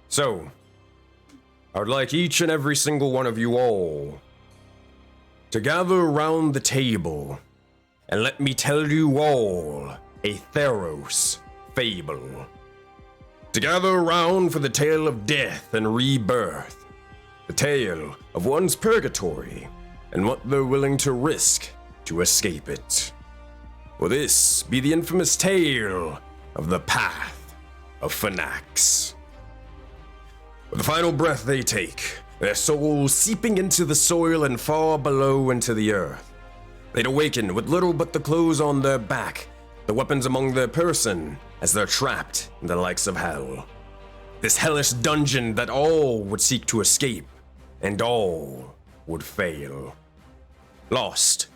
So, I would like each and every single one of you all to gather around the table and let me tell you all a Theros fable. To gather around for the tale of death and rebirth, the tale of one's purgatory and what they're willing to risk to escape it. Will this be the infamous tale of the path of Phenax? With the final breath they take, their souls seeping into the soil and far below into the earth, they'd awaken with little but the clothes on their back, the weapons among their person, as they're trapped in the likes of hell. This hellish dungeon that all would seek to escape, and all would fail. Lost,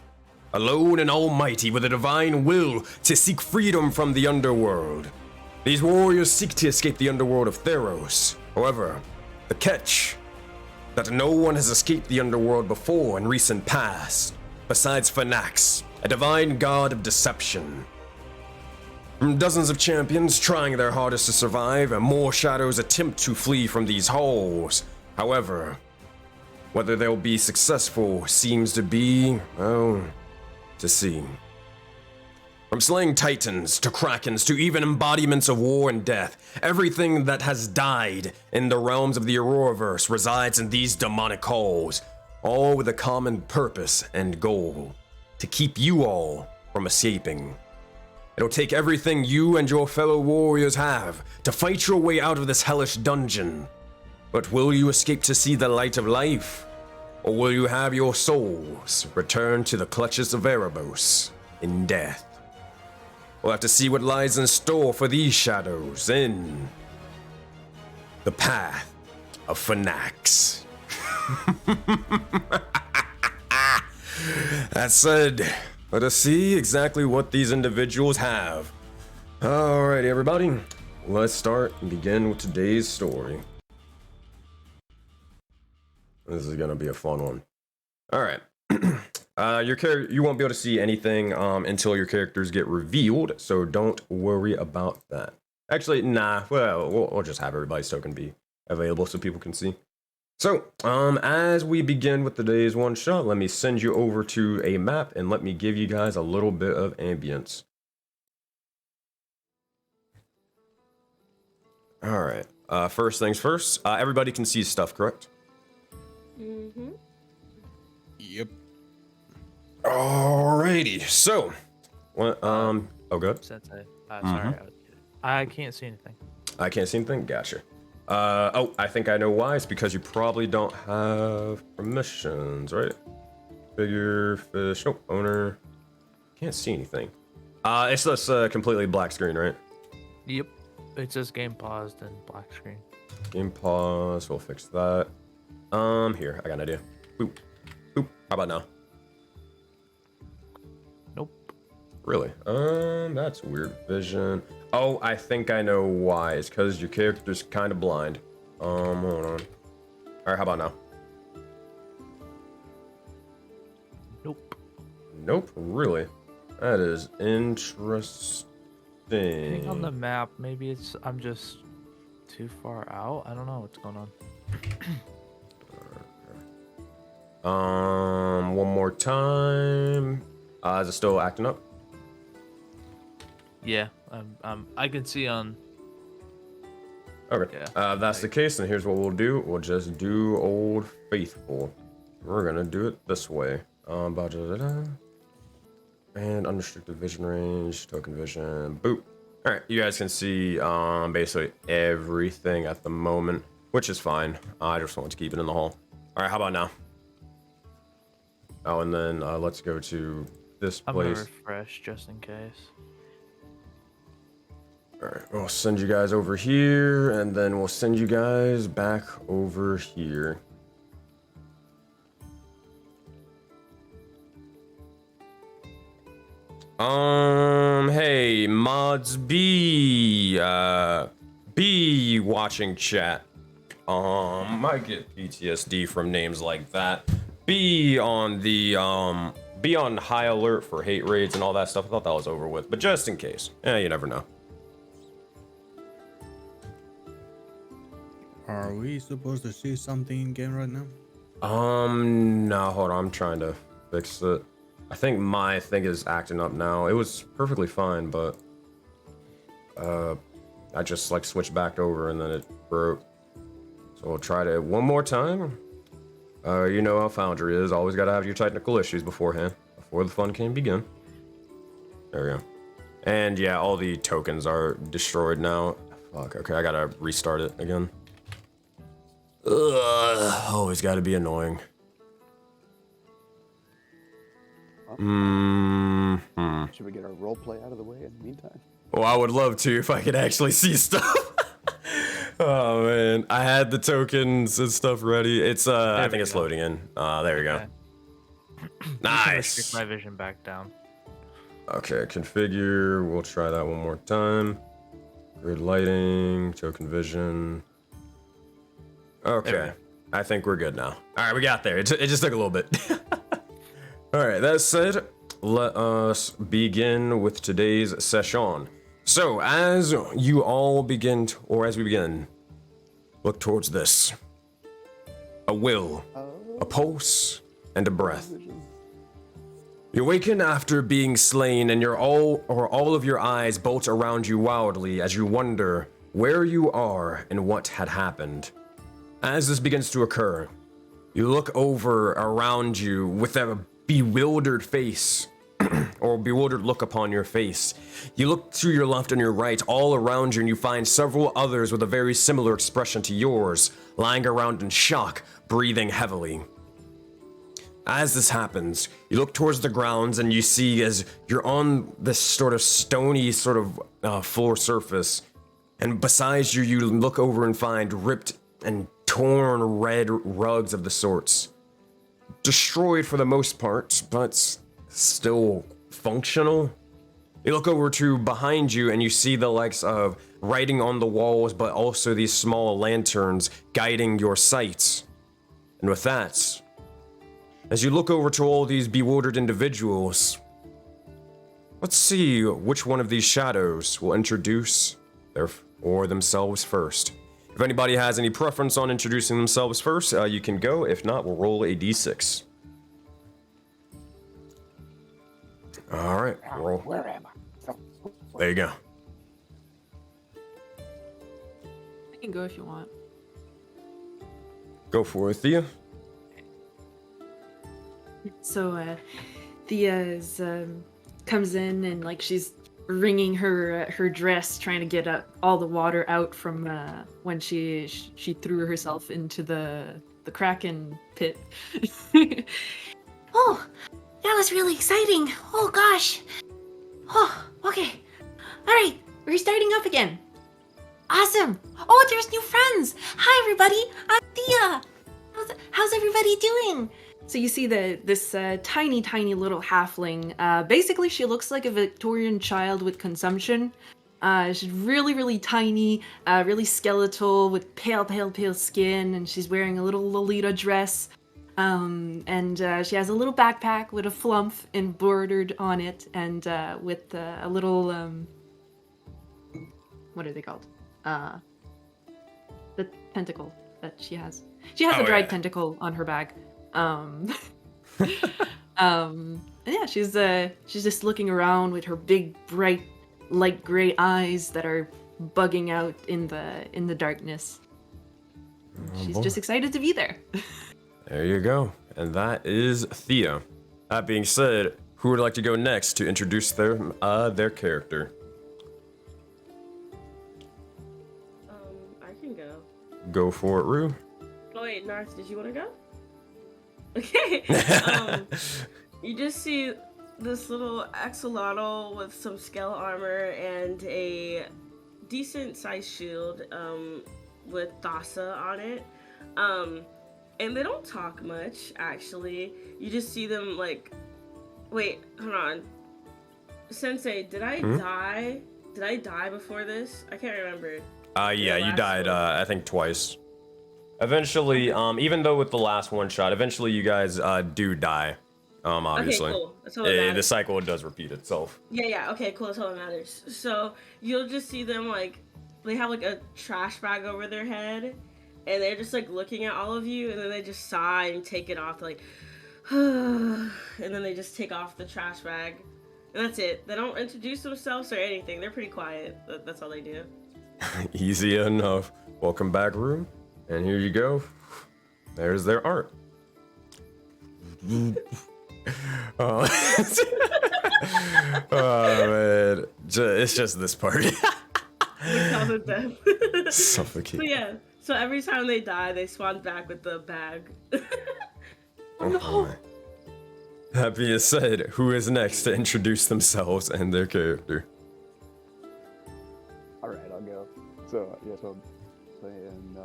alone and almighty with a divine will to seek freedom from the underworld. These warriors seek to escape the underworld of Theros. However, the catch, that no one has escaped the underworld before in recent past, besides Phenax, a divine god of deception. From dozens of champions trying their hardest to survive, and more shadows attempt to flee from these halls. However, whether they'll be successful seems to be, well, to see. From slaying titans to krakens to even embodiments of war and death, everything that has died in the realms of the Auroraverse resides in these demonic halls, all with a common purpose and goal: to keep you all from escaping. It'll take everything you and your fellow warriors have to fight your way out of this hellish dungeon. But will you escape to see the light of life? Or will you have your souls return to the clutches of Erebos in death? We'll have to see what lies in store for these shadows in the path of Phenax. That said, let us see exactly what these individuals have. Alrighty, everybody, let's start and begin with today's story. This is gonna be a fun one. Alright. You won't be able to see anything until your characters get revealed, so don't worry about that. Actually, nah, well, we'll just have everybody's token be available so people can see. So, as we begin with today's one shot, let me send you over to a map and let me give you guys a little bit of ambience. Alright, first things first, everybody can see stuff, correct? Mm-hmm. Yep. Alrighty, so, what, oh, good. Sensei. Sorry, I can't see anything. I can't see anything? Gotcha. Oh, I think I know why. It's because you probably don't have permissions, right? Figure, fish, nope, owner. Can't see anything. It's this completely black screen, right? Yep. It says game paused and black screen. Game pause, we'll fix that. Here, I got an idea. Boop. Boop. How about now? Nope. Really? That's weird vision. Oh, I think I know why. It's because your character's kind of blind. Hold on. Alright, how about now? Nope. Nope, really? That is interesting. Depending on the map, maybe I'm just too far out. I don't know what's going on. One more time. Is it still acting up? Yeah, I can see on. Okay. Yeah. If that's the case, then here's what we'll do. We'll just do Old Faithful. We're gonna do it this way. And unrestricted vision range, token vision, boop. All right, you guys can see basically everything at the moment, which is fine. I just want to keep it in the hall. All right, how about now? Oh, and then let's go to this place. I'm gonna refresh just in case. All right, we'll send you guys over here, and then we'll send you guys back over here. Hey, mods B watching chat. Might get PTSD from names like that. Be on high alert for hate raids and all that stuff. I thought that was over with, but just in case. You never know. Are we supposed to see something in game right now? No, hold on, I'm trying to fix it. I think my thing is acting up now. It was perfectly fine, but I just like switched back over and then it broke. So we'll try it one more time. You know how Foundry is. Always gotta have your technical issues beforehand, before the fun can begin. There we go. And yeah, all the tokens are destroyed now. Fuck, okay, I gotta restart it again. Ugh, always gotta be annoying. Should we get our role play out of the way in the meantime? Well, I would love to if I could actually see stuff. Oh man, I had the tokens and stuff ready. It's I think it's loading in. There we go. Nice. Stick my vision back down. Okay, configure. We'll try that one more time. Grid lighting, token vision. Okay, I think we're good now. All right, we got there. It just took a little bit. All right, that said, let us begin with today's session. So, as you all begin, or as we begin, look towards this. A will, a pulse, and a breath. You awaken after being slain, and all of your eyes bolt around you wildly as you wonder where you are and what had happened. As this begins to occur, you look over around you with a bewildered face, or bewildered look upon your face. You look to your left and your right, all around you, and you find several others with a very similar expression to yours, lying around in shock, breathing heavily. As this happens, you look towards the grounds and you see as you're on this sort of stony floor surface, and besides you, you look over and find ripped and torn red rugs of the sorts. Destroyed for the most part, but still functional. You look over to behind you and you see the likes of writing on the walls, but also these small lanterns guiding your sight. And with that, as you look over to all these bewildered individuals, let's see which one of these shadows will introduce themselves first. If anybody has any preference on introducing themselves first, you can go. If not, we'll roll a d6. All right, roll. Where am I? There you go. I can go if you want. Go for it, Thea. So, Thea comes in and like she's wringing her dress, trying to get all the water out from when she threw herself into the Kraken pit. Oh, that was really exciting. Oh gosh. Oh, okay. All right, we're starting up again. Awesome. Oh, there's new friends. Hi, everybody. I'm Thea. How's everybody doing? So you see this tiny little halfling. Basically, she looks like a Victorian child with consumption. She's really tiny, really skeletal with pale skin, and she's wearing a little Lolita dress. And she has a little backpack with a flump embroidered on it, and with a little what are they called? The tentacle that she has. She has a dried tentacle on her bag. And yeah, she's just looking around with her big, bright, light gray eyes that are bugging out in the darkness. She's just excited to be there. There you go. And that is Thea. That being said, who would like to go next to introduce their character? I can go. Go for it, Rue. Oh wait, Narth, did you want to go? Okay. You just see this little axolotl with some scale armor and a decent sized shield with Thassa on it. And they don't talk much, actually. You just see them like... Wait, hold on. Sensei, did I die? Did I die before this? I can't remember. Yeah, you died, I think twice. Eventually, even though with the last one shot, eventually you guys do die. Obviously. Okay, cool. That's all that matters. The cycle does repeat itself. Yeah, okay, cool. That's all that matters. So you'll just see them like, they have like a trash bag over their head, and they're just like looking at all of you, and then they just sigh and take it off, like, and then they just take off the trash bag, and that's it. They don't introduce themselves or anything. They're pretty quiet. That's all they do. Easy enough. Welcome back, room. And here you go. There's their art. Oh, man. It's just this part. Cause of death. Suffocate. So yeah. So every time they die, they spawn back with the bag. Oh no. my. That being said, who is next to introduce themselves and their character? All right, I'll go. So yes, I'm playing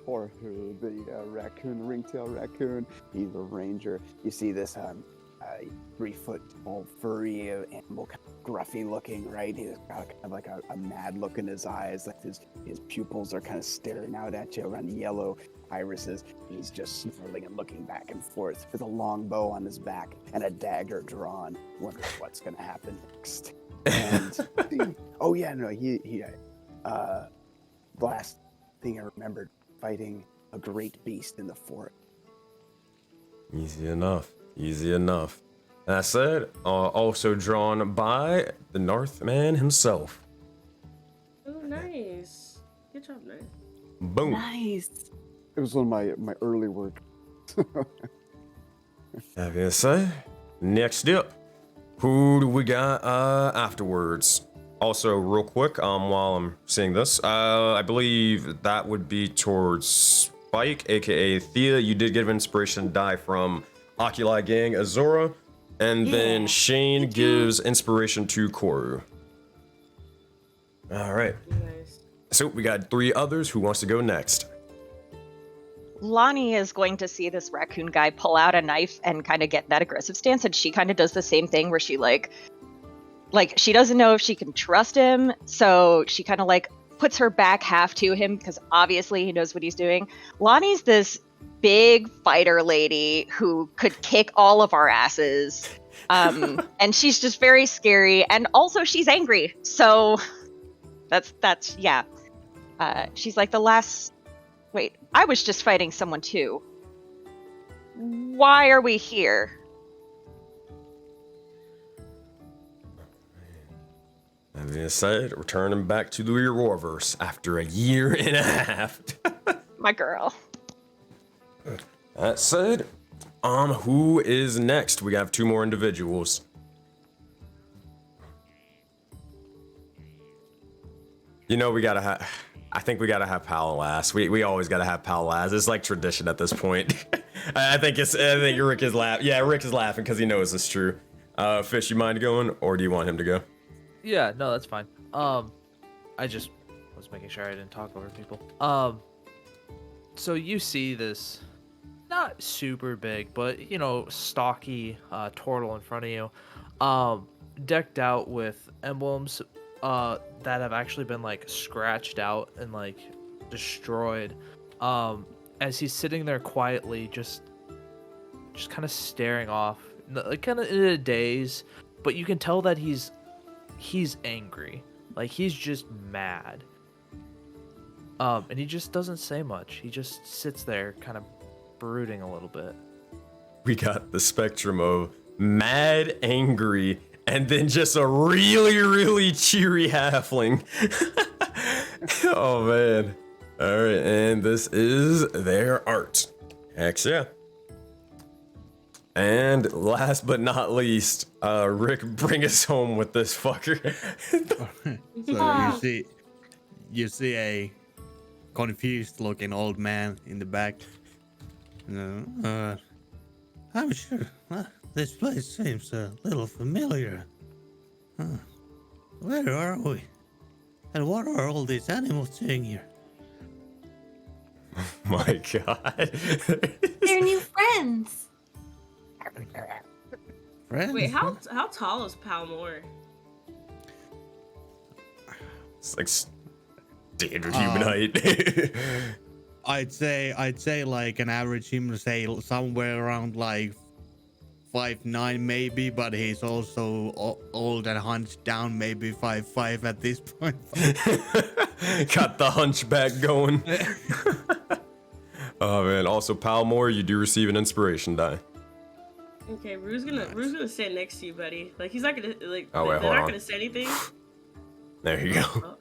Orhu, the raccoon, ringtail raccoon. He's a ranger. You see this 3-foot tall, furry animal, kind of gruffy looking, right? He's got kind of like a mad look in his eyes, like his pupils are kind of staring out at you around yellow irises. He's just snarling and looking back and forth with a long bow on his back and a dagger drawn, wondering what's gonna happen next. And oh yeah, no, he last thing I remembered, fighting a great beast in the forest. Easy enough. Easy enough. That said, also drawn by the Northman himself. Oh, nice. Good job, nice. Boom. Nice. It was one of my early work. That being said, next up, who do we got afterwards? Also, real quick, while I'm seeing this, I believe that would be towards Spike, aka Thea. You did get inspiration die from Oculi Gang Azora, and then Shane gives inspiration to Koru. All right. Nice. So we got 3 others. Who wants to go next? Lonnie is going to see this raccoon guy pull out a knife and kind of get that aggressive stance, and she kind of does the same thing where she like she doesn't know if she can trust him, so she kind of like puts her back half to him because obviously he knows what he's doing. Lonnie's this big fighter lady who could kick all of our asses, and she's just very scary, and also she's angry, so that's yeah. She's like the last. Wait, I was just fighting someone too. Why are we here? That being said, returning back to the Auroraverse after a year and a half. My girl. That said, who is next? We have 2 more individuals. You know, I think we gotta have Pal last. We always gotta have Pal last. It's like tradition at this point. I think Rick is laughing. Yeah, Rick is laughing because he knows it's true. Fish, you mind going, or do you want him to go? Yeah, no, that's fine. I just was making sure I didn't talk over people. So you see this, not super big, but you know, stocky turtle in front of you, decked out with emblems that have actually been like scratched out and like destroyed. As he's sitting there quietly, just kind of staring off, like kind of in a daze, but you can tell that he's angry, like he's just mad. And he just doesn't say much. He just sits there kind of brooding a little bit. We got the spectrum of mad, angry, and then just a really, really cheery halfling. Oh man. All right, and this is their art. Heck yeah. And last but not least, Rick, bring us home with this fucker. So you see a confused looking old man in the back. I'm sure this place seems a little familiar. Where are we? And what are all these animals doing here? My God. They're new friends. Friends? Wait, how tall is Palmore? It's like standard human height. I'd say like an average human, say somewhere around like 5'9" maybe, but he's also old and hunched down, maybe 5'5" at this point. Got the hunchback going. Oh man. Also, Palmore, you do receive an inspiration die. Okay, Rue's gonna stand next to you, buddy. Like he's not gonna like. Oh, wait, they're hold not on. gonna say anything. There you go. Oh.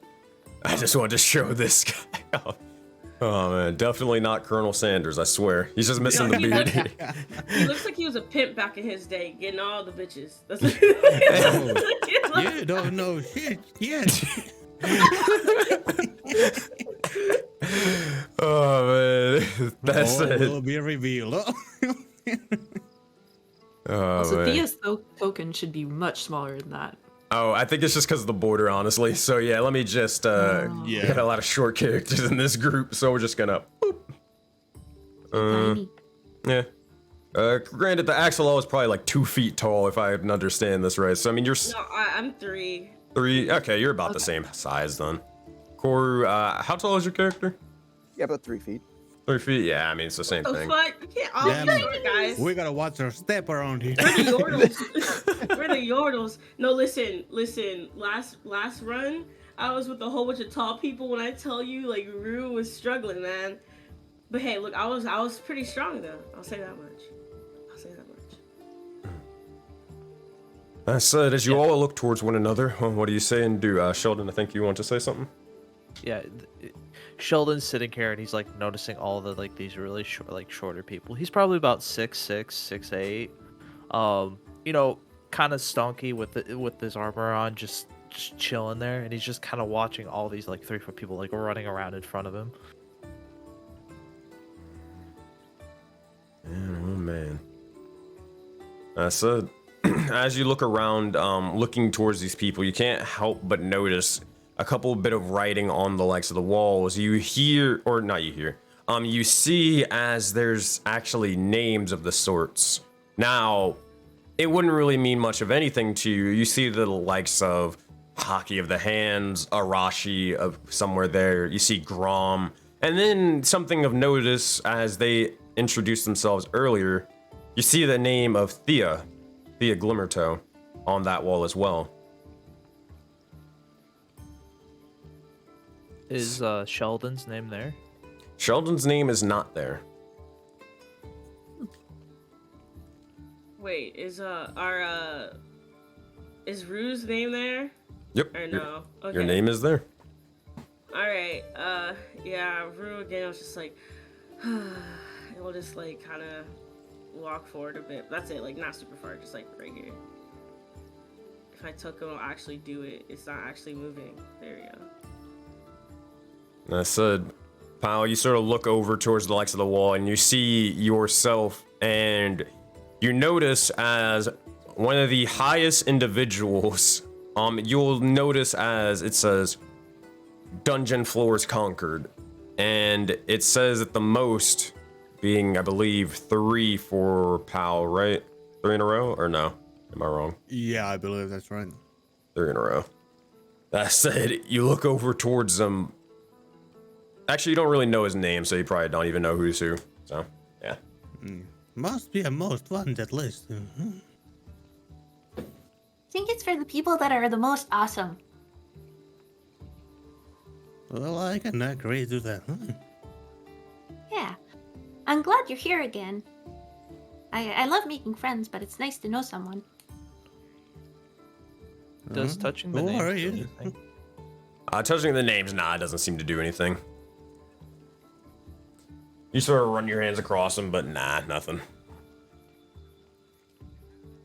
I just wanted to show this guy off. Oh man, definitely not Colonel Sanders, I swear. He's just missing the he beard. He looks like he was a pimp back in his day, getting all the bitches. That's what You don't know shit yet. Oh man, that's All it. will be revealed. Oh Also, man. Thea's token should be much smaller than that. Oh, I think it's just because of the border, honestly. So yeah, let me just Yeah. we got a lot of short characters in this group, so we're just gonna boop. Tiny. Yeah. Granted, the axolotl is probably like 2 feet tall, if I understand this right. So I mean, you're No, I'm 3. 3. Okay, you're about the same size then. Koru, how tall is your character? Yeah, about 3 feet. 3 feet. Yeah, I mean it's the same Oh thing. fuck! You can't all Yeah, be man. short, guys. We gotta watch our step around here. We're the yordles. We're the yordles. No, listen. Last run, I was with a whole bunch of tall people. When I tell you, like Rue was struggling, man. But hey, look, I was pretty strong though. I'll say that much. That said, as you all look towards one another, what do you say and do? Sheldon, I think you want to say something. Yeah, Sheldon's sitting here and he's like noticing all the like these really shorter people. He's probably about 6'6", 6'8". You know, kind of stonky with his armor on, just chilling there, and he's just kind of watching all these like 3-foot people like running around in front of him. Man, oh man. That said, as you look around, looking towards these people, you can't help but notice a couple bit of writing on the likes of the walls. You hear, or not you hear, you see as there's actually names of the sorts. Now, it wouldn't really mean much of anything to you. You see the likes of Hockey of the Hands, Arashi of somewhere there. You see Grom, and then something of notice as they introduced themselves earlier. You see the name of Thea Glimmertoe, on that wall as well. Is Sheldon's name there? Sheldon's name is not there. Wait, is Rue's name there? Yep. Or no? Okay. Your name is there. All right. Yeah, Rue again. I was just like, we'll just like kind of walk forward a bit. That's it. Like not super far, just like right here. If I took him, I'll actually do it. It's not actually moving. There we go. I said, Pal, you sort of look over towards the likes of the wall and you see yourself, and you notice as one of the highest individuals, you'll notice as it says dungeon floors conquered, and it says at the most being, I believe, 3 for Pal, right? 3 in a row, or no? Am I wrong? Yeah, I believe that's right. 3 in a row. That said, you look over towards them. Actually, you don't really know his name, so you probably don't even know who's who. So, yeah. Must be a most ones at least. I think it's for the people that are the most awesome. Well, I can agree to that. Yeah. I'm glad you're here again. I love making friends, but it's nice to know someone. Does touching the Who name are do you? anything? Touching the names, nah, it doesn't seem to do anything. You sort of run your hands across them, but nah, nothing.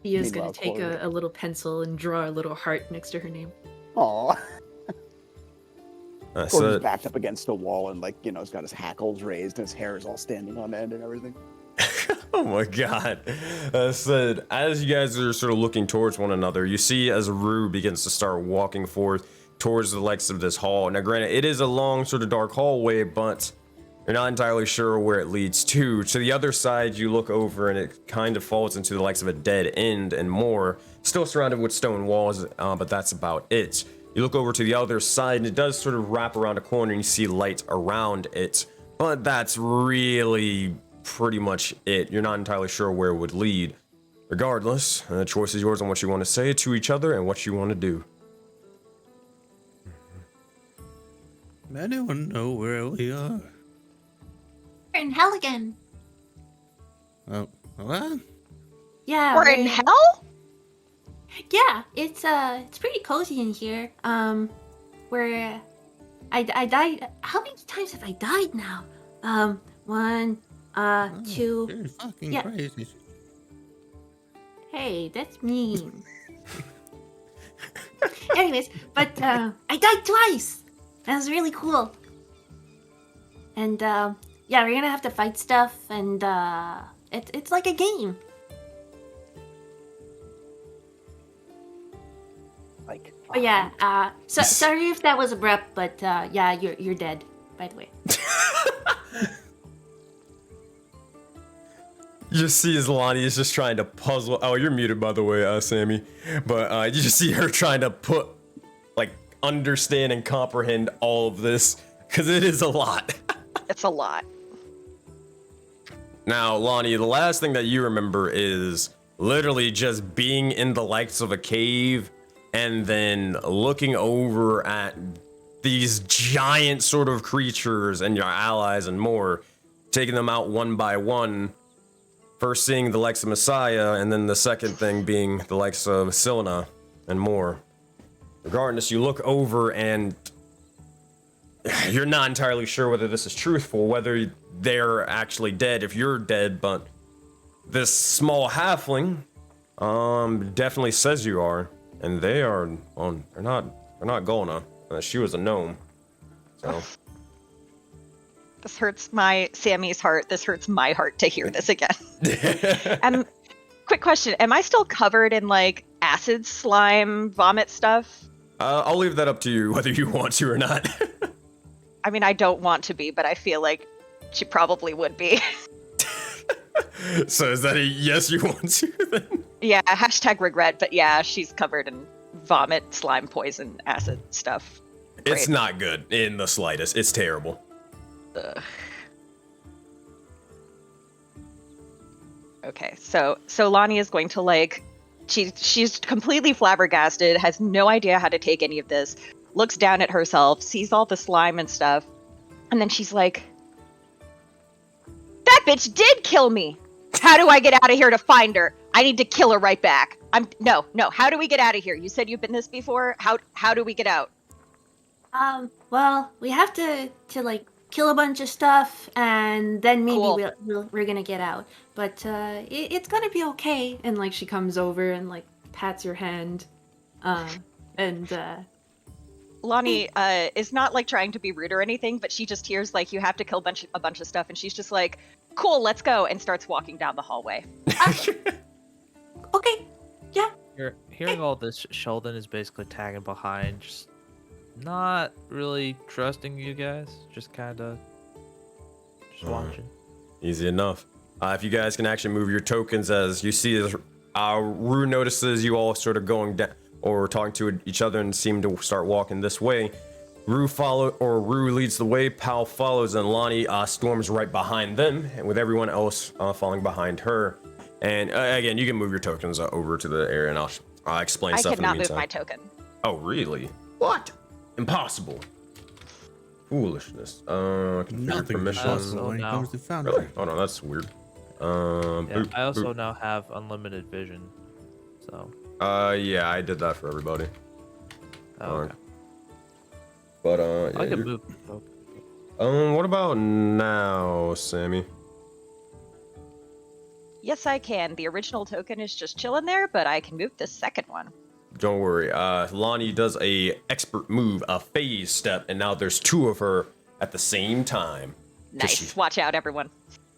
Thea's Meanwhile, gonna take Corey- a little pencil and draw a little heart next to her name. Aw. That's Gordon's it. backed up against the wall and like, he's got his hackles raised and his hair is all standing on end and everything. Oh my god. Said, as you guys are sort of looking towards one another, you see as Rue begins to start walking forth towards the likes of this hall. Now, granted, it is a long sort of dark hallway, but you're not entirely sure where it leads to. To the other side, you look over and it kind of falls into the likes of a dead end and more. Still surrounded with stone walls, but that's about it. You look over to the other side and it does sort of wrap around a corner and you see light around it. But that's really pretty much it. You're not entirely sure where it would lead. Regardless, the choice is yours on what you want to say to each other and what you want to do. Anyone know where we are? We're in hell again. Oh, what? Yeah. We're in hell? Yeah, it's pretty cozy in here. Where I died. How many times have I died now? One, two. You're fucking Yeah. crazy. Hey, that's mean. Anyways, but I died twice. That was really cool. And yeah, we're gonna have to fight stuff, and it's like a game. Like, But yeah, so sorry if that was abrupt, but yeah, you're dead, by the way. You just see as Lonnie is just trying to puzzle. Oh, you're muted, by the way, Sammy. But you just see her trying to understand and comprehend all of this, because it is a lot. It's a lot. Now, Lonnie, the last thing that you remember is literally just being in the likes of a cave and then looking over at these giant sort of creatures and your allies and more, taking them out one by one. First seeing the likes of Messiah, and then the second thing being the likes of Silna and more. Regardless, you look over and you're not entirely sure whether this is truthful, whether they're actually dead if you're dead, but this small halfling definitely says you are, and they are, well, they're not Golna. She was a gnome. So This hurts Sammy's heart. This hurts my heart to hear this again. Quick question. Am I still covered in like acid, slime, vomit stuff? I'll leave that up to you whether you want to or not. I mean, I don't want to be, but I feel like she probably would be. So is that a yes you want to then? Yeah, hashtag regret, but yeah, she's covered in vomit, slime, poison, acid stuff. It's Great. not good in the slightest. It's terrible. Ugh. Okay, so Lonnie is going to like, she's completely flabbergasted, has no idea how to take any of this, looks down at herself, sees all the slime and stuff, and then she's like, that bitch did kill me! How do I get out of here to find her? I need to kill her right back. No, how do we get out of here? You said you've been this before? How do we get out? Well, we have to like kill a bunch of stuff, and then maybe Cool. we're gonna get out. But it's gonna be okay. And like she comes over and like pats your hand, and Lonnie is not like trying to be rude or anything, but she just hears like you have to kill a bunch of stuff, and she's just like, "Cool, let's go," and starts walking down the hallway. okay, yeah. Hearing all this, Sheldon is basically tagging behind, just not really trusting you guys, just kind of watching. Easy enough. If you guys can actually move your tokens, as you see, as Rue notices you all sort of going down or talking to each other and seem to start walking this way. Rue leads the way, Pal follows, and Lonnie storms right behind them, and with everyone else following behind her. And again, you can move your tokens over to the area, and I'll explain I stuff in the cannot meantime. move my token. Oh, really? What? Impossible. Foolishness. Configure Nothing is permission. possible when it No. comes to foundry. Really? Oh no, that's weird. Yeah, Boop, I also boop. now have unlimited vision, so. Yeah, I did that for everybody. Oh, okay. But I yeah, can you're- move. Oh, what about now, Sammy? Yes, I can. The original token is just chilling there, but I can move the second one. Don't worry. Lonnie does a expert move, a phase step, and now there's two of her at the same time. Nice. Watch out, everyone.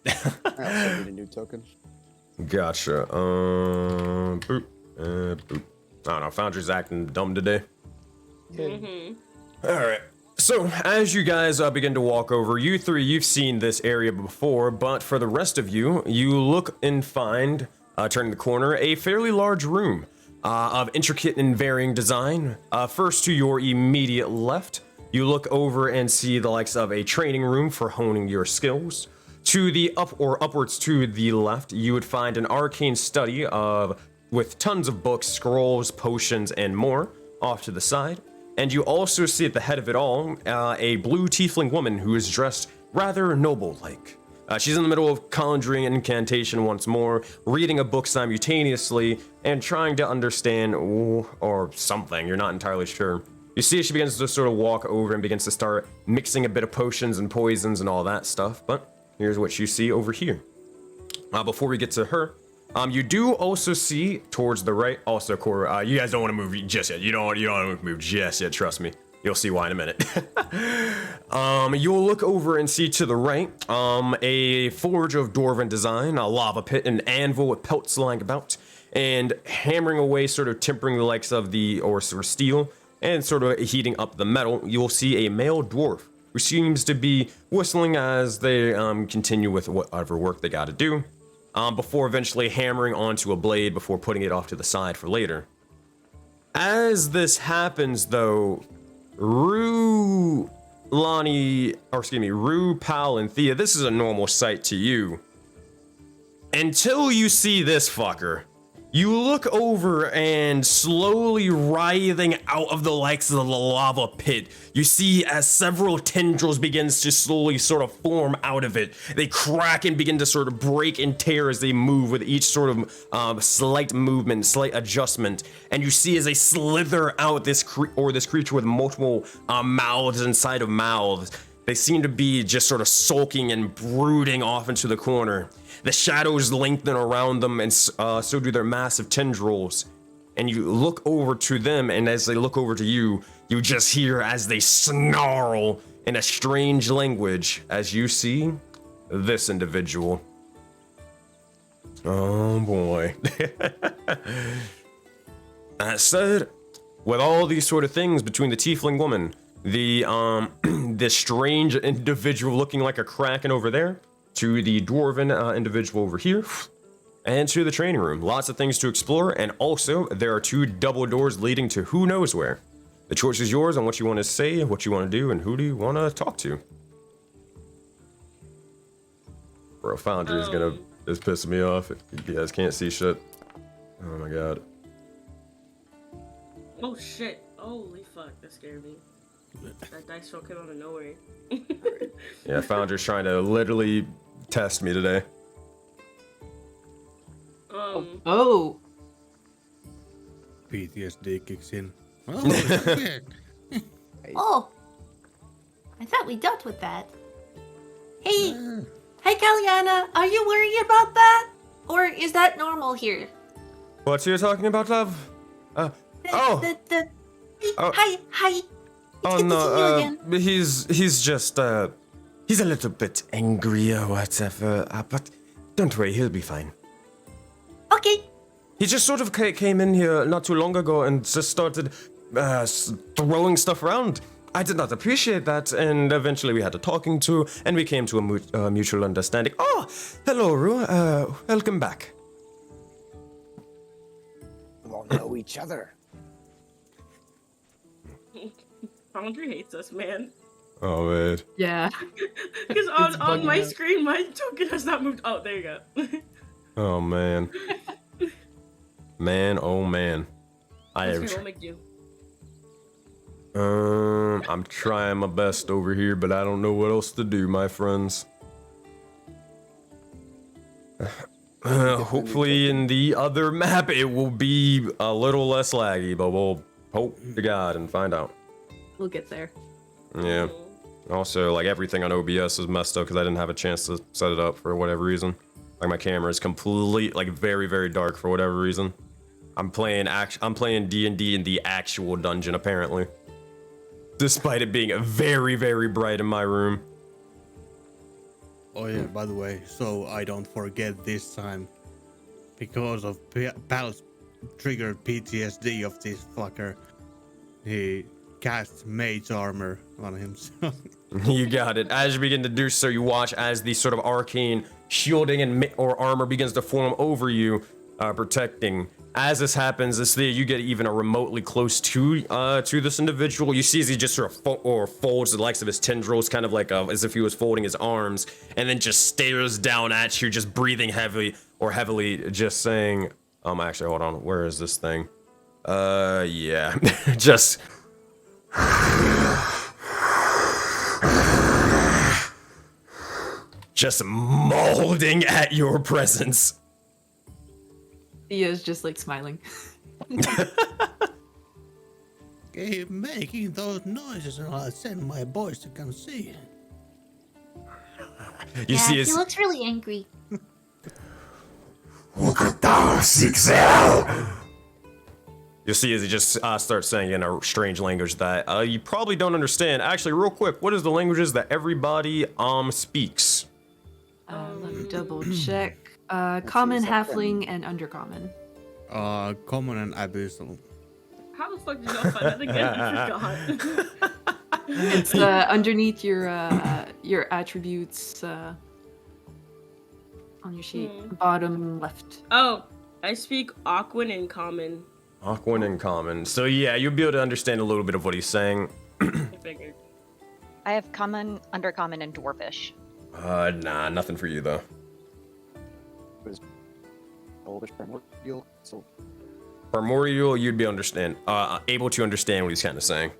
I also need a new token. Gotcha. Boop. Boop. I don't know. Foundry's acting dumb today. Mm-hmm. All right. So, as you guys begin to walk over, you three, you've seen this area before, but for the rest of you, you look and find, turning the corner, a fairly large room of intricate and varying design. First, to your immediate left, you look over and see the likes of a training room for honing your skills. To the upwards to the left, you would find an arcane study with tons of books, scrolls, potions, and more off to the side. And you also see at the head of it all a blue tiefling woman who is dressed rather noble-like. She's in the middle of conjuring an incantation once more, reading a book simultaneously, and trying to understand or something. You're not entirely sure. You see she begins to sort of walk over and begins to start mixing a bit of potions and poisons and all that stuff, but here's what you see over here. Before we get to her, you do also see towards the right, also Cora, you guys don't want to move just yet. You don't want to move just yet, trust me. You'll see why in a minute. You'll look over and see to the right, a forge of dwarven design, a lava pit, an anvil with pelts lying about, and hammering away, sort of tempering the likes of the, or sort of steel, and sort of heating up the metal. You'll see a male dwarf who seems to be whistling as they continue with whatever work they gotta do, before eventually hammering onto a blade before putting it off to the side for later. As this happens, though, Rue, Pal, and Thea, this is a normal sight to you. Until you see this fucker. You look over and slowly writhing out of the likes of the lava pit, you see as several tendrils begins to slowly sort of form out of it. They crack and begin to sort of break and tear as they move with each sort of slight movement, slight adjustment. And you see as they slither out this creature with multiple mouths inside of mouths. They seem to be just sort of sulking and brooding off into the corner. The shadows lengthen around them, and so do their massive tendrils. And you look over to them, and as they look over to you, you just hear as they snarl in a strange language as you see this individual. Oh boy. That said, with all these sort of things between the tiefling woman, this strange individual looking like a kraken over there, to the dwarven individual over here, and to the training room. Lots of things to explore, and also there are 2 double doors leading to who knows where. The choice is yours on what you want to say, what you want to do, and who do you want to talk to. Bro, Foundry is pissing me off. You guys can't see shit. Oh my god. Oh shit. Holy fuck, that scared me. That dice roll came out of nowhere. Yeah, Foundry's trying to literally test me today. Oh. PTSD kicks in. Oh, I thought we dealt with that. Hey, hey, Kaliana, are you worried about that? Or is that normal here? What you talking about, love? Hi. It's Oh good to see you again. no, he's just he's a little bit angry or whatever, but don't worry, he'll be fine. Okay. He just sort of came in here not too long ago and just started throwing stuff around. I did not appreciate that, and eventually we had a talking to, and we came to a mutual understanding. Oh, hello, Rue. Welcome back. We all know each other. Foundry hates us, man. Oh, man. Yeah. Because It's on bugging my out. screen, my token has not moved. Oh, there you go. Oh, man. Man, oh, man. We'll make do. I'm trying my best over here, but I don't know what else to do, my friends. Hopefully in the other map it will be a little less laggy, but we'll hope to God and find out. We'll get there. Yeah. Also, like, everything on OBS is messed up because I didn't have a chance to set it up for whatever reason. Like, my camera is like, very, very dark for whatever reason. I'm playing D&D in the actual dungeon, apparently. Despite it being very, very bright in my room. Oh yeah, by the way, so I don't forget this time, because of Pal's triggered PTSD of this fucker, he casts mage armor on himself. You got it. As you begin to do so, you watch as the sort of arcane shielding and or armor begins to form over you, protecting. As this happens, you get even a remotely close to this individual. You see as he just sort of folds the likes of his tendrils, kind of like as if he was folding his arms, and then just stares down at you, just breathing heavily, just saying, actually, hold on, where is this thing? Yeah, just. just molding at your presence. Thea's just like smiling. Keep making those noises and I'll send my boys to come see. You see he his looks really angry. You see as he just starts saying in a strange language that you probably don't understand. Actually, real quick, what is the languages that everybody speaks? Let me double check. Common, halfling, and undercommon. Common and abyssal. How the fuck did y'all find that again? I forgot. It's underneath your attributes on your sheet, bottom left. Oh, I speak Aquan and Common. Aquan and common. So yeah, you'll be able to understand a little bit of what he's saying. I figured. I have common, undercommon, and dwarfish. Nah, nothing for you though. Oldish primordial. So Primordial, you'd be able to understand what he's kind of saying.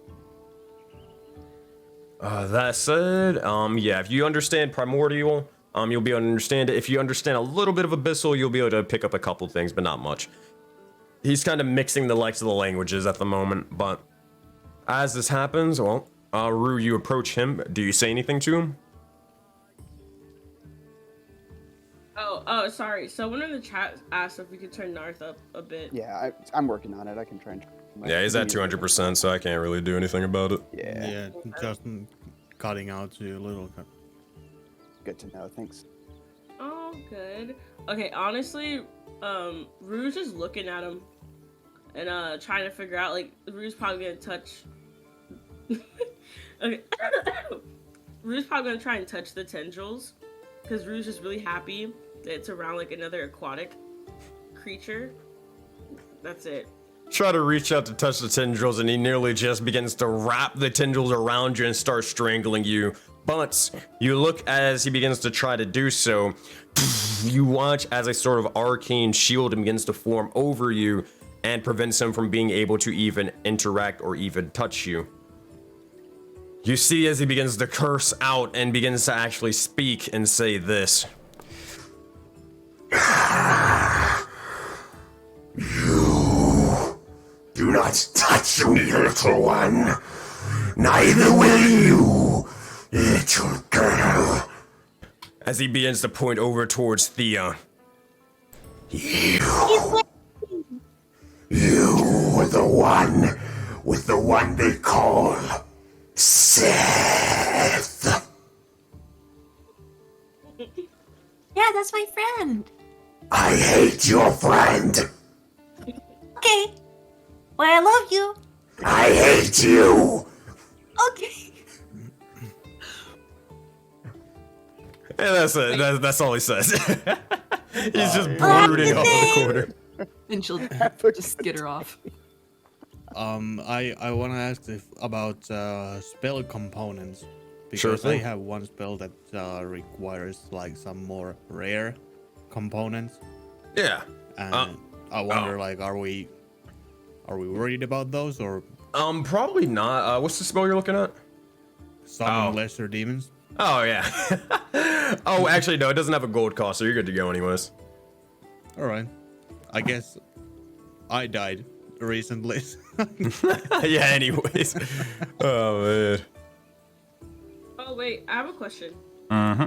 That said, yeah, if you understand Primordial, you'll be able to understand it. If you understand a little bit of Abyssal, you'll be able to pick up a couple things, but not much. He's kind of mixing the likes of the languages at the moment, but as this happens, well, Rue, you approach him. Do you say anything to him? Oh, sorry. Someone in the chat asked if we could turn Narth up a bit. yeah, I'm working on it. I can try and. Yeah, he's at 200%, so I can't really do anything about it. Yeah. Just cutting out to a little cut. Good to know. Thanks. Oh, good. Okay, honestly, Rue's just looking at him and trying to figure out, like, Rue's probably gonna touch. Okay. Rue's probably gonna try and touch the tendrils because Rue's just really happy that it's around like another aquatic creature. That's it. Try to reach out to touch the tendrils, and he nearly just begins to wrap the tendrils around you and start strangling you. But you look as he begins to try to do so. You watch as a sort of arcane shield begins to form over you and prevents him from being able to even interact or even touch you. You see as he begins to curse out and begins to actually speak and say this. You do not touch me, little one. Neither will you, little girl. As he begins to point over towards Thea. You were the one with the one they call Seth. Yeah, that's my friend. I hate your friend. Okay. Well, I love you. I hate you. Okay. And that's it. That's all he says. He's just brooding off in the corner. And she'll just skitter off. I want to ask about spell components Sure because I thing. have one spell that requires like some more rare components, Yeah. and I wonder like are we worried about those or Probably not. What's the spell you're looking at? summon lesser demons? Oh, yeah. Oh, actually, no, it doesn't have a gold cost, so you're good to go anyways. All right, I guess I died recently. Yeah, anyways. Oh, man. Oh wait, I have a question. Mm-hmm.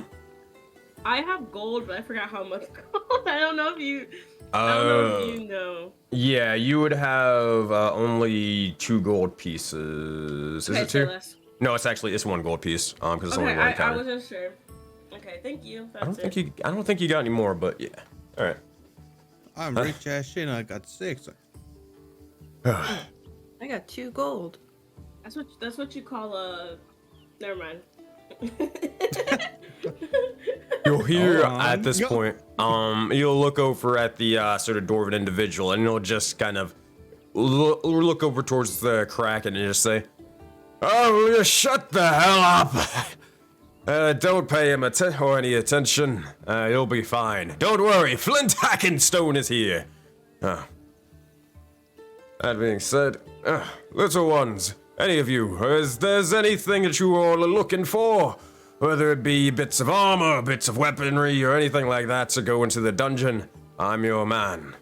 I have gold, but I forgot how much gold. I don't know if you. I don't know if you know. Yeah, you would have only 2 gold pieces. Is Okay, it say 2? less. No, it's one gold piece. Because it's Okay, only one I encounter. wasn't sure. Okay, thank you. That's I don't think you got any more, but yeah. All right. I'm rich as shit. I got 6. I got 2 gold. That's what you call a. Never mind. You'll hear Hold on. at this Yo. point, you'll look over at the sort of dwarven individual, and you'll just kind of look over towards the crack and just say, "Oh, will you shut the hell up? Don't pay him any attention. You'll be fine. Don't worry, Flint Hackenstone is here." That being said, little ones, any of you, is there anything that you all are looking for? whether it be bits of armor, bits of weaponry, or anything like that to go into the dungeon, I'm your man.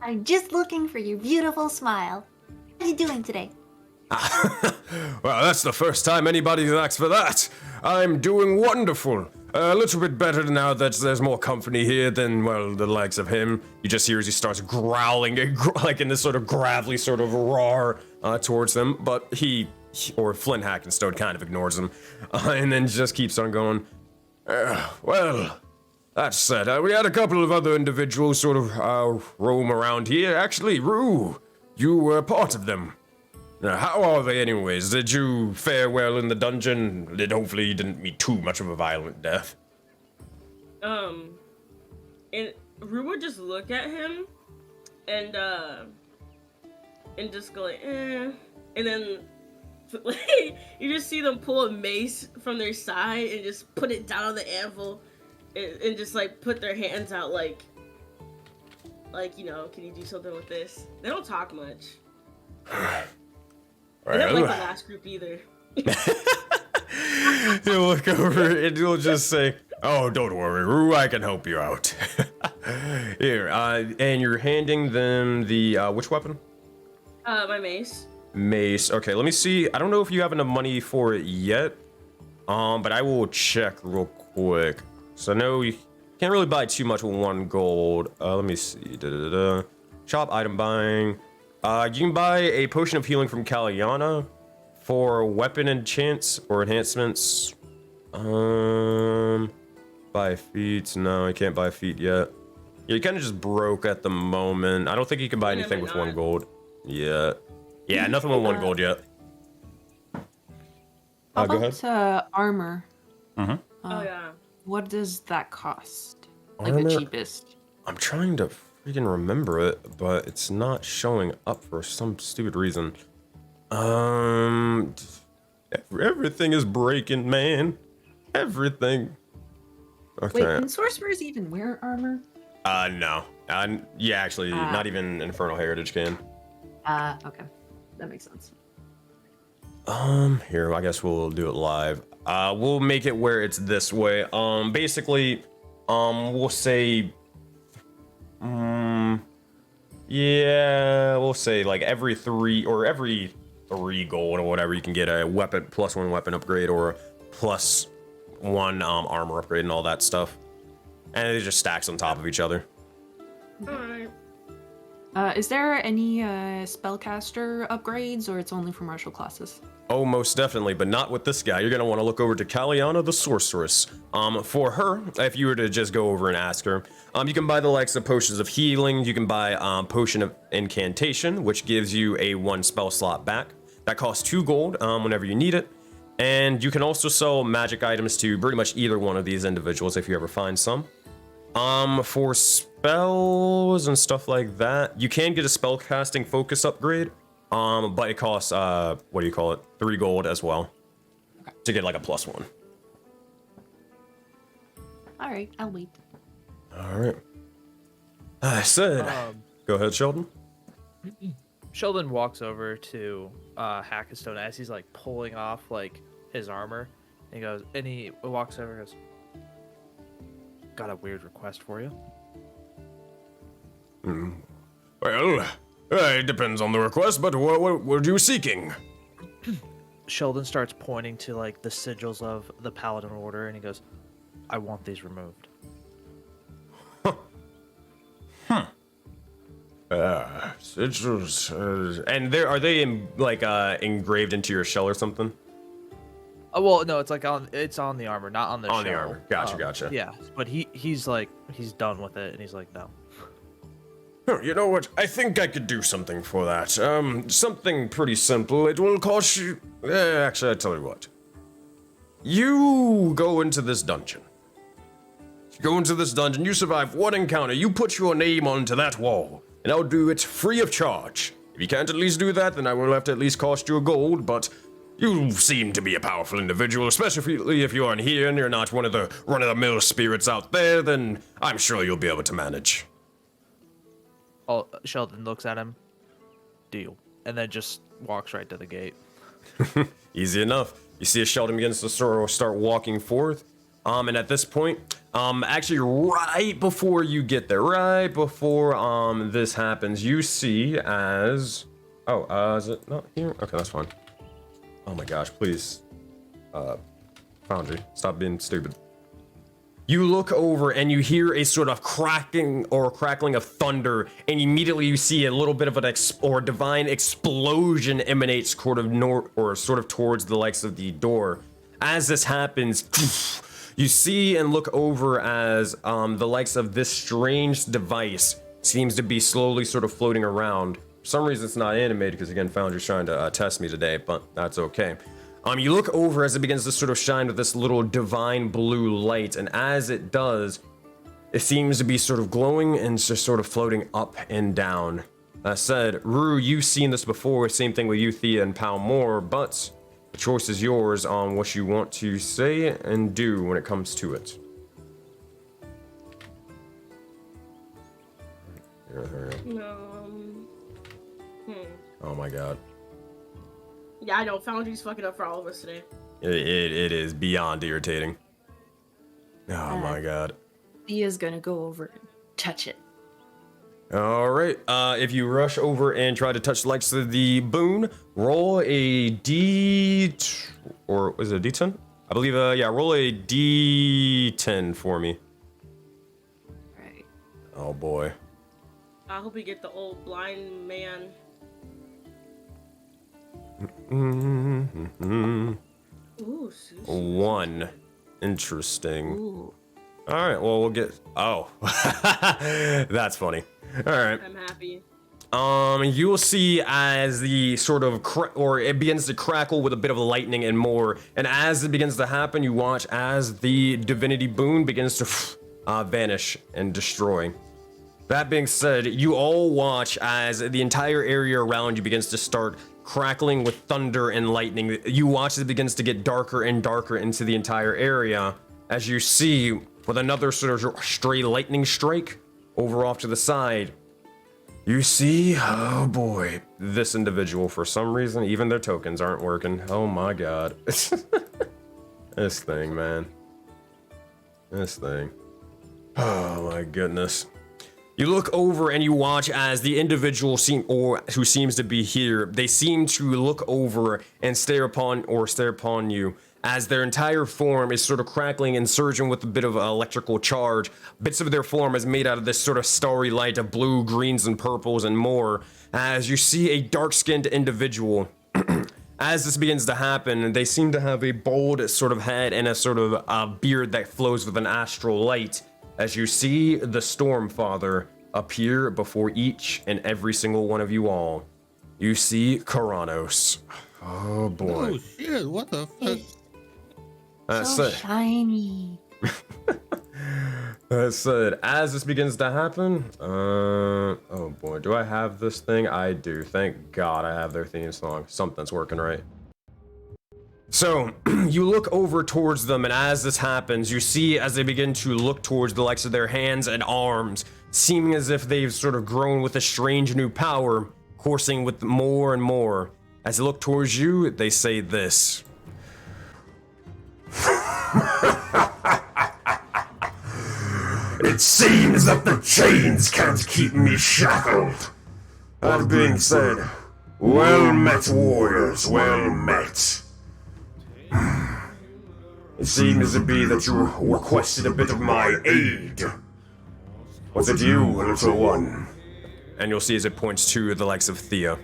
I'm just looking for your beautiful smile. How are you doing today? Well, that's the first time anybody's asked for that. I'm doing wonderful. A little bit better now that there's more company here than, well, the likes of him. You just hear as he starts growling, like in this sort of gravelly sort of roar towards them, but or Flint Hackenstone kind of ignores him, and then just keeps on going. Well, that said, we had a couple of other individuals sort of roam around here. Actually, Rue, you were part of them. How are they anyways? Did you fare well in the dungeon? Hopefully you didn't meet too much of a violent death. And Rue would just look at him and just go like, eh. And then you just see them pull a mace from their side and just put it down on the anvil and just like put their hands out like, you know, can you do something with this? They don't talk much. They don't like the last group either. He'll look over and he'll just say, "Oh, don't worry, Rue, I can help you out." Here, and you're handing them the, which weapon? My mace. Mace. Okay, let me see. I don't know if you have enough money for it yet, but I will check real quick. So I know you can't really buy too much with 1 gold. Let me see. Shop item buying. You can buy a potion of healing from Kalyana for weapon enchants or enhancements. Buy feats. No, I can't buy feat yet. Yeah, you kind of just broke at the moment. I don't think you can buy anything with 1 gold. Yeah. Yeah, nothing with 1 gold yet. How Go about armor? Mm-hmm. Oh yeah. What does that cost? Like Armor? the cheapest? I'm trying to freaking remember it, but it's not showing up for some stupid reason. Everything is breaking, man. Everything. Okay. Wait, can sorcerers even wear armor? No. Yeah, actually, not even Infernal Heritage can. Okay. That makes sense. Here, I guess we'll do it live. We'll make it where it's this way. Basically, we'll say, yeah, we'll say like every 3 gold or whatever, you can get a weapon +1 weapon upgrade or a +1 armor upgrade and all that stuff. And it just stacks on top of each other. Alright. Is there any spellcaster upgrades, or it's only for martial classes? Oh, most definitely, but not with this guy. You're gonna want to look over to Kalyana the Sorceress. For her, if you were to just go over and ask her, you can buy the likes of potions of healing. You can buy potion of incantation, which gives you a 1 spell slot back. That costs 2 gold whenever you need it. And you can also sell magic items to pretty much either one of these individuals if you ever find some. For spells and stuff like that, you can get a spellcasting focus upgrade. But it costs, 3 gold as well. To get like a +1. Alright, I'll wait. Alright. I said, go ahead, Sheldon. Sheldon walks over to Hackenstone as he's like pulling off like his armor. And he walks over and goes, "Got a weird request for you." Well, it depends on the request, but what were you seeking? Sheldon starts pointing to like the sigils of the Paladin Order, and he goes, "I want these removed." Sigils, and are they engraved into your shell or something? Oh well, no, it's on the armor, not on the On the shell. armor. Gotcha. Yeah, but he's done with it, and he's like, "No." You know what? I think I could do something for that. Something pretty simple. It will cost you. Actually, I tell you what. You go into this dungeon. You survive 1 encounter. You put your name onto that wall, and I'll do it free of charge. If you can't at least do that, then I will have to at least cost you a gold. But you seem to be a powerful individual, especially if you're in here and you're not one of the run-of-the-mill spirits out there. Then I'm sure you'll be able to manage. Oh, Sheldon looks at him. Deal. And then just walks right to the gate. Easy enough. You see as Sheldon begins to sort of start walking forth. And at this point, actually right before you get there, right before this happens, you see as is it not here? Okay, that's fine. Oh my gosh, please. Foundry, stop being stupid. You look over and you hear a sort of cracking or crackling of thunder, and immediately you see a little bit of an divine explosion emanates sort of towards the likes of the door. As this happens, you see and look over as the likes of this strange device seems to be slowly sort of floating around. For some reason it's not animated because again Foundry's trying to test me today, but that's okay. You look over as it begins to sort of shine with this little divine blue light, and as it does, it seems to be sort of glowing and just sort of floating up and down. That said, Rue, you've seen this before, same thing with you, Thea and Palmore, but the choice is yours on what you want to say and do when it comes to it. Oh my god. Yeah, I know. Foundry's fucking up for all of us today. It is beyond irritating. Oh my god. Thea's gonna go over and touch it. Alright, if you rush over and try to touch the likes of the boon, roll a or is it a D10? I believe, yeah, roll a D10 for me. Right. Oh boy. I hope we get the old blind man. Ooh, sushi. 1. Interesting. Ooh. Alright, well, we'll get... Oh. That's funny. Alright. I'm happy. You will see as the sort of it begins to crackle with a bit of lightning and more, and as it begins to happen, you watch as the divinity boon begins to vanish and destroy. That being said, you all watch as the entire area around you begins to start crackling with thunder and lightning. You watch as it begins to get darker and darker into the entire area, as you see with another sort of stray lightning strike over off to the side. You see, oh boy, this individual, for some reason, even their tokens aren't working. Oh my god. This thing, man. This thing. Oh my goodness. You look over and you watch as the individual who seems to be here, they seem to look over and stare upon you, as their entire form is sort of crackling and surging with a bit of electrical charge. Bits of their form is made out of this sort of starry light of blue, greens, and purples and more, as you see a dark-skinned individual. As this begins to happen, they seem to have a bald sort of head and a sort of beard that flows with an astral light, as you see the Stormfather appear before each and every single one of you all. You see Karanos. Oh boy. Oh shit, what the fuck? So shiny. That said, as this begins to happen, oh boy, do I have this thing? I do. Thank God I have their theme song. Something's working right. So, you look over towards them, and as this happens, you see as they begin to look towards the likes of their hands and arms, seeming as if they've sort of grown with a strange new power, coursing with more and more. As they look towards you, they say this. It seems that the chains can't keep me shackled. That being said, well met, warriors, well met. It seems to be that you requested a bit of my aid. Was it you, little one? And you'll see as it points to the likes of Thea.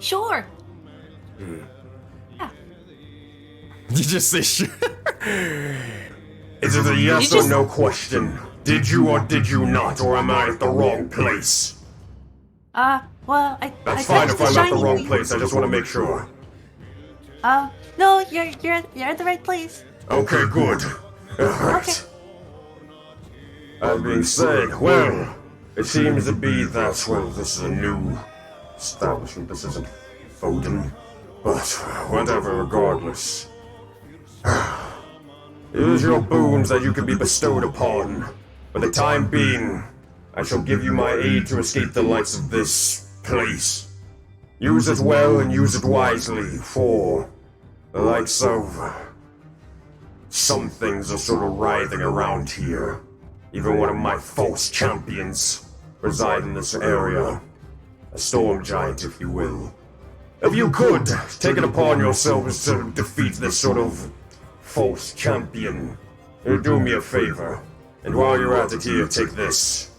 Sure. You just say sure. Is it a yes or no question? Did you or did you not, or am I at the wrong place? Well, That's fine if I'm at the wrong place, I just want to make sure. No, you're at the right place. Okay, good. Alright. That being said, well, it seems to be that, well, this is a new establishment. This isn't Foden. But, whatever, regardless. Use your boons that you can be bestowed upon. For the time being, I shall give you my aid to escape the likes of this place. Use it well and use it wisely, for the likes of some things are sort of writhing around here. Even one of my false champions reside in this area. A storm giant, if you will. If you could, take it upon yourselves to defeat this sort of false champion, do me a favor. And while you're at it here, take this.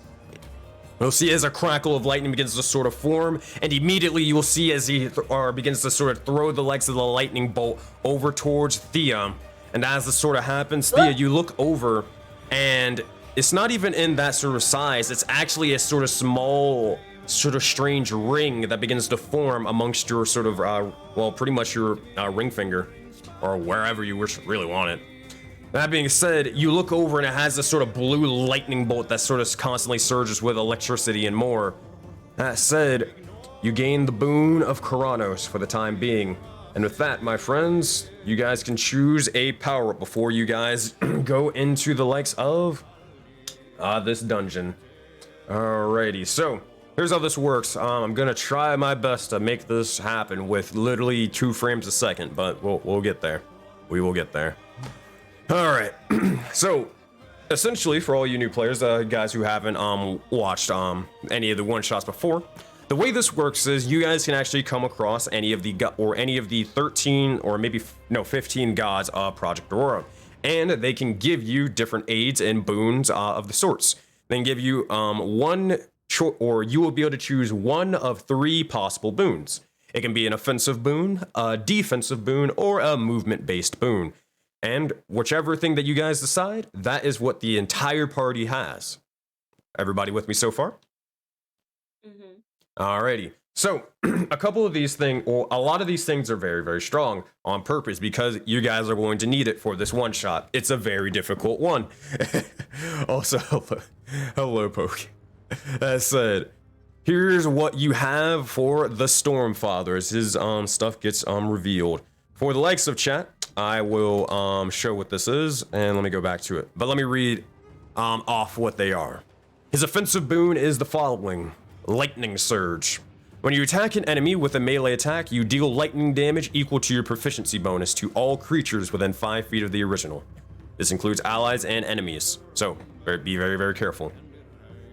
You'll see as a crackle of lightning begins to sort of form, and immediately you will see as he begins to sort of throw the legs of the lightning bolt over towards Thea. And as this sort of happens, Thea, you look over, and it's not even in that sort of size. It's actually a sort of small, sort of strange ring that begins to form amongst your sort of, well, pretty much your ring finger, or wherever you really want it. That being said, you look over and it has this sort of blue lightning bolt that sort of constantly surges with electricity and more. That said, you gain the boon of Karanos for the time being. And with that, my friends, you guys can choose a power-up before you guys go into the likes of this dungeon. Alrighty, so here's how this works. I'm gonna try my best to make this happen with literally 2 frames a second, but we'll get there. We will get there. Alright, so essentially for all you new players, guys who haven't watched any of the one-shots before, the way this works is you guys can actually come across any of the 13 or maybe 15 gods of Project Aurora, and they can give you different aids and boons of the sorts. They can give you or you will be able to choose one of 3 possible boons. It can be an offensive boon, a defensive boon, or a movement-based boon. And whichever thing that you guys decide, that is what the entire party has. Everybody with me so far? Mm-hmm. Alrighty. So, a couple of these things, or a lot of these things are very, very strong on purpose because you guys are going to need it for this one shot. It's a very difficult one. Also, hello, Poke. That said, here's what you have for the Stormfathers. His stuff gets revealed. For the likes of chat, I will show what this is, and let me go back to it. But let me read off what they are. His offensive boon is the following: Lightning Surge. When you attack an enemy with a melee attack, you deal lightning damage equal to your proficiency bonus to all creatures within 5 feet of the original. This includes allies and enemies, so be very, very careful.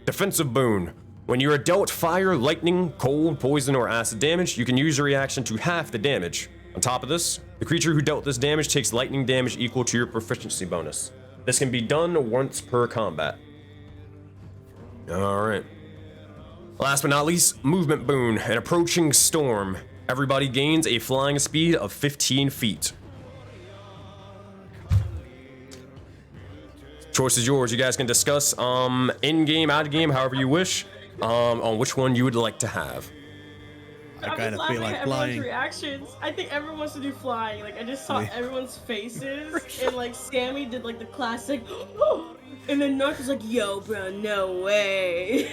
Defensive boon. When you are dealt fire, lightning, cold, poison, or acid damage, you can use your reaction to half the damage. On top of this, the creature who dealt this damage takes lightning damage equal to your proficiency bonus. This can be done once per combat. Alright. Last but not least, movement boon. An approaching storm. Everybody gains a flying speed of 15 feet. Choice is yours. You guys can discuss in-game, out-of-game, however you wish, on which one you would like to have. I kind of feel like flying. Reactions. I think everyone wants to do flying. Like I just saw everyone's faces, and like Sammy did like the classic, and then Nox was like, "Yo, bro, no way."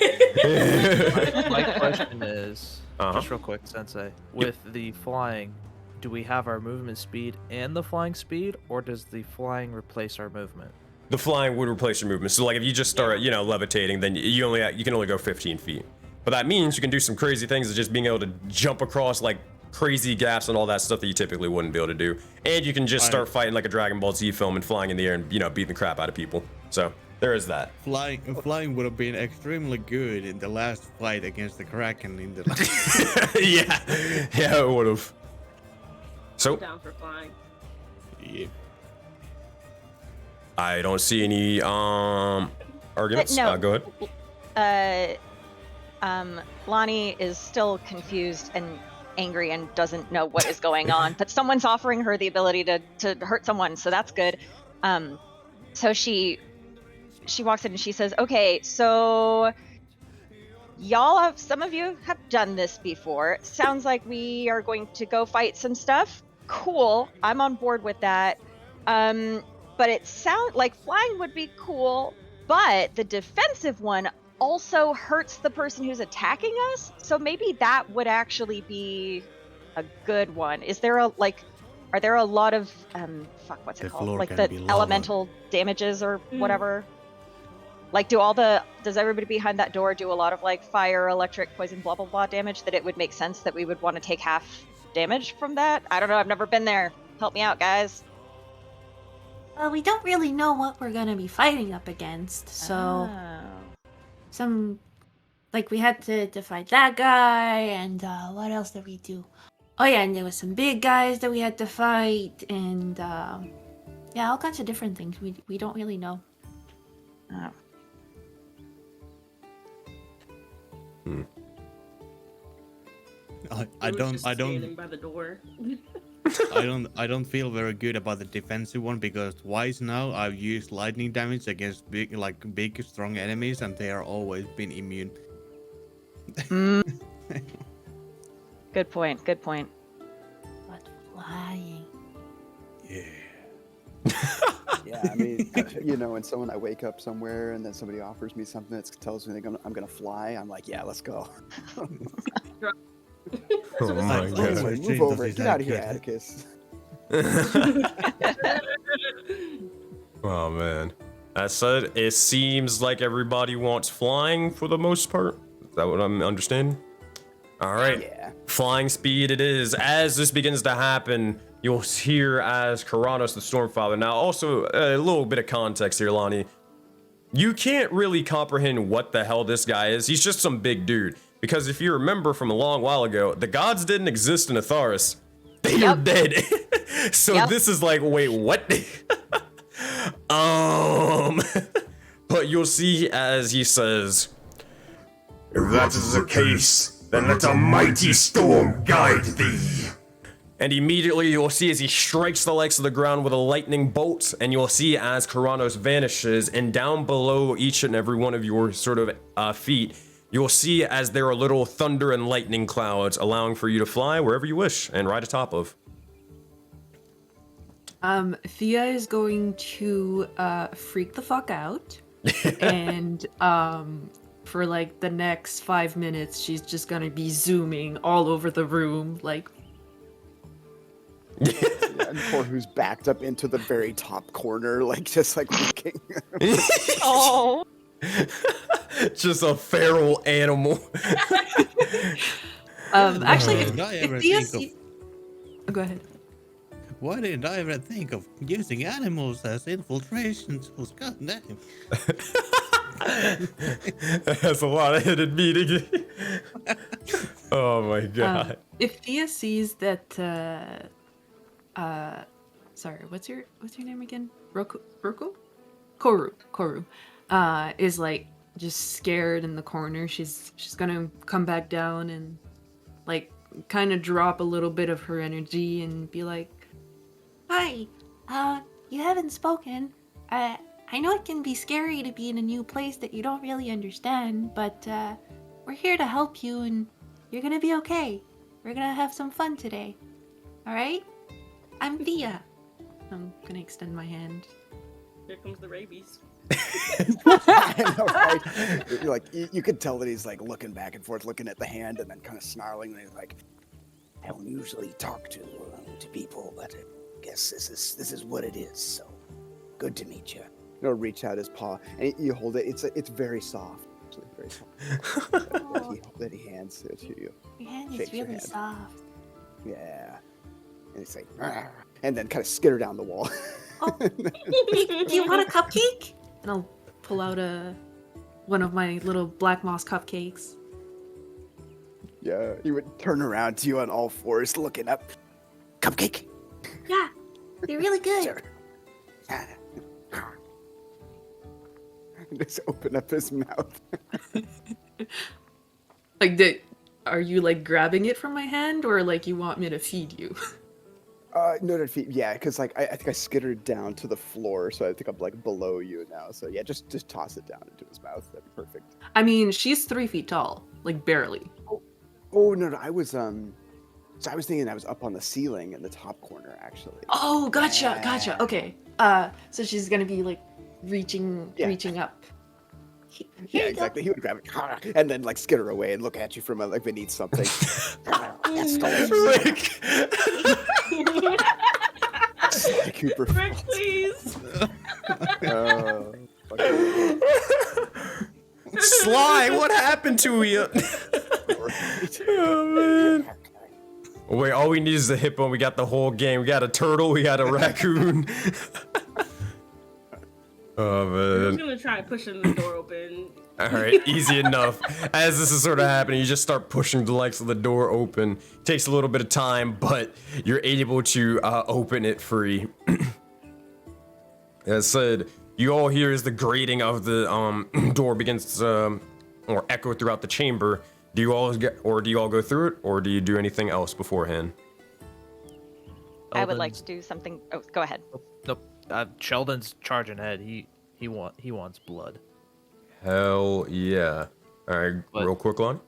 My question is, just real quick, Sensei, with the flying, do we have our movement speed and the flying speed, or does the flying replace our movement? The flying would replace your movement. So like if you just start, levitating, then you can only go 15 feet. But that means you can do some crazy things of just being able to jump across like crazy gaps and all that stuff that you typically wouldn't be able to do. And you can just start fighting like a Dragon Ball Z film and flying in the air and, beating the crap out of people. So there is that. Flying would have been extremely good in the last fight against the Kraken in the yeah, it would have. So I'm down for flying. Yeah. I don't see any arguments. No. Go ahead. Lonnie is still confused and angry and doesn't know what is going on, but someone's offering her the ability to hurt someone, so that's good. So she walks in and she says, "Okay, so some of you have done this before. Sounds like we are going to go fight some stuff. Cool, I'm on board with that. But it sounds like flying would be cool, but the defensive one also hurts the person who's attacking us, so maybe that would actually be a good one. Are there a lot of what's it called, like the elemental damages or whatever?" Like, does everybody behind that door do a lot of like fire, electric, poison, blah blah blah damage that it would make sense that we would want to take half damage from that? I don't know. I've never been there. Help me out, guys. Well, we don't really know what we're gonna be fighting up against, so Oh. like we had to fight that guy, and what else did we do? Oh yeah, and there was some big guys that we had to fight, and yeah, all kinds of different things. We don't really know. Oh. I was don't just I standing don't by the door. I don't feel very good about the defensive one because twice now I've used lightning damage against big strong enemies and they are always been immune. Good point. Good point. But flying. Yeah. Yeah, I mean, you know, when I wake up somewhere and then somebody offers me something that tells me I'm gonna fly, I'm like, yeah, let's go. Oh my It's god. like, Move over, get out of here, Atticus. Oh man. That said, it seems like everybody wants flying for the most part. Is that what I'm understanding? Alright. Yeah. Flying speed it is. As this begins to happen, you'll hear as Karanos the Stormfather. Now, also, a little bit of context here, Lonnie. You can't really comprehend what the hell this guy is. He's just some big dude. Because if you remember from a long while ago, the gods didn't exist in Atharis. They are dead. So this is like, wait, what? But you'll see as he says, If that is the case, then let a mighty storm guide thee. and immediately you'll see as he strikes the legs of the ground with a lightning bolt, and you'll see as Karanos vanishes, and down below each and every one of your sort of feet, you'll see as there are little thunder and lightning clouds, allowing for you to fly wherever you wish and right atop of. Thea is going to freak the fuck out, and for like the next 5 minutes, she's just gonna be zooming all over the room, like. Yeah, and poor who's backed up into the very top corner, like just like looking. Oh. Just a feral animal. Actually, Did I ever if Thea think oh, go ahead. Why didn't I ever think of using animals as infiltration tools? God damn. That's a lot of hidden meaning. Oh my god. If Thea sees that, sorry, what's your name again? Roku? Koru, is like just scared in the corner. She's gonna come back down and like kind of drop a little bit of her energy and be like, Hi, you haven't spoken. I know it can be scary to be in a new place that you don't really understand, but we're here to help you and you're gonna be okay. We're gonna have some fun today. Alright? I'm Thea. I'm gonna extend my hand. Here comes the rabies. I know, right? Like you could tell that he's like looking back and forth, looking at the hand, and then kind of snarling. And he's like, I don't usually talk to people, but I guess this is what it is. So good to meet you. you know, reach out his paw and you hold it. It's very soft, actually, very soft. that he hands it to you. Your hand is Shakes your really hand. soft. Yeah, and he's like, "Arr," and then kind of skitter down the wall. Oh, hey, do you want a cupcake? And I'll pull out one of my little black moss cupcakes. Yeah, he would turn around to you on all fours, looking up. Cupcake. Yeah, they're really good. Sure. Just open up his mouth. Like, are you like grabbing it from my hand, or like you want me to feed you? No, yeah, because like I think I skittered down to the floor, so I think I'm like below you now. So yeah, just toss it down into his mouth. That'd be perfect. I mean, she's 3 feet tall, like barely. Oh no, I was So I was thinking I was up on the ceiling in the top corner, actually. Oh, gotcha. Yeah. Okay. So she's gonna be like reaching up. Here Yeah, you exactly. He would grab it and then like skitter away and look at you from like beneath something. That's delicious. Rick. Cooper. Rick, please. Fucking- Why? What happened to you? Oh, man. Wait, all we need is the hippo. We got the whole game. We got a turtle. We got a raccoon. Oh, I'm man. just gonna try pushing the door open. Alright, easy enough. As this is sort of happening, you just start pushing the likes of the door open. Takes a little bit of time, but you're able to open it free. As said, you all hear as the grating of the door begins to or echo throughout the chamber. Do you all go through it, or do you do anything else beforehand? I would like to do something. Oh, go ahead. Nope. Sheldon's charging ahead. He wants blood. Hell yeah. Alright, What? real quick, Lon.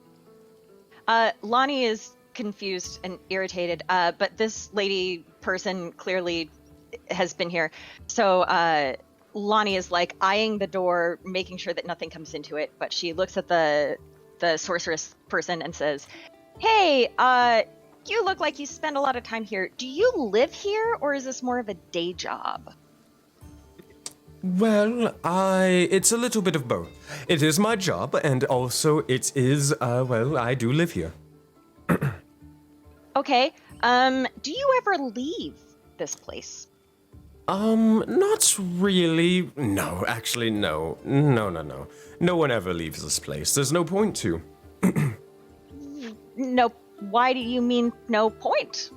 Lonnie is confused and irritated, but this lady person clearly has been here. So Lonnie is like eyeing the door, making sure that nothing comes into it, but she looks at the sorceress person and says, "Hey, you look like you spend a lot of time here. Do you live here, or is this more of a day job?" Well, it's a little bit of both. It is my job, and also it is, I do live here. Okay. Do you ever leave this place? Not really. No, actually, no. No. No one ever leaves this place. There's no point to. No. Why do you mean no point?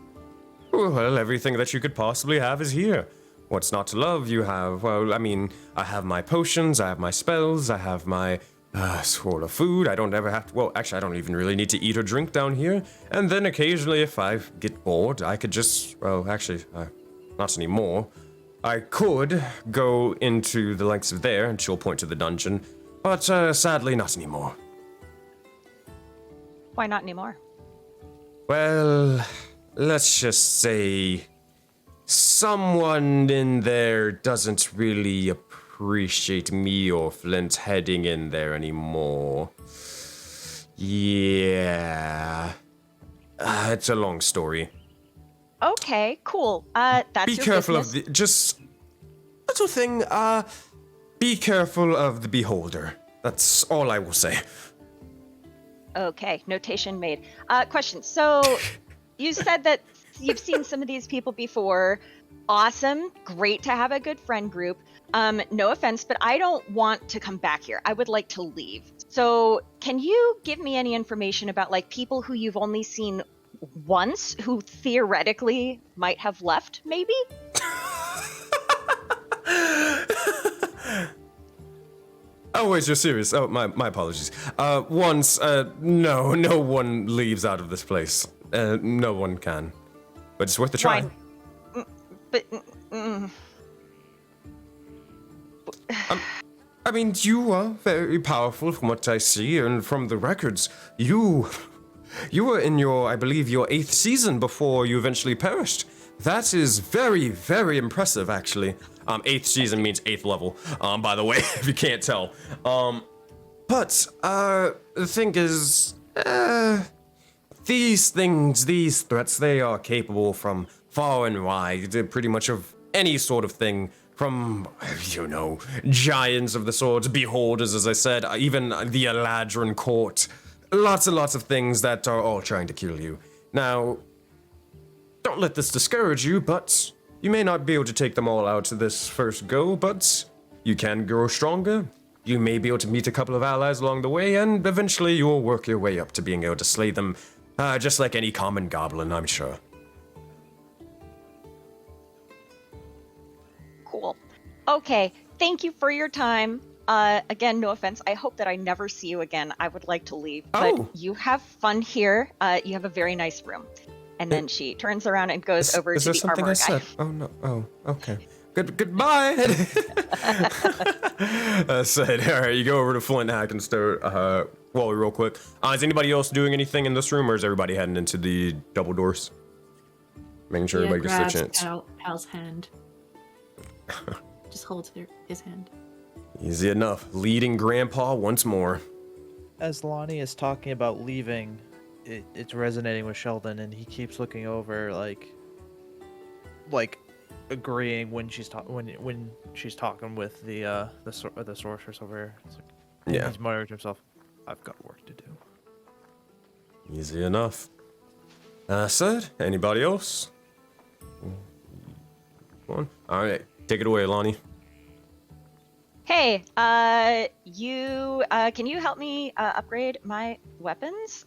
Well, everything that you could possibly have is here. What's not to love? You have, I have my potions, I have my spells, I have my sort of food. I don't ever have to, I don't even really need to eat or drink down here. And then occasionally, if I get bored, I could just, not anymore. I could go into the lengths of there, and she'll point to the dungeon, but sadly, not anymore. Why not anymore? Well, let's just say someone in there doesn't really appreciate me or Flint heading in there anymore. Yeah. It's a long story. Okay, cool. That's Be your careful business. of the, just little thing, be careful of the beholder. That's all I will say. Okay, notation made. Question. So, you said that you've seen some of these people before. Awesome. Great to have a good friend group. No offense, but I don't want to come back here. I would like to leave. So, can you give me any information about, like, people who you've only seen once, who theoretically might have left, maybe? Oh, wait, you're serious? Oh, my apologies. Once, no one leaves out of this place. No one can. But it's worth a try. Why? But... I mean, you are very powerful from what I see, and from the records, you were in your, I believe, your 8th season before you eventually perished. That is very, very impressive, actually. 8th season means 8th level, by the way, if you can't tell. But the thing is, these things, these threats, they are capable from far and wide, pretty much of any sort of thing. From, giants of the swords, beholders, as I said, even the Eladrin court. Lots and lots of things that are all trying to kill you. Now, don't let this discourage you, but you may not be able to take them all out this first go, but you can grow stronger. You may be able to meet a couple of allies along the way, and eventually you will work your way up to being able to slay them, just like any common goblin, I'm sure. Cool. Okay, thank you for your time. Again, no offense. I hope that I never see you again. I would like to leave, but you have fun here. You have a very nice room. And then she turns around and goes over to the armor guy. Said? Oh no. Oh, okay. Goodbye. I said, all right. You go over to Flint Hack and start. Real quick. Is anybody else doing anything in this room, or is everybody heading into the double doors? Making sure everybody gets their chance. Pal's hand. Just holds his hand. Easy enough. Leading Grandpa once more. As Lonnie is talking about leaving, it's resonating with Sheldon, and he keeps looking over, like agreeing when she's when she's talking with the sorceress over here. It's like, Yeah. He's muttering to himself. I've got work to do. Easy enough. Said, anybody else? Come on. All right, take it away, Lonnie. Hey, can you help me upgrade my weapons?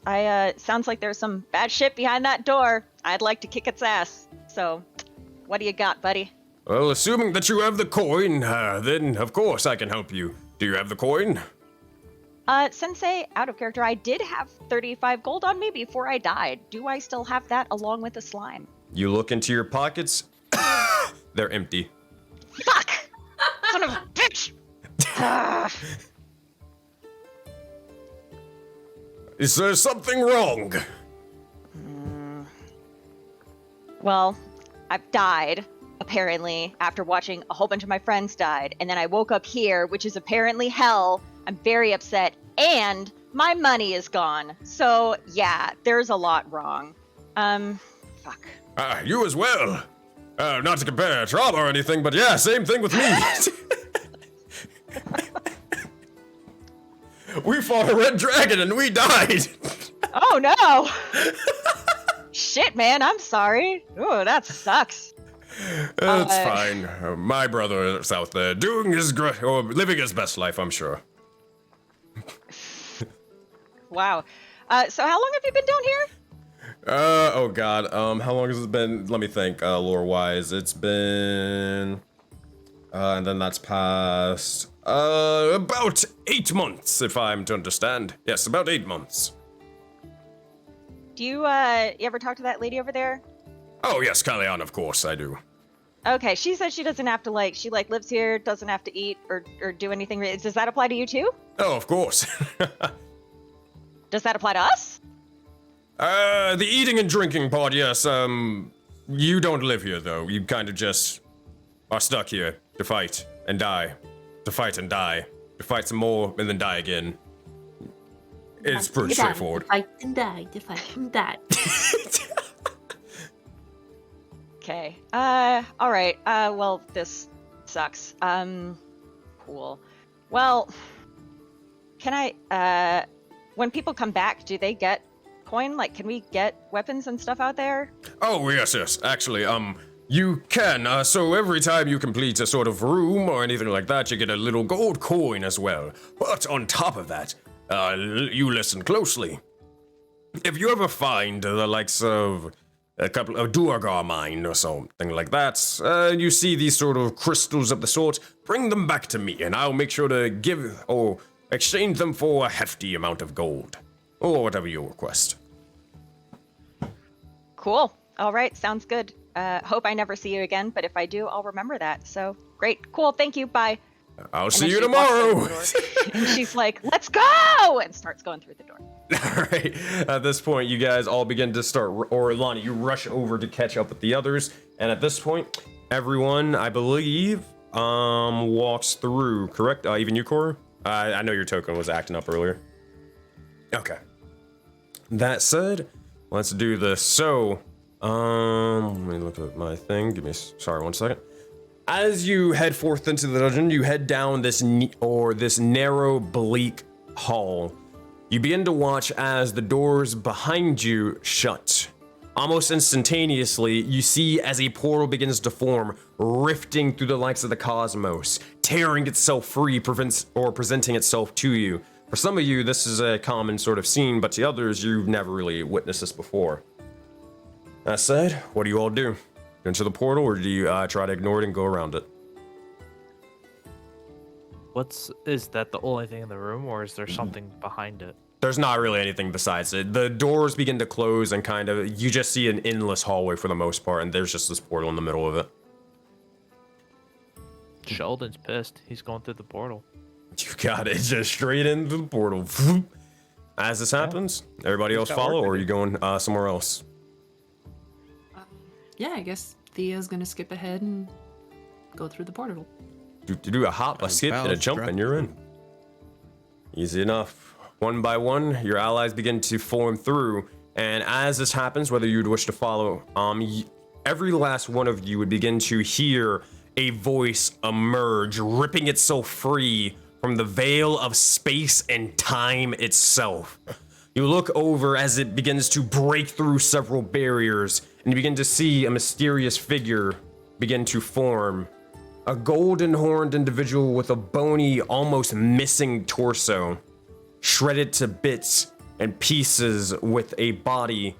Sounds like there's some bad shit behind that door. I'd like to kick its ass. So, what do you got, buddy? Well, assuming that you have the coin, then of course I can help you. Do you have the coin? Sensei, out of character, I did have 35 gold on me before I died. Do I still have that along with the slime? You look into your pockets. They're empty. Fuck! Son of a bitch! Is there something wrong? Well, I've died, apparently, after watching a whole bunch of my friends died, and then I woke up here, which is apparently hell. I'm very upset, and my money is gone. So, yeah, there's a lot wrong. Fuck. You as well. Not to compare trauma or anything, but yeah, same thing with me. We fought a red dragon and we died. Oh no! Shit, man, I'm sorry. Ooh, that sucks. It's fine. My brother is out there doing his or living his best life, I'm sure. Wow. So how long have you been down here? Oh god. How long has it been? Let me think. Lore-wise, it's been. And then that's past. About 8 months, if I'm to understand. Yes, about 8 months. Do you ever talk to that lady over there? Oh yes, Kalyan, of course I do. Okay, she says she doesn't have to she lives here, doesn't have to eat or do anything. Does that apply to you too? Oh, of course. Does that apply to us? The eating and drinking part, yes. You don't live here though. You kind of just are stuck here to fight and die. To fight and die. To fight some more and then die again. It's pretty straightforward. To fight and die, to fight and die. Okay. Alright. Well, this sucks. Cool. Well, can I, when people come back, do they get coin? Like, can we get weapons and stuff out there? Oh, yes. Actually, you can. So every time you complete a sort of room or anything like that, you get a little gold coin as well. But on top of that, you listen closely. If you ever find the likes of a couple of Duergar mine or something like that, you see these sort of crystals of the sort, bring them back to me and I'll make sure to give or exchange them for a hefty amount of gold. Or whatever you request. Cool. All right. Sounds good. Hope I never see you again, but if I do, I'll remember that. So great. Cool. Thank you. Bye. I'll see you tomorrow. And she's like, let's go! And starts going through the door. All right. At this point, you guys all begin to start, or Lonnie, you rush over to catch up with the others. And at this point, everyone, I believe, walks through, correct? Even you, Cora? I know your token was acting up earlier. Okay. That said, let's do this. So, let me look at my thing. Sorry, 1 second. As you head forth into the dungeon, you head down this narrow, bleak hall. You begin to watch as the doors behind you shut. Almost instantaneously, you see as a portal begins to form, rifting through the likes of the cosmos, tearing itself free, presenting itself to you. For some of you, this is a common sort of scene, but to others, you've never really witnessed this before. That said, what do you all do? Into the portal, or do you try to ignore it and go around it? Is that the only thing in the room, or is there something behind it? There's not really anything besides it. The doors begin to close and you just see an endless hallway for the most part, and there's just this portal in the middle of it. Sheldon's pissed. He's going through the portal. You got it, just straight into the portal. As this happens, everybody else follow, or are you going somewhere else? Yeah, I guess Thea's gonna skip ahead and go through the portal. Do a hop, a skip, and a jump, and you're in. Easy enough. One by one, your allies begin to form through, and as this happens, whether you'd wish to follow, every last one of you would begin to hear a voice emerge, ripping itself free from the veil of space and time itself. You look over as it begins to break through several barriers, and you begin to see a mysterious figure begin to form. A golden horned individual with a bony, almost missing torso, shredded to bits and pieces with a body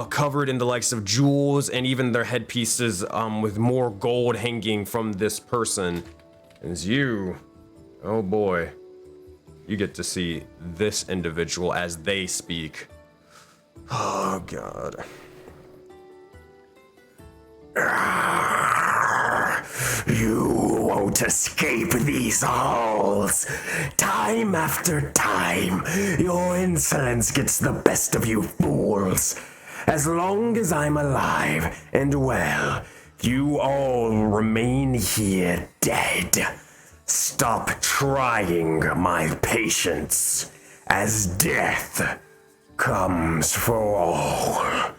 covered in the likes of jewels and even their headpieces with more gold hanging from this person. And it's you. Oh boy. You get to see this individual as they speak. Oh god. You won't escape these halls. Time after time, your insolence gets the best of you fools. As long as I'm alive and well, you all remain here dead. Stop trying my patience, as death comes for all.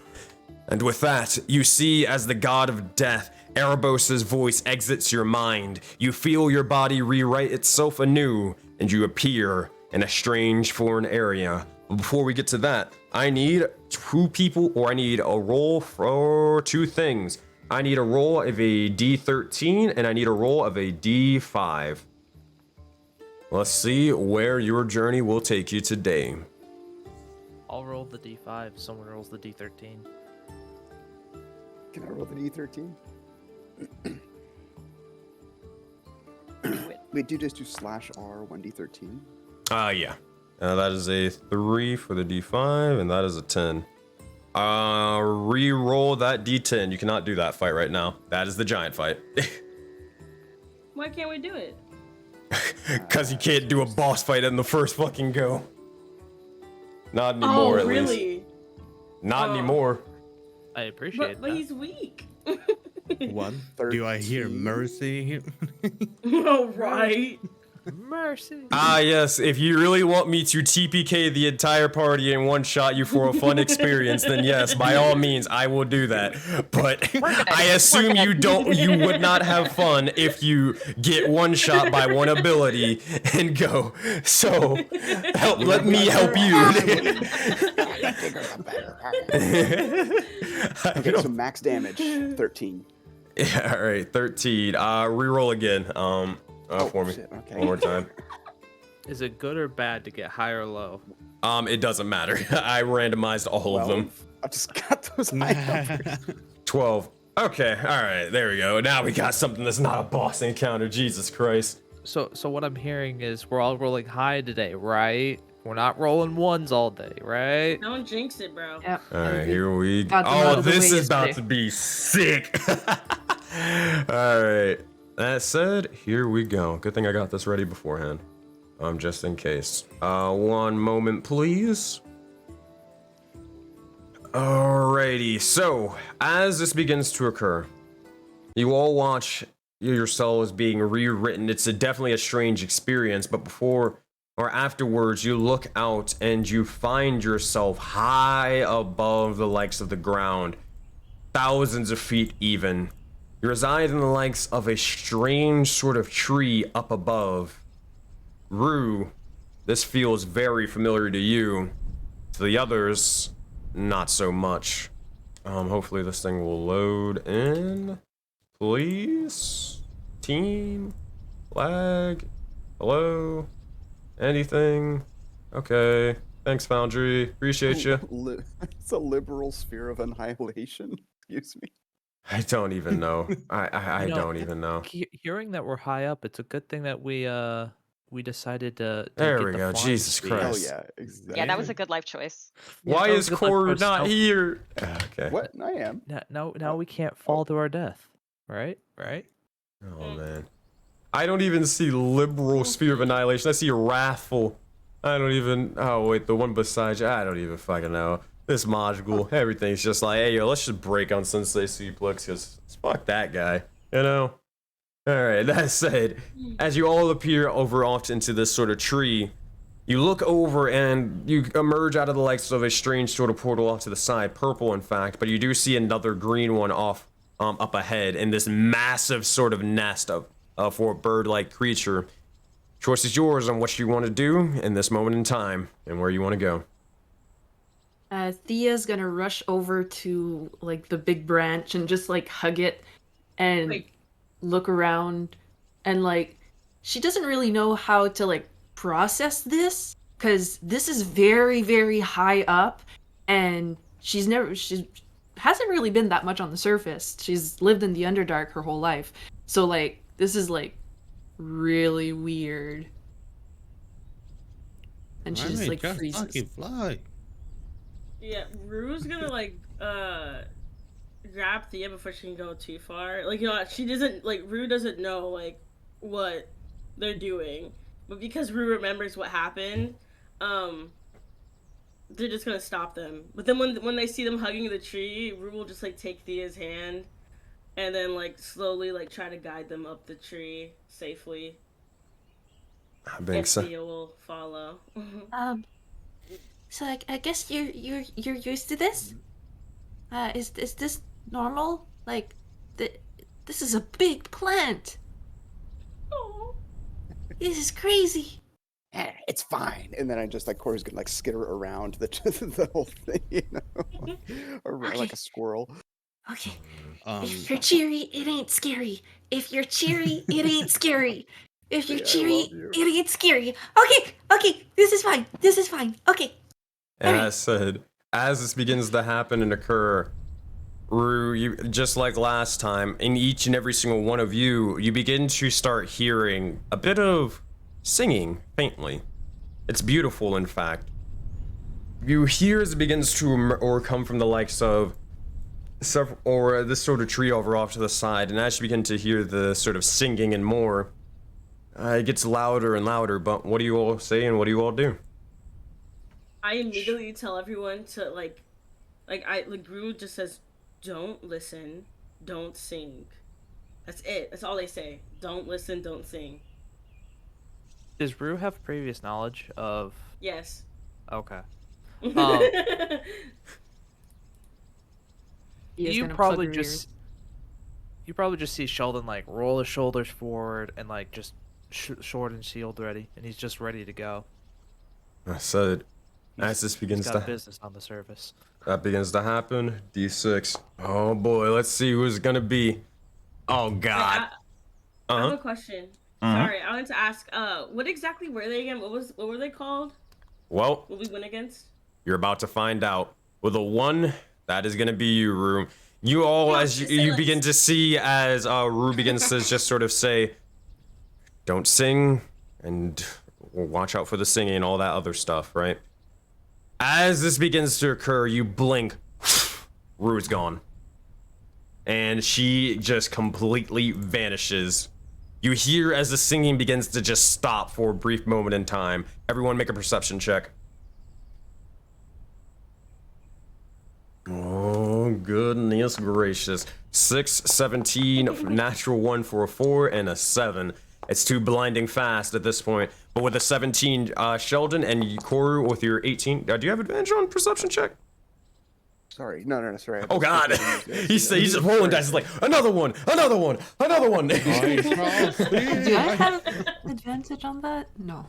And with that, you see as the god of death, Erebos' voice exits your mind. You feel your body rewrite itself anew, and you appear in a strange foreign area. But before we get to that, I need two people, or I need a roll for two things. I need a roll of a D13, and I need a roll of a D5. Let's see where your journey will take you today. I'll roll the D5. Someone rolls the D13. Can I roll the D13? Wait, do you just do /R 1D13? Yeah. That is a 3 for the D5, and that is a 10. Re-roll that D10. You cannot do that fight right now. That is the giant fight. Why can't we do it? Because you can't do a boss fight in the first fucking go. Not anymore, at least. Really? Not anymore. I appreciate But that. he's weak. What? Do I hear 13. mercy? Oh, right. Mercy. Ah, yes. If you really want me to TPK the entire party and one-shot you for a fun experience, then yes, by all means, I will do that. But I assume you would not have fun if you get one-shot by one ability and go. So, let me help you. Okay, so max damage, 13. Yeah, all right, 13. Reroll again. For me. Shit, okay. One more time. Is it good or bad to get high or low? It doesn't matter. I randomized all of them. I just got those high numbers. 12. Okay, all right, there we go. Now we got something that's not a boss encounter. Jesus Christ. So what I'm hearing is we're all rolling high today, right? We're not rolling ones all day, right? Don't jinx it, bro. Yep. All right, here we go. Got them out Oh, of the this way is about yesterday. to be sick. All right. That said, here we go. Good thing I got this ready beforehand. Just in case. One moment, please. Alrighty, so as this begins to occur, you all watch yourselves being rewritten. It's definitely a strange experience, but before or afterwards, you look out and you find yourself high above the likes of the ground, thousands of feet even. You reside in the likes of a strange sort of tree up above. Rue, this feels very familiar to you. To the others, not so much. Hopefully this thing will load in. Please? Team? Flag? Hello? Anything? Okay. Thanks, Foundry. Appreciate you. It's a liberal sphere of annihilation. Excuse me. I don't even know. I You know, don't even know. Hearing that we're high up, it's a good thing that we decided to There get we the go. flying Jesus speed. Christ. Oh yeah, exactly. Yeah, that was a good life choice. Yeah, Why that is was a good life Core choice. not Now- here? Okay. What? I am. Now we can't fall to our death, right? Right? Oh man. I don't even see liberal sphere of annihilation. I see wrathful. I don't even. Oh wait, the one beside you. I don't even fucking know. This module, everything's just like, hey yo, let's just break on SenseiSuplex because fuck that guy, you know. All right. That said, as you all appear over off into this sort of tree, you look over and you emerge out of the likes of a strange sort of portal off to the side, purple in fact, but you do see another green one off up ahead in this massive sort of nest of for a bird-like creature. choice is yours on what you want to do in this moment in time and where you want to go. Thea's gonna rush over to like the big branch and just like hug it and Wait. look around, and like she doesn't really know how to like process this because this is very, very high up, and she hasn't really been that much on the surface. She's lived in the Underdark her whole life, so like this is like really weird, and she just like just freezes. fucking fly. Yeah, Rue's gonna like grab Thea before she can go too far. Like, you know, she doesn't like Rue doesn't know like what they're doing, but because Rue remembers what happened, they're just gonna stop them. But then when they see them hugging the tree, Rue will just like take Thea's hand, and then like slowly like try to guide them up the tree safely. I And think so. Thea will follow. So I guess you're used to this. Is this normal? Like, this is a big plant. Oh. This is crazy. It's fine. And then I just like Corey's gonna like skitter around the the whole thing, you know, around like a squirrel. Okay. Um, If you're cheery, it ain't scary. If you're cheery, it ain't scary. If you're Yeah, I cheery, love you. it ain't scary. Okay. This is fine. Okay. And as said, as this begins to happen and occur, Rue, you, just like last time, in each and every single one of you, you begin to start hearing a bit of singing faintly. It's beautiful, in fact. You hear as it begins to come from the likes of several, or this sort of tree over off to the side, and as you begin to hear the sort of singing and more, it gets louder and louder. But what do you all say and what do you all do? I immediately tell everyone to like Gru just says, "Don't listen, don't sing." That's it. That's all they say. Don't listen, don't sing. Does Rue have previous knowledge of? Yes. Okay. Thea's You gonna probably plug her just see Sheldon like roll his shoulders forward and like just sword and shield ready, and he's just ready to go. I said, as this He's begins got to business on the surface. that begins to happen, D6. Oh boy, let's see who's gonna be. Oh God. I have Uh-huh. a question. Mhm. Sorry, I wanted to ask. What exactly were they again? What were they called? Well, What we went against? you're about to find out. With a 1, that is gonna be you, Rue. You all, No, as you silence. begin to see, as Rue begins to just sort of say, "Don't sing," and watch out for the singing and all that other stuff, right? As this begins to occur, you blink. Rue's gone. And she just completely vanishes. You hear as the singing begins to just stop for a brief moment in time. Everyone make a perception check. Oh, goodness gracious. 6, 17, natural 1 for a 4, and a 7. It's too blinding fast at this point. But with a 17, Sheldon and Koru with your 18, do you have advantage on perception check? Sorry, no, sorry. Oh God! he's just rolling dice. He's like, another one. Do I have advantage on that? No.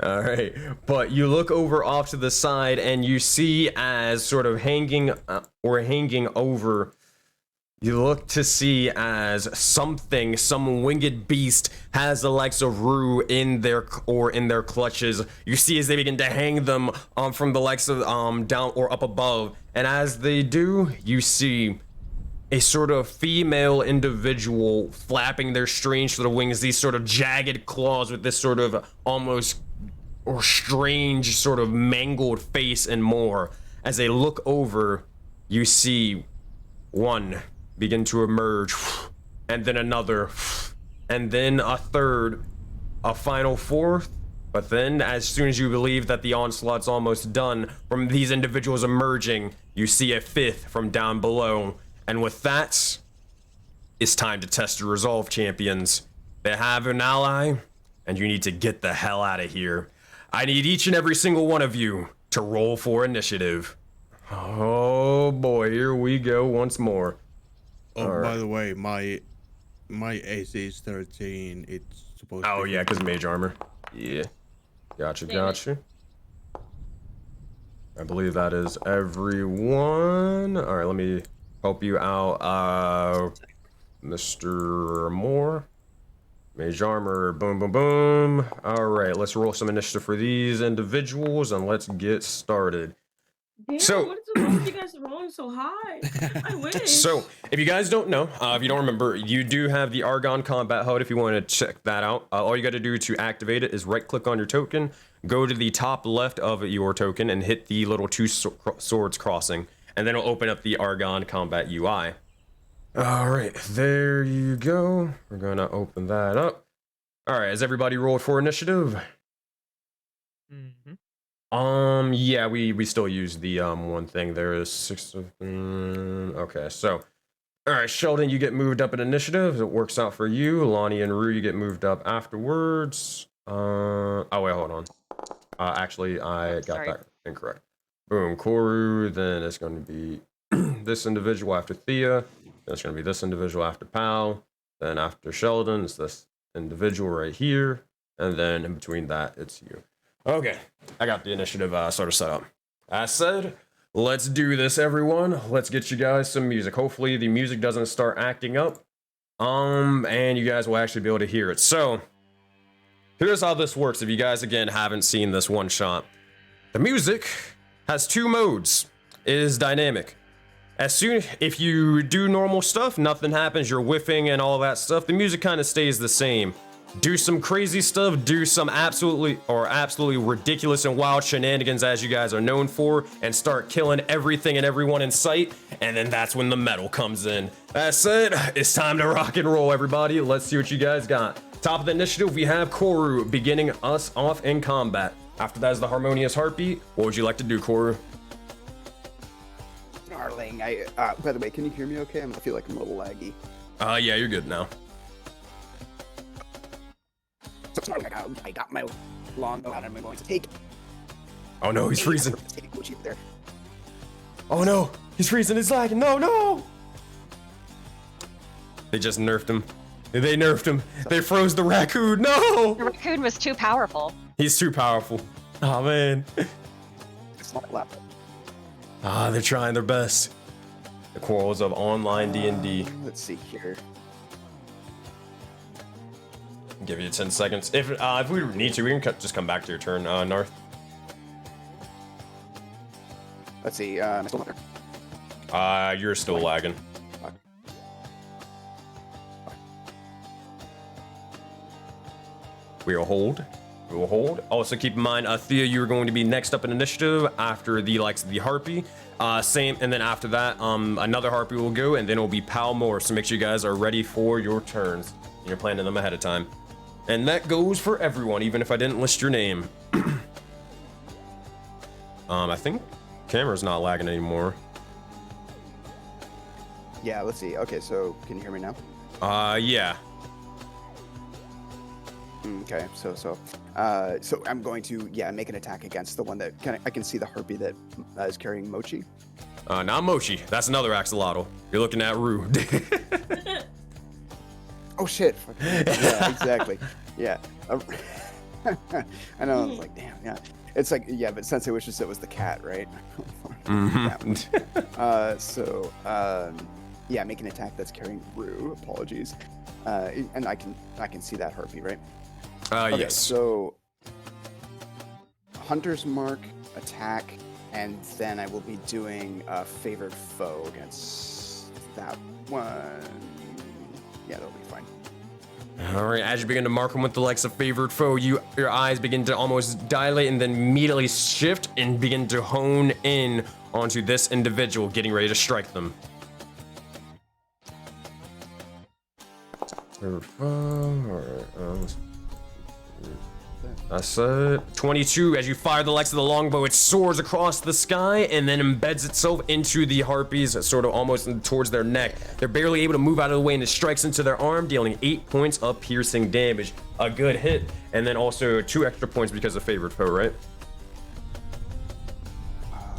All right, but you look over off to the side and you see as sort of hanging over. You look to see as some winged beast has the likes of Rue in their clutches. You see as they begin to hang them from the likes of down or up above, and as they do, you see a sort of female individual flapping their strange sort of wings, these sort of jagged claws with this sort of almost or strange sort of mangled face and more. As they look over, you see one begin to emerge, and then another, and then a third, a final fourth. But then, as soon as you believe that the onslaught's almost done from these individuals emerging, you see a fifth from down below. And with that, it's time to test your resolve, champions. They have an ally, and you need to get the hell out of here. I need each and every single one of you to roll for initiative. Oh boy, here we go once more. Oh, by the way, my AC is 13. It's supposed to Oh be yeah, because mage armor. Yeah. Gotcha, Damn it. gotcha. I believe that is everyone. All right, let me help you out, Mr. Moore. Mage armor, boom, boom, boom. All right, let's roll some initiative for these individuals and let's get started. Damn, So- what is wrong with you guys rolling so high? I wish. So, if you guys don't know, if you don't remember, you do have the Argon Combat Hud if you want to check that out. All you got to do to activate it is right-click on your token, go to the top left of your token, and hit the little two swords crossing, and then it'll open up the Argon Combat UI. All right, there you go. We're going to open that up. All right, has everybody rolled for initiative? Mm-hmm. Yeah, we still use the one thing. There is 6 of okay, so all right, Sheldon, you get moved up in initiative. It works out for you. Lonnie and Rue, you get moved up afterwards. Oh wait, hold on. Actually, I got sorry. that incorrect. Boom, Koru. Then it's going to be this individual after Thea. Then it's going to be this individual after Pal. Then after Sheldon, it's this individual right here, and then in between that, it's you. Okay, I got the initiative sort of set up. As said, let's do this, everyone. Let's get you guys some music. Hopefully, the music doesn't start acting up, and you guys will actually be able to hear it. So, here's how this works. If you guys again haven't seen this one shot, the music has 2 modes. It is dynamic. If you do normal stuff, nothing happens. You're whiffing and all that stuff. The music kind of stays the same. Do some crazy stuff, do some absolutely ridiculous and wild shenanigans as you guys are known for, and start killing everything and everyone in sight, and then that's when the metal comes in. That said, it's time to rock and roll, everybody. Let's see what you guys got. Top of the initiative, we have Koru beginning us off in combat. After that is the Harmonious Harpy. What would you like to do, Koru? Darling, by the way, can you hear me okay? I feel like I'm a little laggy. Yeah, you're good now. So, I got my longbow out and I'm going to take. Oh no, he's freezing. Take Gucci there. Oh no, he's freezing, it's lagging. No! They just nerfed him. They nerfed him. They froze the raccoon. No! The raccoon was too powerful. He's too powerful. Oh man. It's not laptop. They're trying their best. The quarrels of online D&D. Let's see here. Give you 10 seconds. If we need to, we can just come back to your turn, Narth. Let's see. Am I still not there? You're still lagging. We will hold. We will hold. Also, keep in mind, Thea, you are going to be next up in initiative after the likes of the Harpy. Same, and then after that, another Harpy will go, and then it will be Pal Moore. So make sure you guys are ready for your turns. And you're planning them ahead of time. And that goes for everyone, even if I didn't list your name. I think camera's not lagging anymore. Yeah, let's see. Okay, so can you hear me now? Yeah. Okay, so I'm going to make an attack against the one that I can see the Harpy that is carrying Mochi. Not Mochi. That's another axolotl. You're looking at Rue. Oh shit! Yeah, exactly. Yeah. I know. I was like, damn. Yeah. It's like, yeah, but Sensei wishes it was the cat, right? Yeah, make an attack that's carrying Rue. Apologies. And I can see that Harpy, right? Okay, Yes. So Hunter's Mark, attack, and then I will be doing a favored foe against that one. Yeah, that'll be fine. All right, as you begin to mark him with the likes of favored foe, your eyes begin to almost dilate and then immediately shift and begin to hone in onto this individual, getting ready to strike them. Favored foe, all right, that's 22. As you fire the likes of the longbow, it soars across the sky and then embeds itself into the Harpies, sort of almost towards their neck. They're barely able to move out of the way, and it strikes into their arm, dealing 8 points of piercing damage. A good hit, and then also 2 extra points because of favored foe, right? I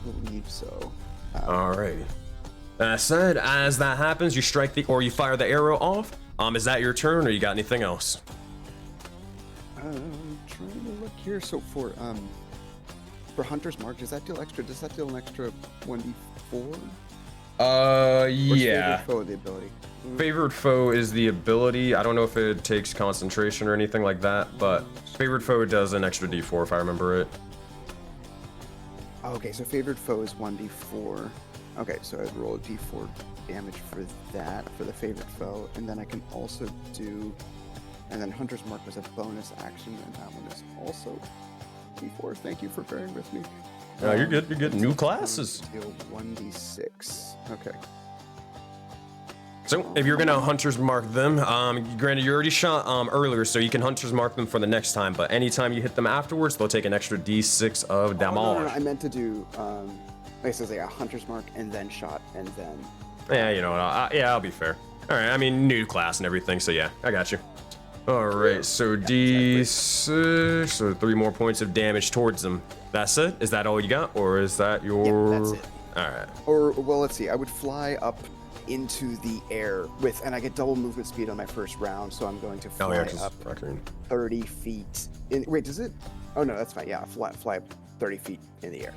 believe so. Alrighty. That said, as that happens, you strike you fire the arrow off. Is that your turn, or you got anything else? Trying to look here. So for Hunter's Mark, does that deal extra? Does that deal an extra 1d4? Yeah. Favorite foe, the ability. Favored foe is the ability. I don't know if it takes concentration or anything like that, but favored foe does an extra d4 if I remember it. Okay, so favored foe is 1d4. Okay, so I'd roll a d4 damage for that, for the favored foe, and then I can also do... And then Hunter's Mark was a bonus action, and that one is also d4. Thank you for bearing with me. You're good, you're good. New classes. Deal 1d6. Okay. So, if you're gonna Hunter's Mark them, granted you already shot earlier, so you can Hunter's Mark them for the next time, but anytime you hit them afterwards, they'll take an extra d6 of damage. No, I meant to do, like a Hunter's Mark, and then shot, and then... Yeah, you know what, yeah, I'll be fair. Alright, I mean, new class and everything, so yeah, I got you. Alright, so d6, so 3 more points of damage towards them. That's it? Is that all you got, or is that your... Yeah, that's it. Alright. Or, well, let's see, I would fly up into the air with, and I get double movement speed on my first round, so I'm going to fly up 30 feet. Wait, does it? Oh no, that's fine. Yeah, fly up 30 feet in the air.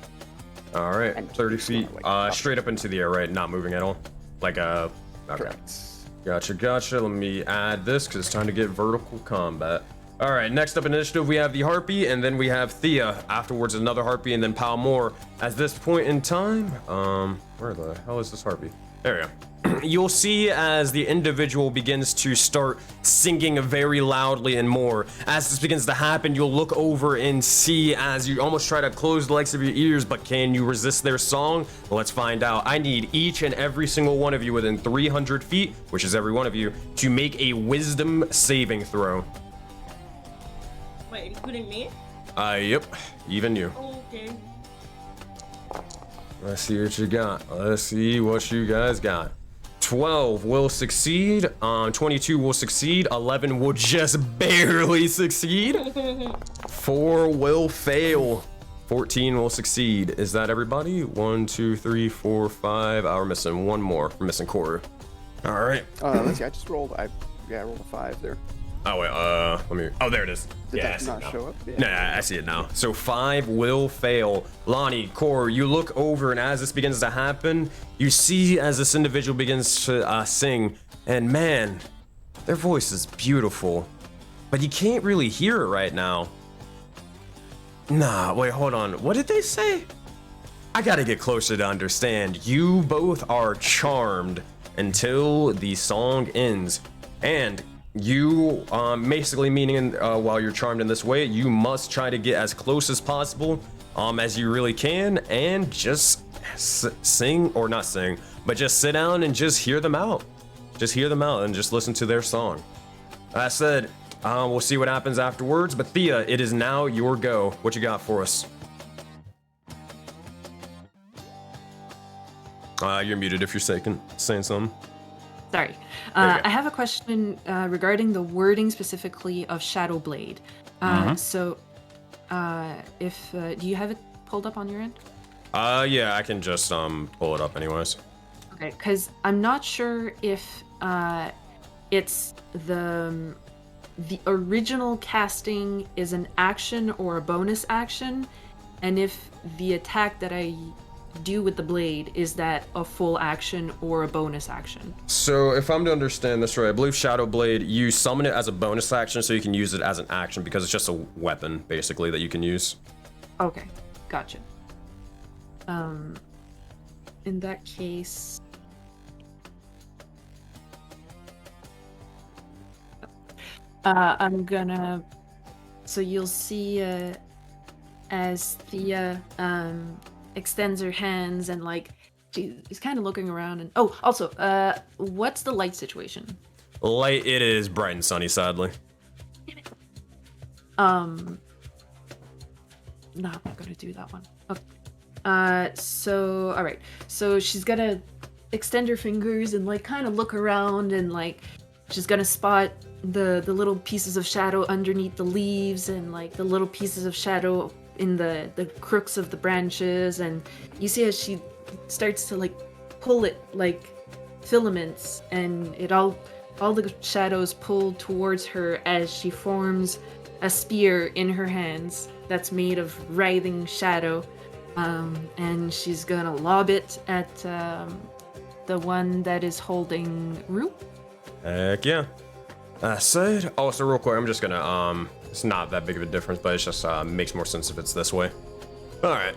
All right, 30 feet, straight up into the air, right? Not moving at all. Like okay. Correct. Gotcha. Let me add this because it's time to get vertical combat. All right, next up in initiative, we have the Harpy, and then we have Thea. Afterwards, another Harpy, and then Palmore. At this point in time, where the hell is this Harpy? There we go. You'll see as the individual begins to start singing very loudly and more. As this begins to happen, you'll look over and see as you almost try to close the legs of your ears, but can you resist their song? Let's find out. I need each and every single one of you within 300 feet, which is every one of you, to make a wisdom saving throw. Wait, including me? Yep, even you. Okay. Let's see what you got. Let's see what you guys got. 12 will succeed, 22 will succeed, 11 will just barely succeed, 4 will fail, 14 will succeed. Is that everybody? 1, 2, 3, 4, 5. We're missing one more. We're missing Koru. All right. Let's see, I just rolled, I rolled a 5 there. Oh wait, let me, oh there it is. Did yeah, that not show up? Yeah. Nah, I see it now. So 5 will fail. Lonnie, Core, you look over, and as this begins to happen, you see as this individual begins to sing, and man, their voice is beautiful, but you can't really hear it right now. Nah, wait, hold on. What did they say? I gotta get closer to understand. You both are charmed until the song ends, and you, basically meaning while you're charmed in this way, you must try to get as close as possible, as you really can, and just sing, or not sing, but just sit down and just hear them out. Just hear them out and just listen to their song. That said, we'll see what happens afterwards, but Thea, it is now your go. What you got for us? You're muted if you're saying something. Sorry. I have a question regarding the wording specifically of Shadow Blade. So, if do you have it pulled up on your end? Yeah, I can just pull it up anyways. Okay, because I'm not sure if it's the original casting is an action or a bonus action, and if the attack that I do with the blade, is that a full action or a bonus action? So if I'm to understand this right, I believe Shadow Blade, you summon it as a bonus action so you can use it as an action because it's just a weapon basically that you can use. Okay, gotcha. In that case, I'm gonna, so you'll see as Thea extends her hands and like she's kind of looking around, and oh, also, what's the light situation? Light, it is bright and sunny, sadly. No, I'm not gonna do that one. Okay. So all right, so she's gonna extend her fingers and like kind of look around, and like she's gonna spot the little pieces of shadow underneath the leaves, and like the little pieces of shadow in the crooks of the branches, and you see as she starts to like pull it like filaments, and it all the shadows pull towards her as she forms a spear in her hands that's made of writhing shadow, and she's gonna lob it at the one that is holding Rue. Heck yeah. Said. Also, real quick, I'm just gonna it's not that big of a difference, but it just makes more sense if it's this way. All right.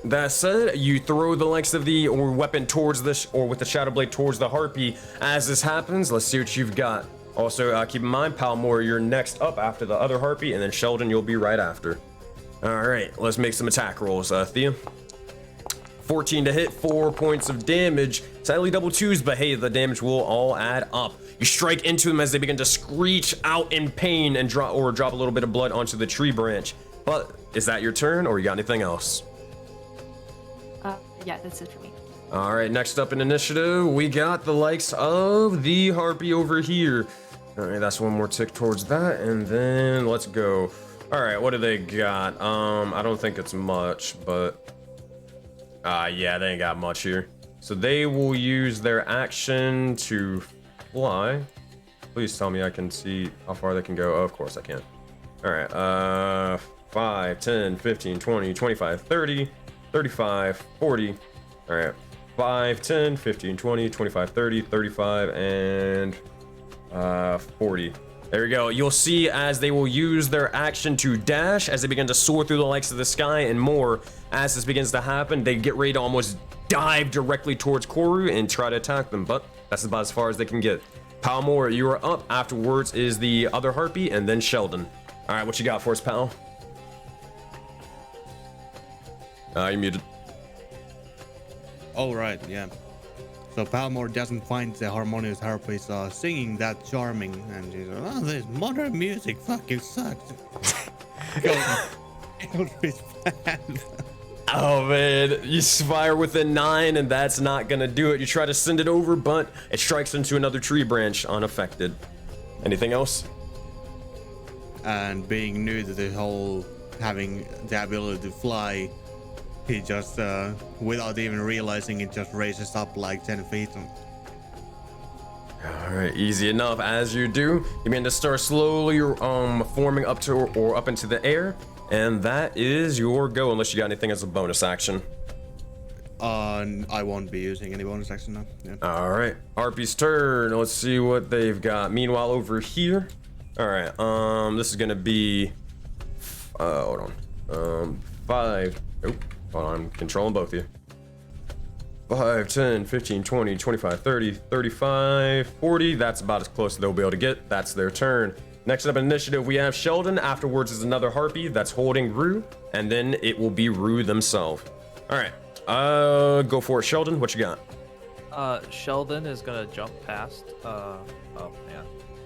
That said, you throw the lengths of the weapon towards this, or with the shadow blade towards the harpy. As this happens, let's see what you've got. Also, keep in mind, Palmore, you're next up after the other harpy, and then Sheldon, you'll be right after. All right, let's make some attack rolls. Thea, 14 to hit, 4 points of damage. Sadly, double twos, but hey, the damage will all add up. You strike into them as they begin to screech out in pain and drop a little bit of blood onto the tree branch. But is that your turn, or you got anything else? Yeah, that's it for me. All right, next up in initiative, we got the likes of the harpy over here. All right, that's one more tick towards that, and then let's go. All right, what do they got? I don't think it's much, but yeah, they ain't got much here. So they will use their action to fly. Please tell me I can see how far they can go. Oh, of course I can. All right, 5, 10, 15, 20, 25, 30, 35, 40. All right, 5, 10, 15, 20, 25, 30, 35, and 40. There we go. You'll see as they will use their action to dash as they begin to soar through the likes of the sky and more. As this begins to happen, they get ready to almost dive directly towards Koru and try to attack them, but that's about as far as they can get. Palmore, you are up. Afterwards is the other harpy, and then Sheldon. All right, what you got for us, pal? You're muted. All right, yeah. So Palmore doesn't find the harmonious harpies singing that charming, and she's like, oh, this modern music fucking sucks. Oh man, you fire with a 9 and that's not gonna do it. You try to send it over, but it strikes into another tree branch unaffected. Anything else? And being new to the whole having the ability to fly, he just, without even realizing it, just raises up like 10 feet. All right, easy enough. As you do, you begin to start slowly forming up to or up into the air, and that is your go. Unless you got anything as a bonus action. I won't be using any bonus action now. Yeah. All right, Harpy's turn. Let's see what they've got. Meanwhile, over here. All right, this is gonna be. Hold on. 5. Oh, hold on. I'm controlling both of you. 5, 10, 15, 20, 25, 30, 35, 40. That's about as close as they'll be able to get. That's their turn. Next up in initiative, we have Sheldon. Afterwards is another harpy that's holding Rue, and then it will be Rue themselves. All right, go for it, Sheldon. What you got? Sheldon is gonna jump past.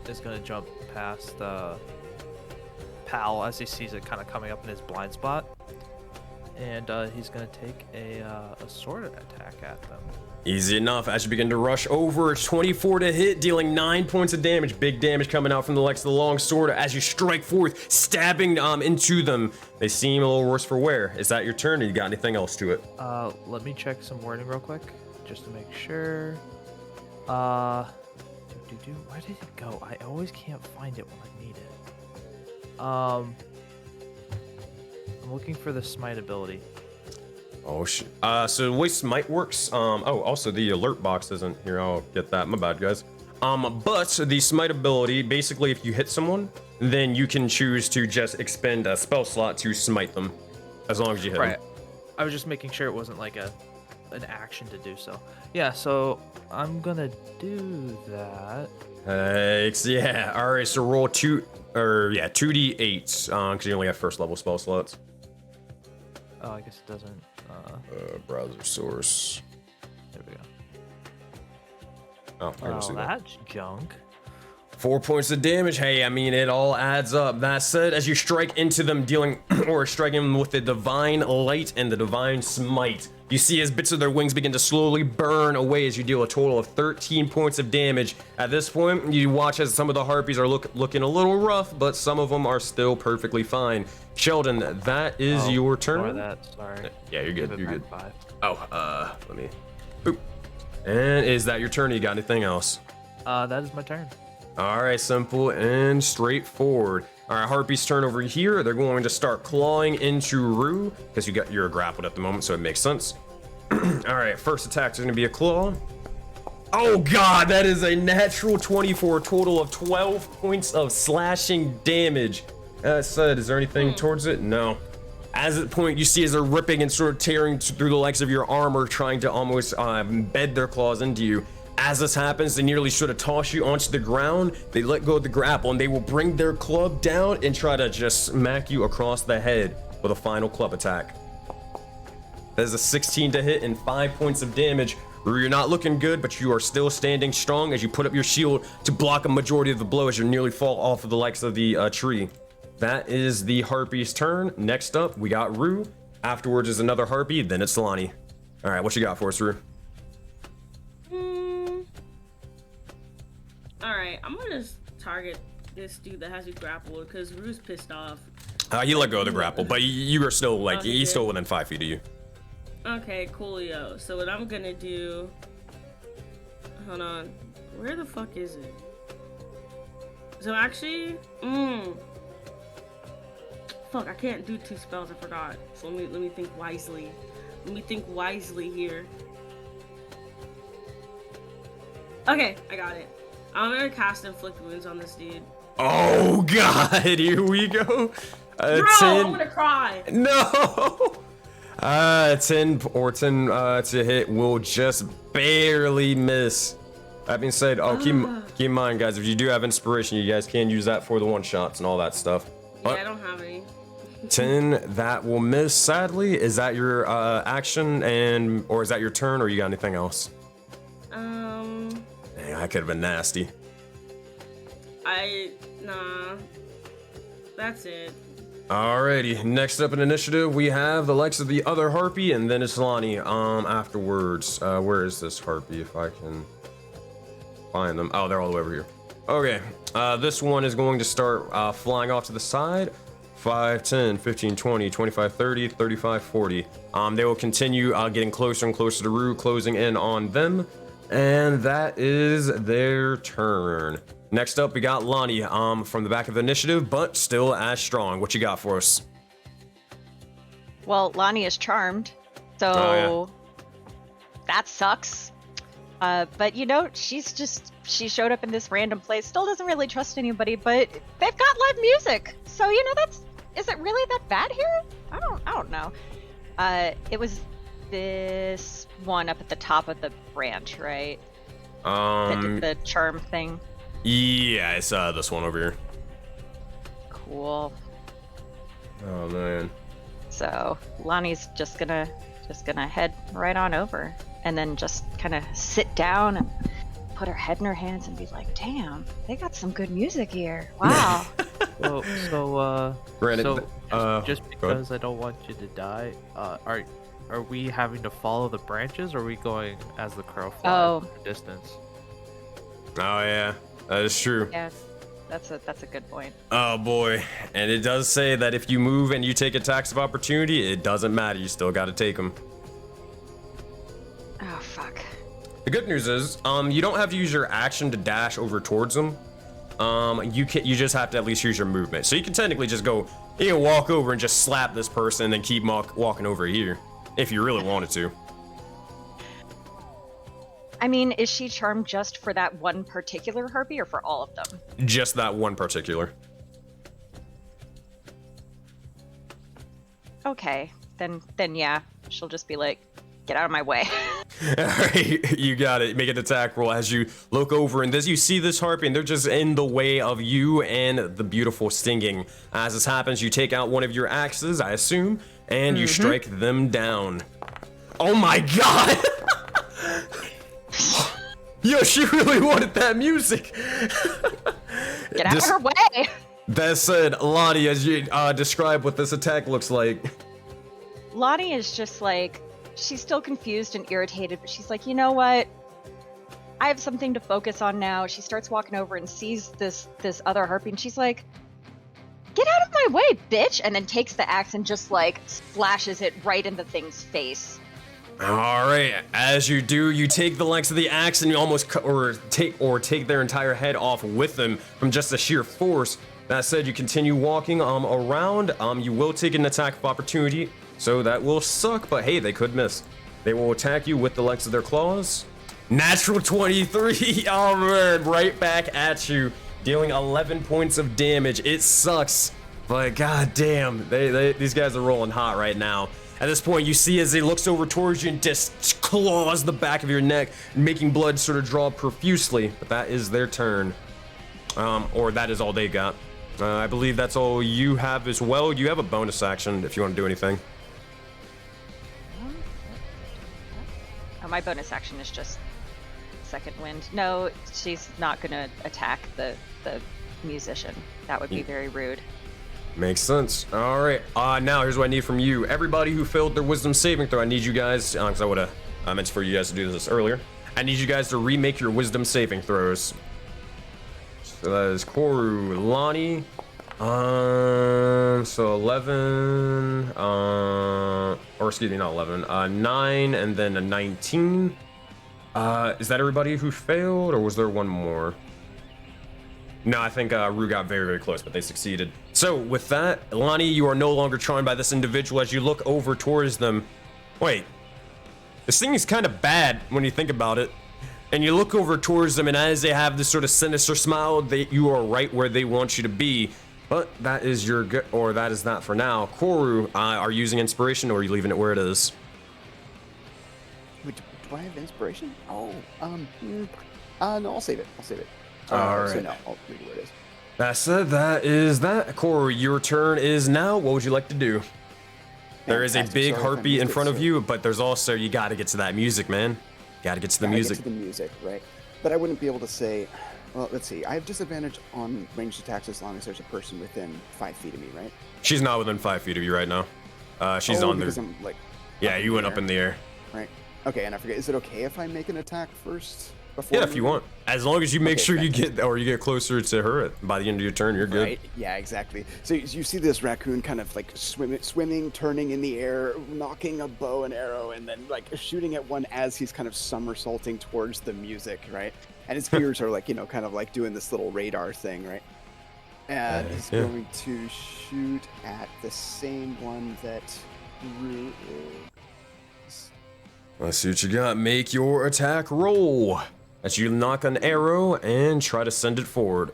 Is gonna jump past Pal as he sees it kind of coming up in his blind spot. And he's gonna take a sword attack at them. Easy enough. As you begin to rush over, 24 to hit, dealing 9 points of damage. Big damage coming out from the legs of the long sword as you strike forth, stabbing into them. They seem a little worse for wear. Is that your turn, or you got anything else to it? Let me check some wording real quick, just to make sure. Where did it go? I always can't find it when I need it. I'm looking for the smite ability. Oh shit. So the way smite works, also the alert box isn't here. I'll get that. My bad, guys. But the smite ability, basically if you hit someone, then you can choose to just expend a spell slot to smite them, as long as you hit them. I was just making sure it wasn't like an action to do so. Yeah, so I'm gonna do that. Yeah. All right, so roll 2d8s, because you only have first level spell slots. Oh, I guess it doesn't. Browser source. There we go. Oh, I see that. That's junk. 4 points of damage. Hey, I mean, it all adds up. That said, as you strike into them, dealing or striking them with the divine light and the divine smite, you see as bits of their wings begin to slowly burn away as you deal a total of 13 points of damage. At this point, you watch as some of the harpies are looking a little rough, but some of them are still perfectly fine. Sheldon, that is your turn. Sorry. Yeah, you're good. You're good. 5. Oh, let me. Boop. And is that your turn? Or you got anything else? That is my turn. All right, simple and straightforward. All right, Harpy's turn over here. They're going to start clawing into Rue because you're grappled at the moment, so it makes sense. All right, first attack is going to be a claw. Oh god, that is a natural 24, total of 12 points of slashing damage. That said, is there anything towards it? No. As at point, you see as they're ripping and sort of tearing through the likes of your armor, trying to almost embed their claws into you. As this happens, they nearly sort of toss you onto the ground. They let go of the grapple, and they will bring their club down and try to just smack you across the head with a final club attack. That is a 16 to hit and 5 points of damage. Rue, you're not looking good, but you are still standing strong as you put up your shield to block a majority of the blow as you nearly fall off of the likes of the tree. That is the Harpy's turn. Next up, we got Rue. Afterwards is another Harpy, then it's Lonnie. All right, what you got for us, Rue? Alright, I'm gonna just target this dude that has you grappled because Rue's pissed off. He let go of the grapple, but you are still like, he he's did? still within 5 feet of you. Okay, coolio. So what I'm gonna do... Hold on. Where the fuck is it? So actually... Fuck, I can't do 2 spells, I forgot. So let me think wisely. Let me think wisely here. Okay, I got it. I'm gonna cast Inflict Wounds on this dude. Oh god, here we go. Bro, 10. I'm gonna cry! No! 10 to hit will just barely miss. That being said, keep in mind, guys, if you do have inspiration, you guys can use that for the one-shots and all that stuff. Yeah, I don't have any. 10, that will miss, sadly. Is that your action, or is that your turn, or you got anything else? Dang, that could have been nasty. Nah. That's it. Alrighty, next up in initiative, we have the likes of the other Harpy, and then it's Lonnie, afterwards. Where is this Harpy, if I can find them? Oh, they're all the way over here. Okay, this one is going to start flying off to the side. 5, 10, 15, 20, 25, 30, 35, 40. They will continue getting closer and closer to Rue, closing in on them. And that is their turn. Next up, we got Lonnie from the back of the initiative, but still as strong. What you got for us? Well, Lonnie is charmed, so that sucks. But you know, she showed up in this random place, still doesn't really trust anybody, but they've got live music. So, you know, is it really that bad here? I don't know. It was this one up at the top of the branch, right? That did the charm thing. Yeah, it's this one over here. Cool. Oh man. So Lonnie's just gonna head right on over and then just kind of sit down and put her head in her hands and be like, "Damn, they got some good music here. Wow." Granted, just because I don't want you to die, are we having to follow the branches, or are we going as the crow flies the distance? Oh yeah, that is true. Yeah, that's a good point. Oh boy, and it does say that if you move and you take attacks of opportunity, it doesn't matter. You still got to take them. Oh fuck. The good news is, you don't have to use your action to dash over towards them. You just have to at least use your movement. So you can technically just go, you can walk over and just slap this person and then keep walking over here, if you really wanted to. I mean, is she charmed just for that one particular Harpy or for all of them? Just that one particular. Okay, then yeah, she'll just be like, get out of my way. Alright, you got it. Make an attack roll as you look over, and as you see this Harpy, and they're just in the way of you and the beautiful stinging. As this happens, you take out one of your axes, I assume, and you strike them down. Oh my god! Yo, she really wanted that music! Get out of her way! That said, Lonnie, as you describe what this attack looks like. Lonnie is just like, she's still confused and irritated, but she's like, you know what? I have something to focus on now. She starts walking over and sees this other Harpy, and she's like, get out of my way, bitch! And then takes the axe and just like splashes it right in the thing's face. All right, as you do, you take the lengths of the axe and you almost take their entire head off with them from just the sheer force. That said, you continue walking around. You will take an attack of opportunity, so that will suck, but hey, they could miss. They will attack you with the lengths of their claws. Natural 23, oh man, right back at you, dealing 11 points of damage. It sucks, but goddamn, these guys are rolling hot right now. At this point, you see as he looks over towards you and just claws the back of your neck, making blood sort of draw profusely. But that is their turn, or that is all they got. I believe that's all you have as well. You have a bonus action if you want to do anything. Oh, my bonus action is just second wind. No, she's not gonna attack the musician. That would be very rude. Makes sense. All right. Now here's what I need from you. Everybody who failed their wisdom saving throw, I need you guys, because I would have meant for you guys to do this earlier. I need you guys to remake your wisdom saving throws. So that is Koru, Lonnie. So 11, or excuse me, not 11, 9, and then a 19. Is that everybody who failed, or was there one more? No, I think Rue got very, very close, but they succeeded. So with that, Lonnie, you are no longer charmed by this individual as you look over towards them. Wait, this thing is kind of bad when you think about it. And you look over towards them, and as they have this sort of sinister smile, you are right where they want you to be. But that is your good, or that is that for now. Koru, are you using inspiration, or are you leaving it where it is? Wait, do I have inspiration? Oh, no, I'll save it. I'll save it. All right. So no, I'll leave it where it is. That said, that is that. Koru, your turn is now. What would you like to do? There is a Fantastic. big So harpy in fantastic. front of So- you, but there's also, you got to get to that music, man. Got to get to the Gotta music. Get to the music, right? But I wouldn't be able to say. Well, let's see. I have disadvantage on ranged attacks as long as there's a person within 5 feet of me, right? She's not within 5 feet of you right now. She's Oh, on because there. I'm like. Yeah, you went up in the air. Right. Okay, and I forget. Is it okay if I make an attack first? Before Yeah, I if you move? want. As long as you make Okay, sure you fantastic. get closer to her by the end of your turn, you're good. Right. Yeah, exactly. So you see this raccoon kind of like swimming, turning in the air, knocking a bow and arrow, and then like shooting at one as he's kind of somersaulting towards the music, right? And his ears are like, kind of like doing this little radar thing, right? And he's yeah. going to shoot at the same one that Rue is. Let's see what you got. Make your attack roll. As you knock an arrow and try to send it forward.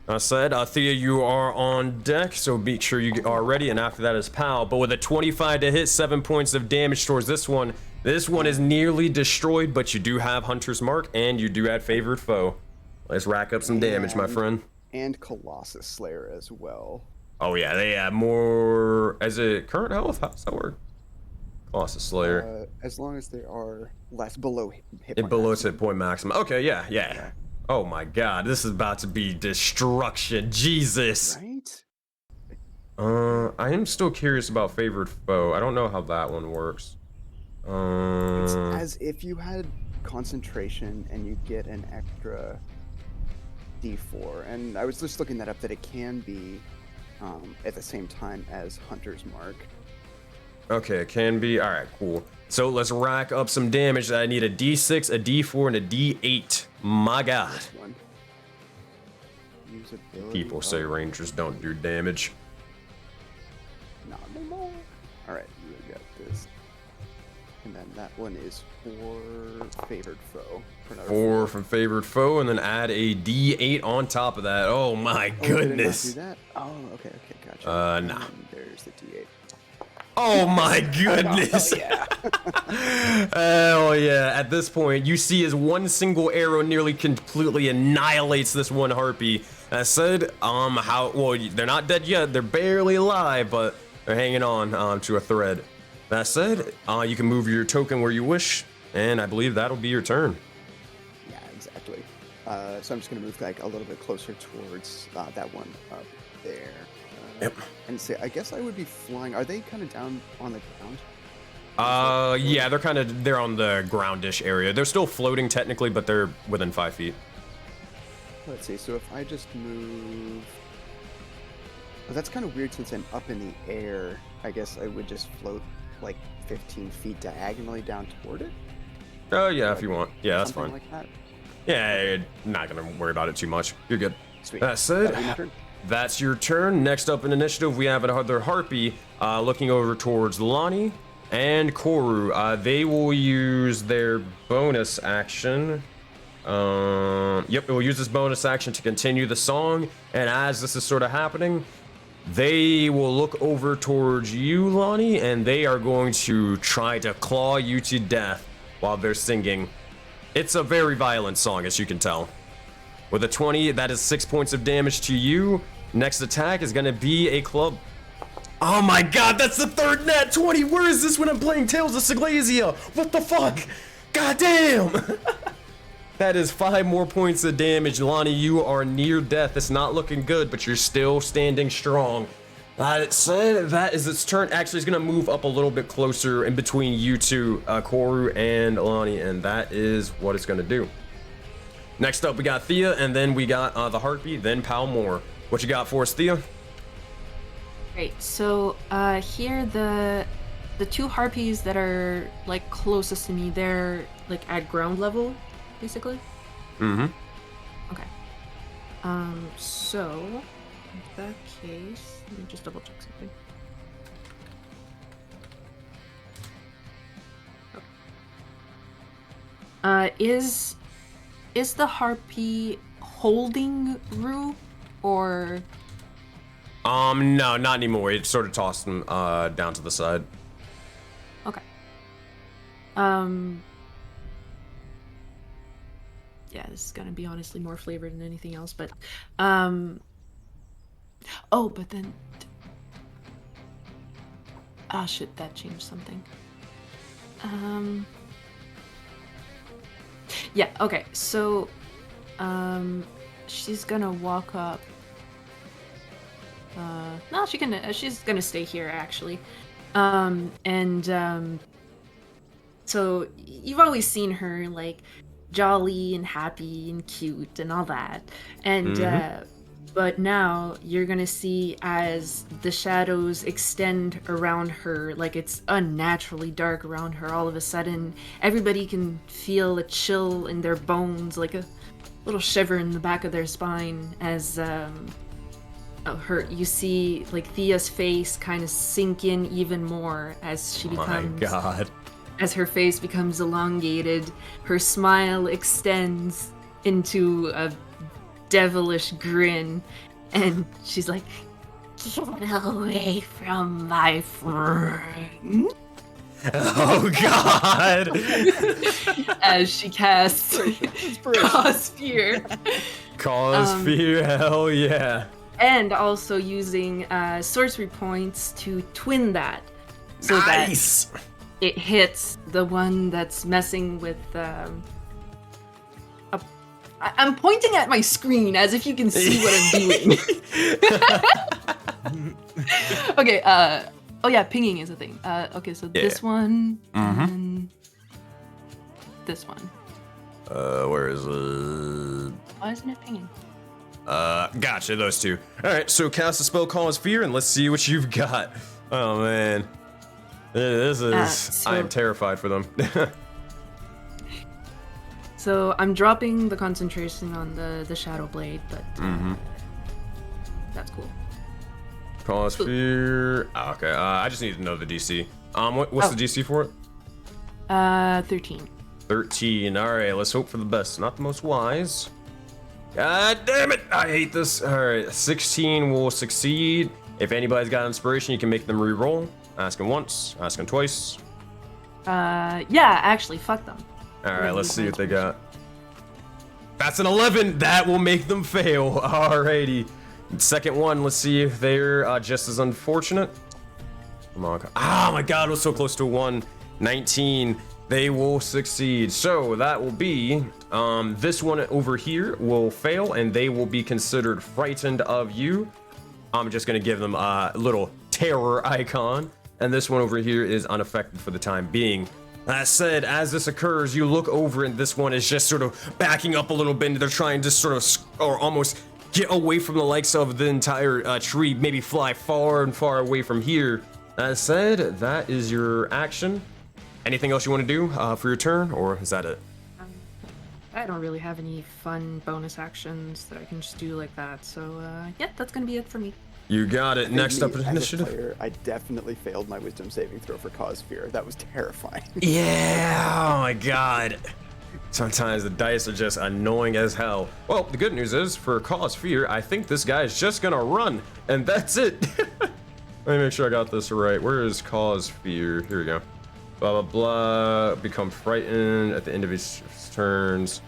I said, Thea, you are on deck, so make sure you are ready, and after that is Pal. But with a 25 to hit, 7 points of damage towards this one. This one is nearly destroyed, but you do have Hunter's Mark, and you do add Favored Foe. Let's rack up some damage, my friend. And Colossus Slayer as well. Oh yeah, they have more... As a current health? How does that work? Colossus Slayer. As long as they are below hit It point below maximum. its hit point maximum. Okay, yeah. Oh my god, this is about to be destruction. Jesus. Right? I am still curious about Favored Foe. I don't know how that one works. It's as if you had concentration and you get an extra D4. And I was just looking that up that it can be at the same time as Hunter's Mark. Okay, it can be. All right, cool. So let's rack up some damage. I need a D6, a D4, and a D8. My god. This one. Usability. People say rangers don't do damage. Not anymore. Alright, we got this. And then that one is for Favored Foe. For another 4 from Favored Foe, and then add a D8 on top of that. Oh my Oh, did it not goodness. do that? Oh, okay, gotcha. Nah. And there's the D8. Oh my goodness. Oh, yeah. Hell yeah. At this point, you see as one single arrow nearly completely annihilates this one harpy. That said, well, they're not dead yet. They're barely alive, but they're hanging on to a thread. That said, you can move your token where you wish, and I believe that'll be your turn. Yeah, exactly. So I'm just going to move like a little bit closer towards that one up there. Yep. And say, I guess I would be flying. Are they kind of down on the ground? Yeah, they're on the groundish area. They're still floating technically, but they're within 5 feet. Let's see. So if I just move Well, that's kind of weird since I'm up in the air. I guess I would just float like 15 feet diagonally down toward it. Oh, yeah, if you want. Yeah, that's Something fine. like that. Yeah, you're not gonna worry about it too much. You're good. Sweet. That's That'll be my it. turn. That's your turn. Next up in initiative, we have another Harpy looking over towards Lonnie and Koru. They will use their bonus action. Yep, it will use this bonus action to continue the song. And as this is sort of happening, they will look over towards you, Lonnie, and they are going to try to claw you to death while they're singing. It's a very violent song, as you can tell. With a 20, that is 6 points of damage to you. Next attack is going to be a club. Oh my god, that's the third nat 20! Where is this when I'm playing Tales of Siglasia? What the fuck? God damn! That is 5 more points of damage. Lonnie, you are near death. It's not looking good, but you're still standing strong. That said, that is its turn. Actually, it's going to move up a little bit closer in between you two, Koru and Lonnie, and that is what it's going to do. Next up, we got Thea, and then we got the Harpy, then Pal Moore. What you got for us, Thea? Great. So here the two harpies that are like closest to me, they're like at ground level, basically. Mm-hmm. Okay. So in that case, let me just double check something. Is the harpy holding Rue or? No, not anymore. It sort of tossed him down to the side. Okay. Yeah, this is gonna be honestly more flavored than anything else, but oh, but then shit, that changed something. Yeah, okay, so she's gonna walk up. No, she's gonna stay here actually. So you've always seen her like jolly and happy and cute and all that. And but now you're gonna see as the shadows extend around her, like it's unnaturally dark around her, all of a sudden everybody can feel a chill in their bones, like a little shiver in the back of their spine as you see like Thea's face kind of sink in even more as she becomes, my god, as her face becomes elongated, her smile extends into a devilish grin, and she's like, Get away from my friend. oh god. as she casts Cause Fear. Cause fear, hell yeah. And also using sorcery points to twin that. So Nice! that it hits the one that's messing with I'm pointing at my screen as if you can see what I'm doing. Okay, oh yeah, pinging is a thing. Okay, so this one and this one. Where is it? Why isn't it pinging? Gotcha, those two. Alright, so cast a spell Cause Fear, and let's see what you've got. Oh man. This is... I am terrified for them. So I'm dropping the concentration on the Shadow Blade, but that's cool. Cause Fear... Oh, okay, I just need to know the DC. What's the DC for it? 13. 13, alright, let's hope for the best. Not the most wise. God damn it! I hate this. Alright, 16 will succeed. If anybody's got inspiration, you can make them re-roll. Ask them once, ask them twice. Yeah, actually, fuck them. Alright, let's see what they got. That's an 11! That will make them fail. Alrighty. Second one, let's see if they're just as unfortunate. Come on. Oh my god, it was so close to a 1. 19. They will succeed. So that will be, this one over here will fail, and they will be considered frightened of you. I'm just gonna give them a little terror icon. And this one over here is unaffected for the time being. That said, as this occurs, you look over and this one is just sort of backing up a little bit, and they're trying to sort of, or almost get away from the likes of the entire tree, maybe fly far and far away from here. That said, that is your action. Anything else you want to do for your turn, or is that it? I don't really have any fun bonus actions that I can just do like that. So, yeah, that's gonna be it for me. You got it. Next up in As a initiative. player, I definitely failed my wisdom saving throw for cause fear. That was terrifying. Yeah, oh my god. Sometimes the dice are just annoying as hell. Well, the good news is, for cause fear, I think this guy is just gonna run, and that's it. Let me make sure I got this right. Where is cause fear? Here we go. Blah, blah, blah. Become frightened at the end of his turns.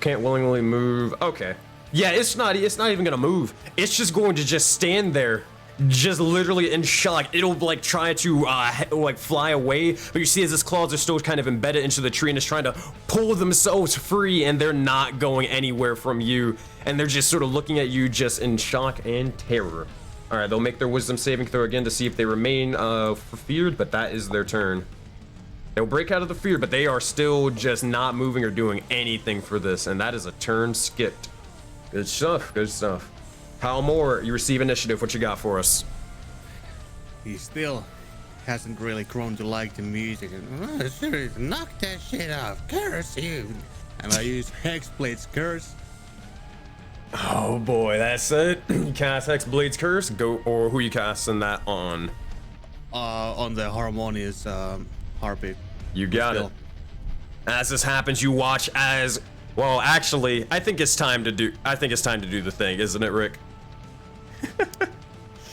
Can't willingly move. Okay. Yeah, it's not even gonna move. It's just going to just stand there, just literally in shock. It'll like try to like fly away, but you see as its claws are still kind of embedded into the tree and it's trying to pull themselves free, and they're not going anywhere from you, and they're just sort of looking at you just in shock and terror. All right, they'll make their wisdom saving throw again to see if they remain feared, but that is their turn. They'll break out of the fear, but they are still just not moving or doing anything for this, and that is a turn skipped. Good stuff, good stuff. Pal Moore, you receive initiative. What you got for us? He still hasn't really grown to like the music. And, seriously, knock that shit off. Curse you. And I use Hexblade's Curse. Oh boy, that's it. You cast Hexblade's Curse. Go, or who you casting that on? On the harmonious Harpy. You got it. As this happens, you watch as, well, actually, I think it's time to do the thing, isn't it, Rick?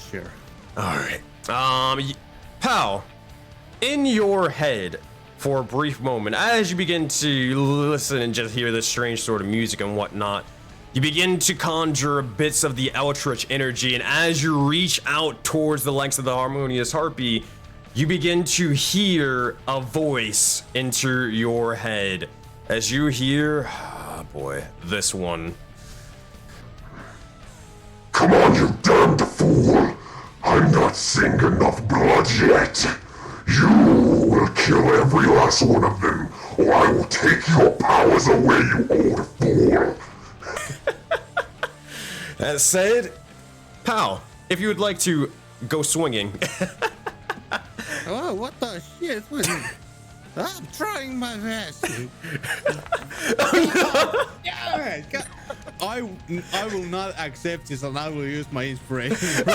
Sure. All right. Pal, in your head, for a brief moment, as you begin to listen and just hear this strange sort of music and whatnot, you begin to conjure bits of the Eldritch energy, and as you reach out towards the lengths of the harmonious Harpy, you begin to hear a voice enter your head. As you hear, oh boy, this one. Come on, you damned fool! I'm not seeing enough blood yet! You will kill every last one of them, or I will take your powers away, you old fool! That said, pal, if you would like to go swinging. Oh, what the shit? I'm trying my best. Yeah, I will not accept this, and I will use my inspiration.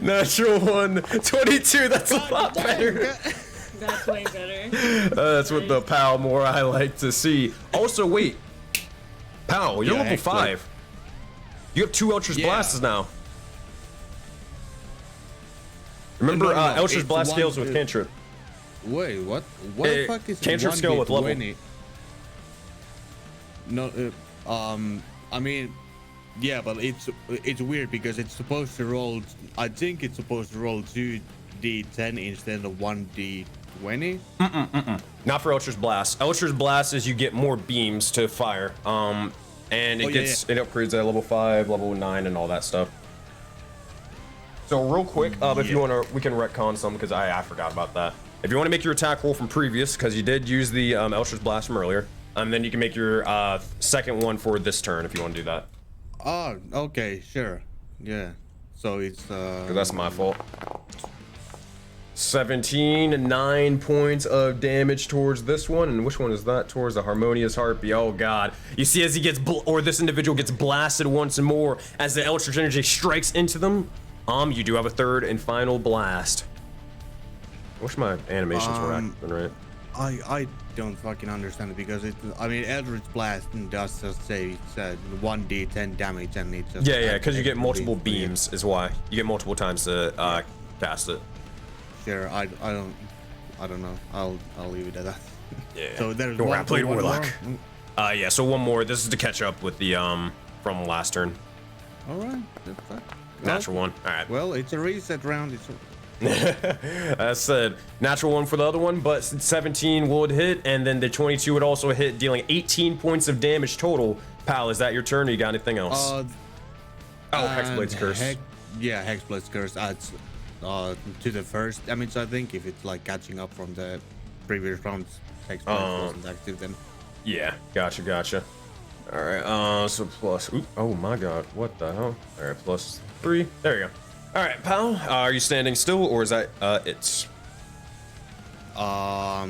Natural 1, 22, that's a lot better. That's way better. That's what the pal more I like to see. Also, wait. Pal, you're Yeah, level 5. You have 2 Eldritch Blasts now. Remember, No, Eldritch it's Blast one- scales with cantrip. Wait, what? What the fuck is cantrip skill with level. 1d20? No, I mean, yeah, but it's weird because it's supposed to roll. I think it's supposed to roll 2d10 instead of 1d20. Not for Eldritch Blast. Eldritch Blast is you get more beams to fire. And it it upgrades at level 5, level 9, and all that stuff. So real quick, if you wanna, we can retcon some because I forgot about that. If you want to make your attack roll from previous, because you did use the Eldritch Blast from earlier, then you can make your second one for this turn if you want to do that. Oh, okay, sure, yeah. So it's 'Cause that's my fault. 17, 9 points of damage towards this one, and which one is that? Towards the harmonious Harpy. Oh god! You see, as he gets this individual gets blasted once more as the Eldritch energy strikes into them. You do have a third and final blast. I wish my animations were acting right. I don't fucking understand it because I mean, Eldritch Blast does just say it's 1d10 damage, and it just Yeah, because you get multiple beams is why. You get multiple times to cast it. Sure, I don't know. I'll leave it at that. Yeah. So there's Don't worry, I played one Warlock. more? Yeah, so one more. This is to catch up with the from last turn. All right. Natural 1. All right. Well, it's a reset round. I said natural 1 for the other one, but 17 would hit, and then the 22 would also hit, dealing 18 points of damage total. Pal, is that your turn, or you got anything else? Hexblade's Curse. Hexblade's Curse adds to the first damage, I think, if it's like catching up from the previous rounds experience wasn't active then. Yeah, gotcha. All right, so plus. Oh my God, what the hell? All right, +3. There you go. All right, pal. Are you standing still, or is that it? I'll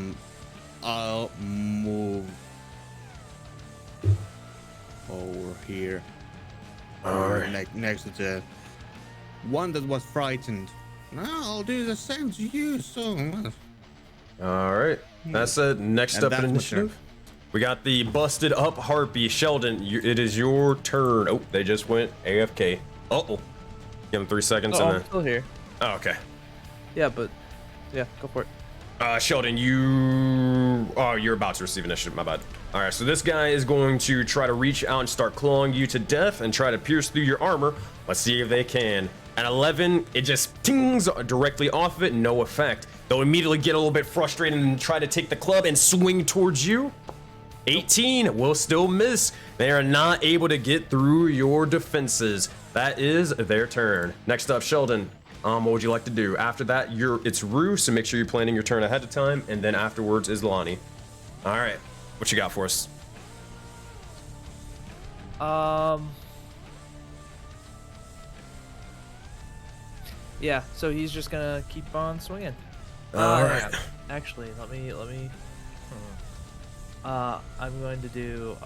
move over here. All right. Next to the one that was frightened. No, I'll do the same to you. So. All right. That's it. Next And up in that's my initiative, turn. we got the busted up Harpy. Sheldon, it is your turn. Oh, they just went AFK. Uh-oh. Give them 3 seconds Oh, and I'm then. still here. Oh, okay. Yeah, but yeah, go for it. Sheldon, you're about to receive initiative, my bad. All right, so this guy is going to try to reach out and start clawing you to death and try to pierce through your armor. Let's see if they can. At 11, it just tings directly off of it, no effect. They'll immediately get a little bit frustrated and try to take the club and swing towards you. 18 will still miss. They are not able to get through your defenses. That is their turn. Next up, Sheldon. What would you like to do? After that, it's Rue, so make sure you're planning your turn ahead of time, and then afterwards is Lonnie. All right, what you got for us? Yeah, so he's just gonna keep on swinging. All right. Actually, let me. I'm going to do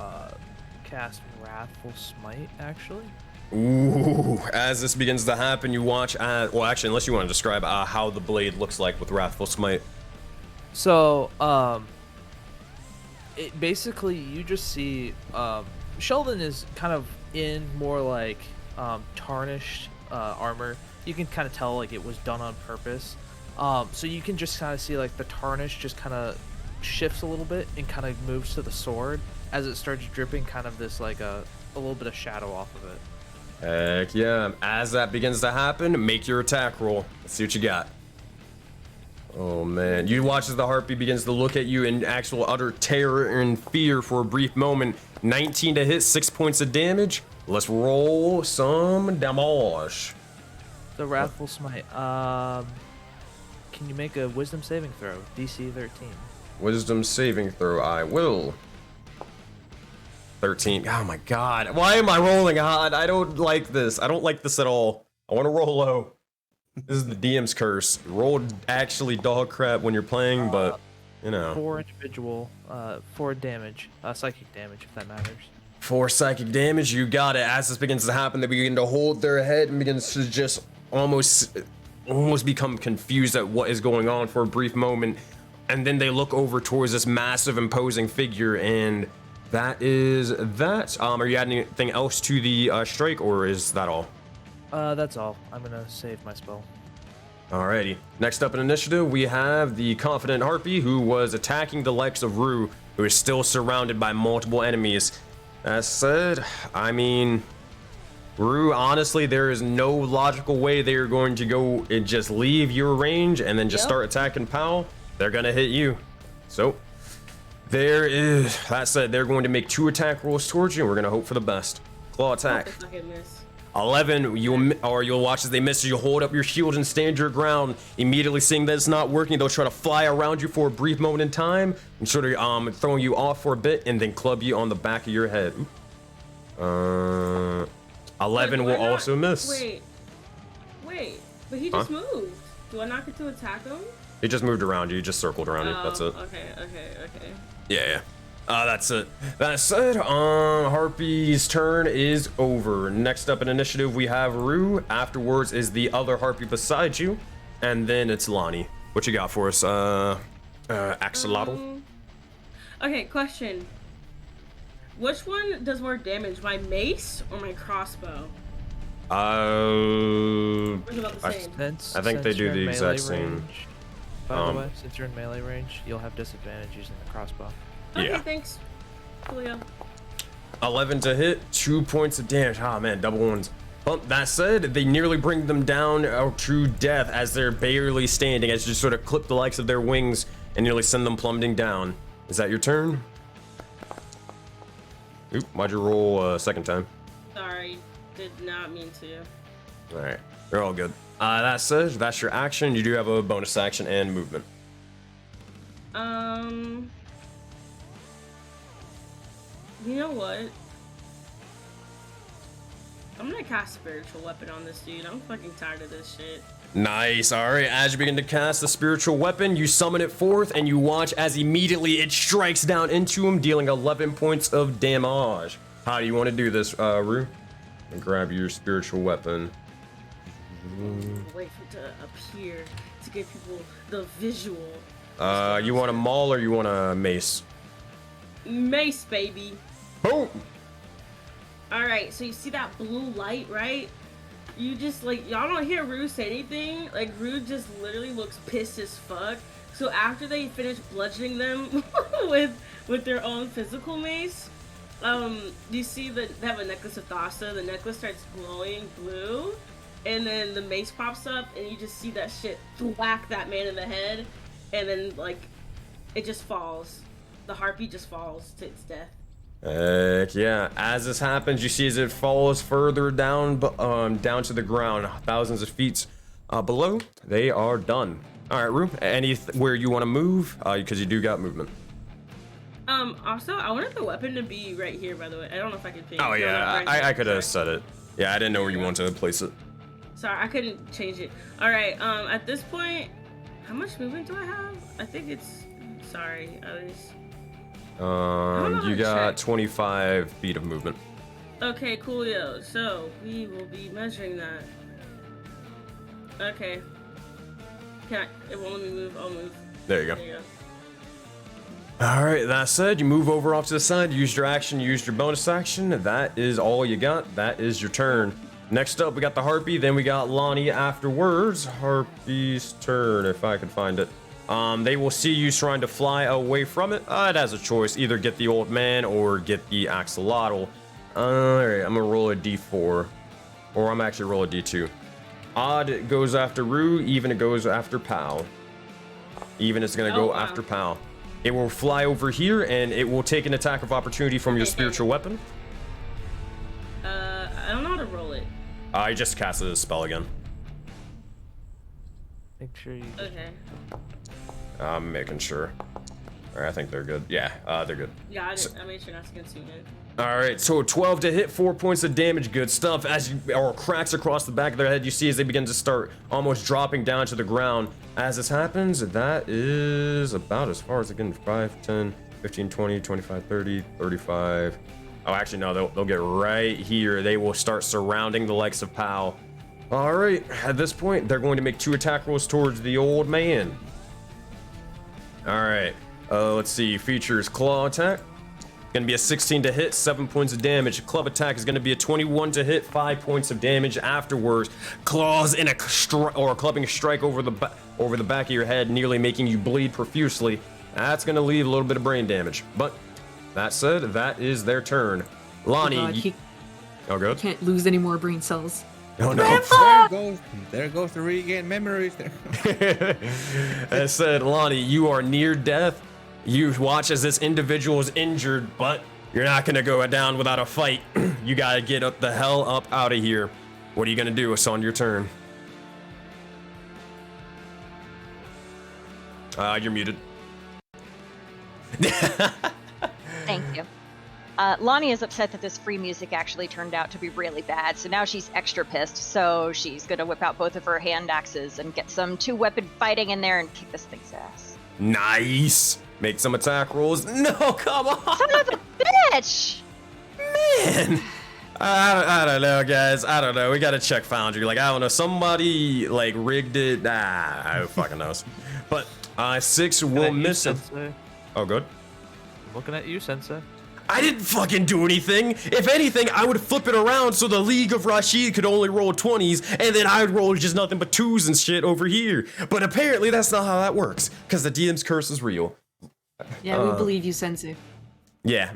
cast Wrathful Smite. Actually. Ooh, as this begins to happen, you watch well, actually, unless you want to describe how the blade looks like with Wrathful Smite. So, it basically you just see Sheldon is kind of in more like tarnished armor. You can kind of tell like it was done on purpose. So you can just kind of see like the tarnish just kind of shifts a little bit and kind of moves to the sword as it starts dripping kind of this like a little bit of shadow off of it. Heck yeah. As that begins to happen, make your attack roll. Let's see what you got. Oh man. You watch as the Harpy begins to look at you in actual utter terror and fear for a brief moment. 19 to hit, 6 points of damage. Let's roll some damage. The Wrathful Smite. Can you make a Wisdom saving throw? DC 13. Wisdom saving throw, I will. 13. Oh my god. Why am I rolling hard? I don't like this. I don't like this at all. I want to roll low. This is the DM's curse. Roll actually dog crap when you're playing, but, you know. 4 individual, 4 damage. Psychic damage, if that matters. 4 psychic damage. You got it. As this begins to happen, they begin to hold their head and begins to just almost become confused at what is going on for a brief moment. And then they look over towards this massive, imposing figure, and that is that. Are you adding anything else to the strike, or is that all? That's all. I'm gonna save my spell. Alrighty. Next up in initiative, we have the Confident Harpy, who was attacking the likes of Rue, who is still surrounded by multiple enemies. That said, I mean, Rue, honestly, there is no logical way they are going to go and just leave your range and then just start attacking Pal. They're gonna hit you. So, that said, they're going to make 2 attack rolls towards you, and we're gonna hope for the best. Claw attack. 11, you'll watch as they miss. You hold up your shield and stand your ground. Immediately seeing that it's not working, they'll try to fly around you for a brief moment in time and sort of throwing you off for a bit, and then club you on the back of your head. 11 will also miss. Wait, but he just moved. Do I not get to attack him? He just moved around you. He just circled around you. That's it. Okay. Yeah. That's it. That said, Harpy's turn is over. Next up in initiative, we have Rue. Afterwards is the other Harpy beside you, and then it's Lonnie. What you got for us, Axolotl? Okay, question. Which one does more damage, my mace or my crossbow? Or is it about the same? I think they do the exact same. Range, by the way, since you're in melee range, you'll have disadvantage using the crossbow. Okay, thanks. Coolio. 11 to hit, 2 points of damage. Ah, man, double ones. But that said, they nearly bring them down to death as they're barely standing, as you just sort of clip the likes of their wings and nearly send them plummeting down. Is that your turn? Oop, why'd you roll second time? Sorry, did not mean to. Alright, you're all good. That said, that's your action. You do have a bonus action and movement. You know what? I'm gonna cast Spiritual Weapon on this dude. I'm fucking tired of this shit. Nice. All right. As you begin to cast the spiritual weapon, you summon it forth, and you watch as immediately it strikes down into him, dealing 11 points of damage. How do you want to do this, Rue? And grab your spiritual weapon. Wait for it to appear to give people the visual. You want a maul or you want a mace? Mace, baby. Boom. All right. So you see that blue light, right? You just like y'all don't hear Rue say anything. Like Rue just literally looks pissed as fuck. So after they finish bludgeoning them with their own physical mace, you see that they have a necklace of Thassa. The necklace starts glowing blue, and then the mace pops up, and you just see that shit whack that man in the head, and then like it just falls. The harpy just falls to its death. Heck yeah. As this happens, you see as it falls further down, down to the ground, thousands of feet below. They are done. All right, Rue, anywhere you want to move, because you do got movement. Also, I wanted the weapon to be right here, by the way. I don't know if I can change it. Oh yeah, I could have said it. Yeah, I didn't know where you wanted to place it. Sorry, I couldn't change it. All right, at this point, how much movement do I have? I think it's, sorry, I was... You got 25 feet of movement. Okay, coolio. So we will be measuring that. Okay. It won't let me move. I'll move. There you go. All right, that said, you move over off to the side, used your action, used your bonus action. That is all you got. That is your turn. Next up, we got the Harpy, then we got Lonnie afterwards. Harpy's turn, if I can find it. They will see you trying to fly away from it. It has a choice, either get the old man or get the axolotl. Alright, I'm gonna roll a d4. Or I'm actually roll a d2. Odd goes after Rue, even it goes after Pal. Even it's gonna go after Pal. It will fly over here and it will take an attack of opportunity from your spiritual weapon. I don't know how to roll it. I just casted a spell again. Make sure you. Okay. I'm making sure. Alright, I think they're good. Yeah, they're good. Yeah, I made sure not to consume it. Alright, so 12 to hit, 4 points of damage. Good stuff. As you, or cracks across the back of their head, you see as they begin to start almost dropping down to the ground. As this happens, that is about as far as again 5, 10, 15, 20, 25, 30, 35. Oh, actually, no, they'll get right here. They will start surrounding the likes of Pal. Alright, at this point, they're going to make 2 attack rolls towards the old man. Alright, let's see. Features claw attack. Gonna be a 16 to hit, 7 points of damage. Club attack is gonna be a 21 to hit, 5 points of damage afterwards. Claws in a clubbing strike over the back of your head, nearly making you bleed profusely. That's gonna leave a little bit of brain damage. But that said, that is their turn. Lonnie, Oh, God, oh good. Can't lose any more brain cells. Oh no. There goes the regain memories there. That said, Lonnie, you are near death. You watch as this individual is injured, but you're not gonna go down without a fight. You gotta get up the hell up out of here. What are you gonna do? It's on your turn. You're muted. Thank you. Lonnie is upset that this free music actually turned out to be really bad, so now she's extra pissed. So she's gonna whip out both of her hand axes and get some 2-weapon fighting in there and kick this thing's ass. Nice. Make some attack rolls. No, come on. Son of a bitch! Man. I don't know, guys. I don't know. We gotta check Foundry. Like, I don't know. Somebody, like, rigged it. Who fucking knows. But 6 will miss him. Oh, good. I'm looking at you, Sensei. I didn't fucking do anything. If anything, I would flip it around so the League of Rashid could only roll 20s, and then I'd roll just nothing but 2s and shit over here. But apparently that's not how that works, because the DM's curse is real. Yeah, we believe you, Sensei. Yeah,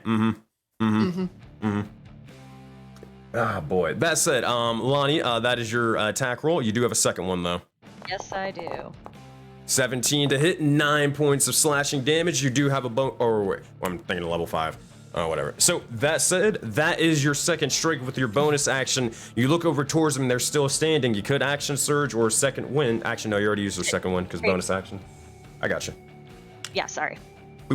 Ah, boy. That said, Lonnie, that is your attack roll. You do have a second one, though. Yes, I do. 17 to hit, 9 points of slashing damage. You do have a bone, or wait, I'm thinking of level 5. Oh, whatever. So that said, that is your second strike with your bonus action. You look over towards them, they're still standing. You could action surge or second wind. Actually, no, you already used your second one because bonus action. I got you. Yeah, sorry. Boop.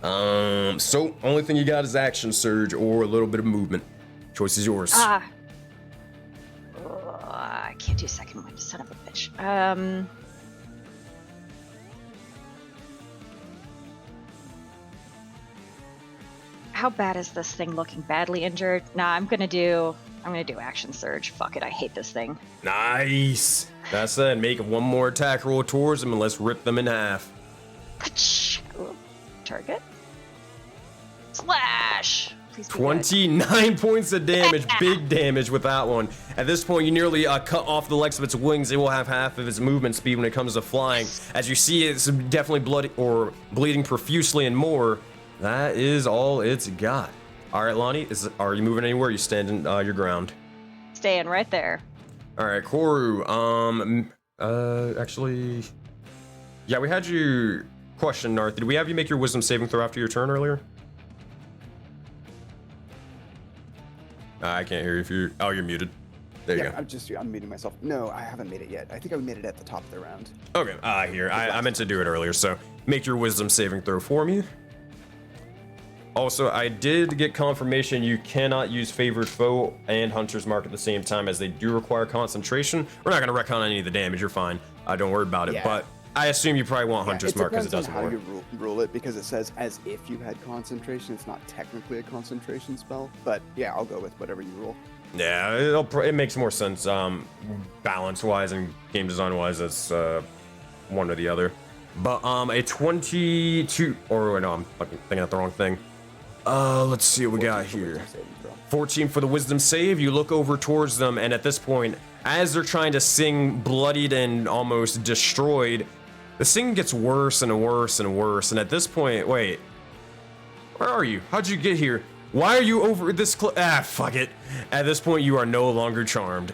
So only thing you got is action surge or a little bit of movement. Choice is yours. I can't do second wind, son of a bitch. How bad is this thing looking? Badly injured? Nah, I'm gonna do action surge. Fuck it, I hate this thing. Nice. That's it. Make one more attack roll towards them and let's rip them in half. Ooh, target. Slash. Please be good. 29 points of damage. Big damage with that one. At this point, you nearly cut off the legs of its wings. It will have half of its movement speed when it comes to flying. As you see, it's definitely bloody or bleeding profusely and more. That is all it's got. All right, Lonnie, are you moving anywhere? Are you standing your ground? Staying right there. All right, Koru. Actually, yeah, we had you question, Narth. Did we have you make your wisdom saving throw after your turn earlier? I can't hear you if you're. Oh, you're muted. There you go. I'm muting myself. No, I haven't made it yet. I think I made it at the top of the round. Okay, here. I meant to do it earlier, so make your wisdom saving throw for me. Also, I did get confirmation you cannot use Favored Foe and Hunter's Mark at the same time, as they do require concentration. We're not going to retcon any of the damage, you're fine. Don't worry about it, but I assume you probably want Hunter's Mark because it doesn't work. It depends on how you rule it, because it says as if you had concentration. It's not technically a concentration spell, but yeah, I'll go with whatever you rule. Yeah, it makes more sense balance-wise and game design-wise. That's one or the other. But a 22, or no, I'm fucking thinking of the wrong thing. Let's see what we got here. 14 for the wisdom save. You look over towards them, and at this point, as they're trying to sing bloodied and almost destroyed, the singing gets worse and worse and worse. And at this point, wait, where are you? How'd you get here? Why are you over this fuck it. At this point, you are no longer charmed.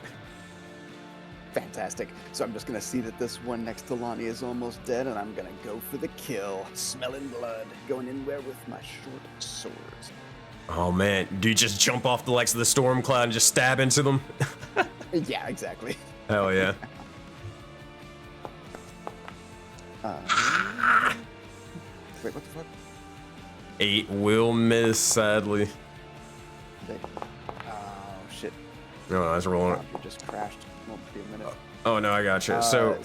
Fantastic. So I'm just gonna see that this one next to Lonnie is almost dead, and I'm gonna go for the kill. Smelling blood, going in where with my short swords. Oh man, do you just jump off the legs of the storm cloud and just stab into them? Yeah, exactly. Hell yeah. Wait, what the fuck? 8 will miss, sadly. Oh shit. No, I was rolling it. You just crashed. Won't be a minute. Oh no, I got you. So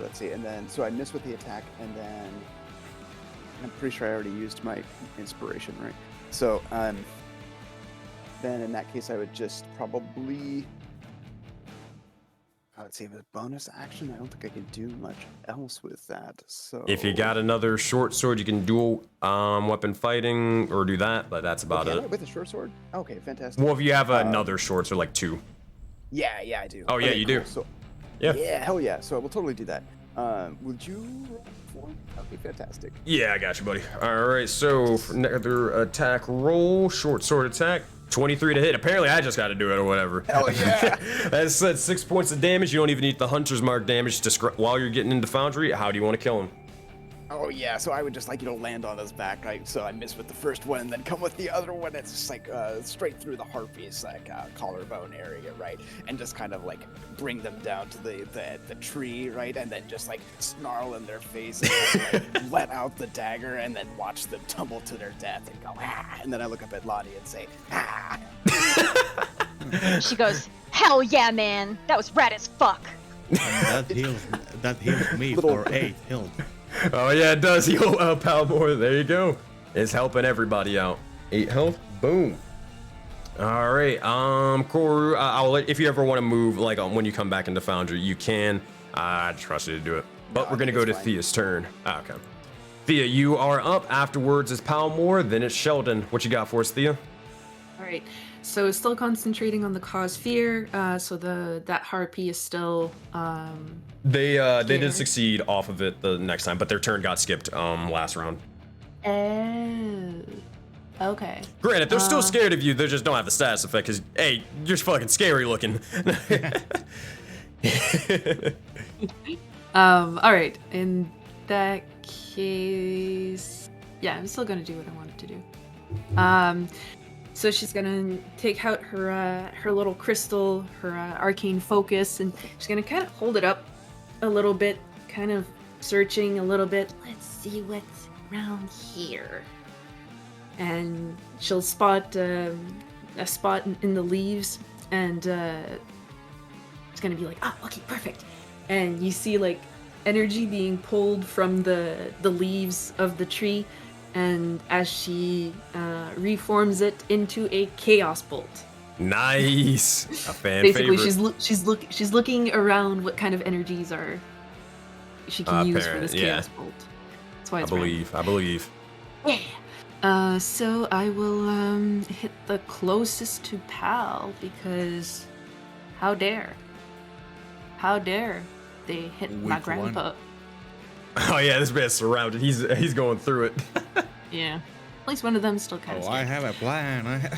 let's see, and then so I missed with the attack, and then I'm pretty sure I already used my inspiration, right? So then in that case I would just probably let's see, with bonus action, I don't think I can do much else with that. So if you got another short sword, you can dual weapon fighting or do that, but that's about it. With a short sword? Okay, fantastic. Well, if you have another short sword, like 2. Yeah, I do. Oh yeah, you do. So, yeah, hell yeah. So we'll totally do that. Would you roll for? That'd be fantastic. Yeah, I got you, buddy. All right, so for another attack roll, short sword attack, 23 to hit. Apparently, I just got to do it or whatever. Hell yeah! That's 6 points of damage. You don't even need the Hunter's Mark damage to while you're getting into Foundry. How do you want to kill him? Oh yeah, so I would just land on his back, right? So I miss with the first one, and then come with the other one. It's just straight through the Harpy's collarbone area, right? And just kind of bring them down to the tree, right? And then just snarl in their face, and let out the dagger, and then watch them tumble to their death and go ah. And then I look up at Lottie and say ah. She goes, hell yeah, man, that was rad as fuck. That heals me for 8 health. Oh yeah, it does heal Palmore. There you go. It's helping everybody out. 8 health. Boom. All right. Koru, I'll let, if you ever want to move, when you come back into Foundry, you can. I trust you to do it. But we're gonna go to Thea's turn. Okay. Thea, you are up. Afterwards is Palmore. Then it's Sheldon. What you got for us, Thea? All right. So still concentrating on the cause fear. So that Harpy is still. They did succeed off of it the next time, but their turn got skipped last round. Oh. Okay. Granted, they're still scared of you. They just don't have the status effect because, hey, you're fucking scary looking. All right. In that case, yeah, I'm still gonna do what I wanted to do. So she's gonna take out her little crystal, her arcane focus, and she's gonna kind of hold it up a little bit, kind of searching a little bit. Let's see around here. And she'll spot a spot in the leaves, and it's gonna be like, oh, okay, perfect. And you see like energy being pulled from the leaves of the tree, and as she reforms it into a chaos bolt. Nice. A fan Basically, favorite. she's looking around what kind of energies she can use for this yeah. chaos bolt. That's why I it's believe. Yeah. So I will hit the closest to Pal, because how dare they hit my Which grandpa? Oh yeah, this man's surrounded. He's going through it. Yeah. At least one of them's still kind of Oh, I have a plan.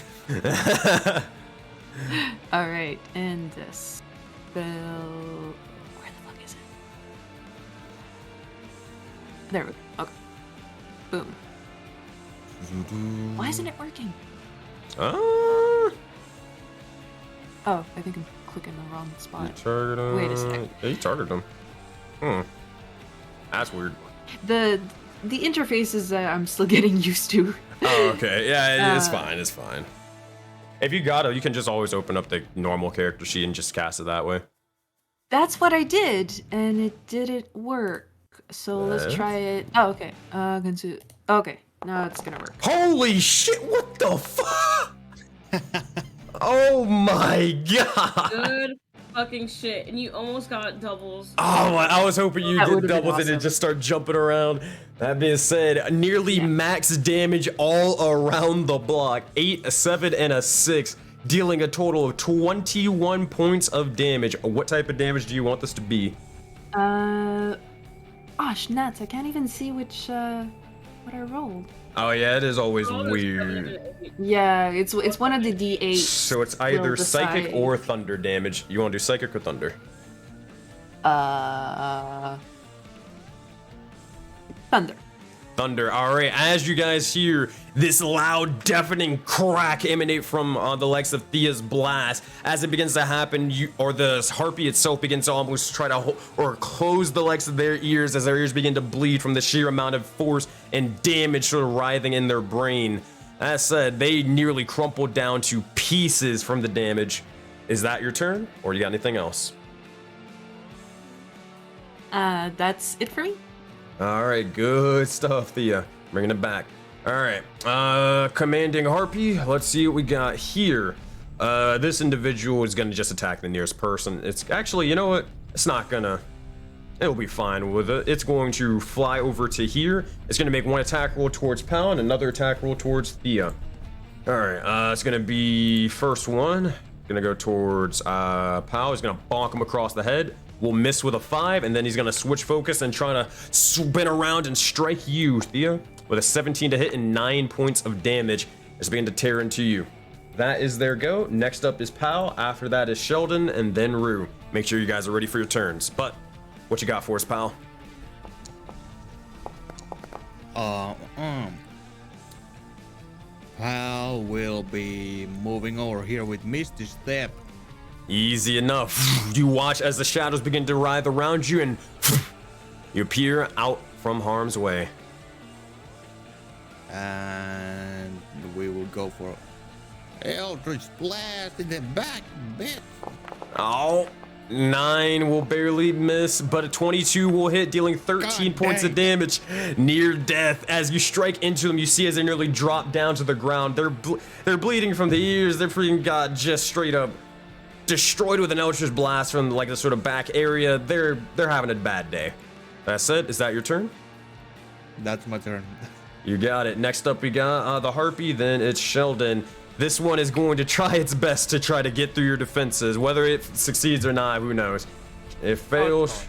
All right, and the spell. Where the fuck is it? There we go. Okay. Boom. Why isn't it working? Ah. Oh, I think I'm clicking the wrong spot. Target him. Wait a sec. Yeah, you targeted him. That's weird. The interface is I'm still getting used to. Oh, okay. Yeah, it's fine. It's fine. If you got it, you can just always open up the normal character sheet and just cast it that way. That's what I did, and it didn't work. So let's try it. Oh, okay. Okay, now it's gonna work. Holy shit! What the fuck? Oh my god! Good fucking shit. And you almost got doubles. Oh, I was hoping you That get would've been doubles and awesome. it just start jumping around. That being said, nearly max damage all around the block. 8, a 7, and a 6, dealing a total of 21 points of damage. What type of damage do you want this to be? Gosh, nuts! I can't even see which what I rolled. Oh yeah, it is always Oh, there's weird. Yeah, it's one of the D8. So it's either We'll psychic decide. or thunder damage. You want to do psychic or thunder? Thunder. Thunder. All right, as you guys hear this loud, deafening crack emanate from the legs of Thea's blast, as it begins to happen, the Harpy itself begins to almost try to close the legs of their ears as their ears begin to bleed from the sheer amount of force and damage sort of writhing in their brain. As said, they nearly crumpled down to pieces from the damage. Is that your turn, or you got anything else? That's it for me. All right, good stuff, Thea. Bringing it back. All right, commanding Harpy. Let's see what we got here. This individual is gonna just attack the nearest person. It's actually, you know what? It's not gonna. It'll be fine with it. It's going to fly over to here. It's gonna make one attack roll towards Pal and another attack roll towards Thea. All right, it's gonna be first one. Gonna go towards Pal. He's gonna bonk him across the head. Will miss with a 5, and then he's gonna switch focus and try to spin around and strike you, Thea, with a 17 to hit and 9 points of damage. It's beginning to tear into you. That is their go. Next up is Pal. After that is Sheldon, and then Rue. Make sure you guys are ready for your turns. But what you got for us, Pal? Pal will be moving over here with Misty Step. Easy enough. You watch as the shadows begin to writhe around you, and you appear out from harm's way. And we will go for Eldritch Blast in the back, bitch. Oh, 9 will barely miss, but a 22 will hit, dealing 13 God points of dang. damage. Near death. As you strike into them, you see as they nearly drop down to the ground. They're bleeding from the ears. They're freaking got just straight up destroyed with an Eldritch Blast from like the sort of back area. They're having a bad day. That's it. Is that your turn? That's my turn. You got it. Next up, we got the Harpy. Then it's Sheldon. This one is going to try its best to try to get through your defenses. Whether it succeeds or not, who knows? It fails.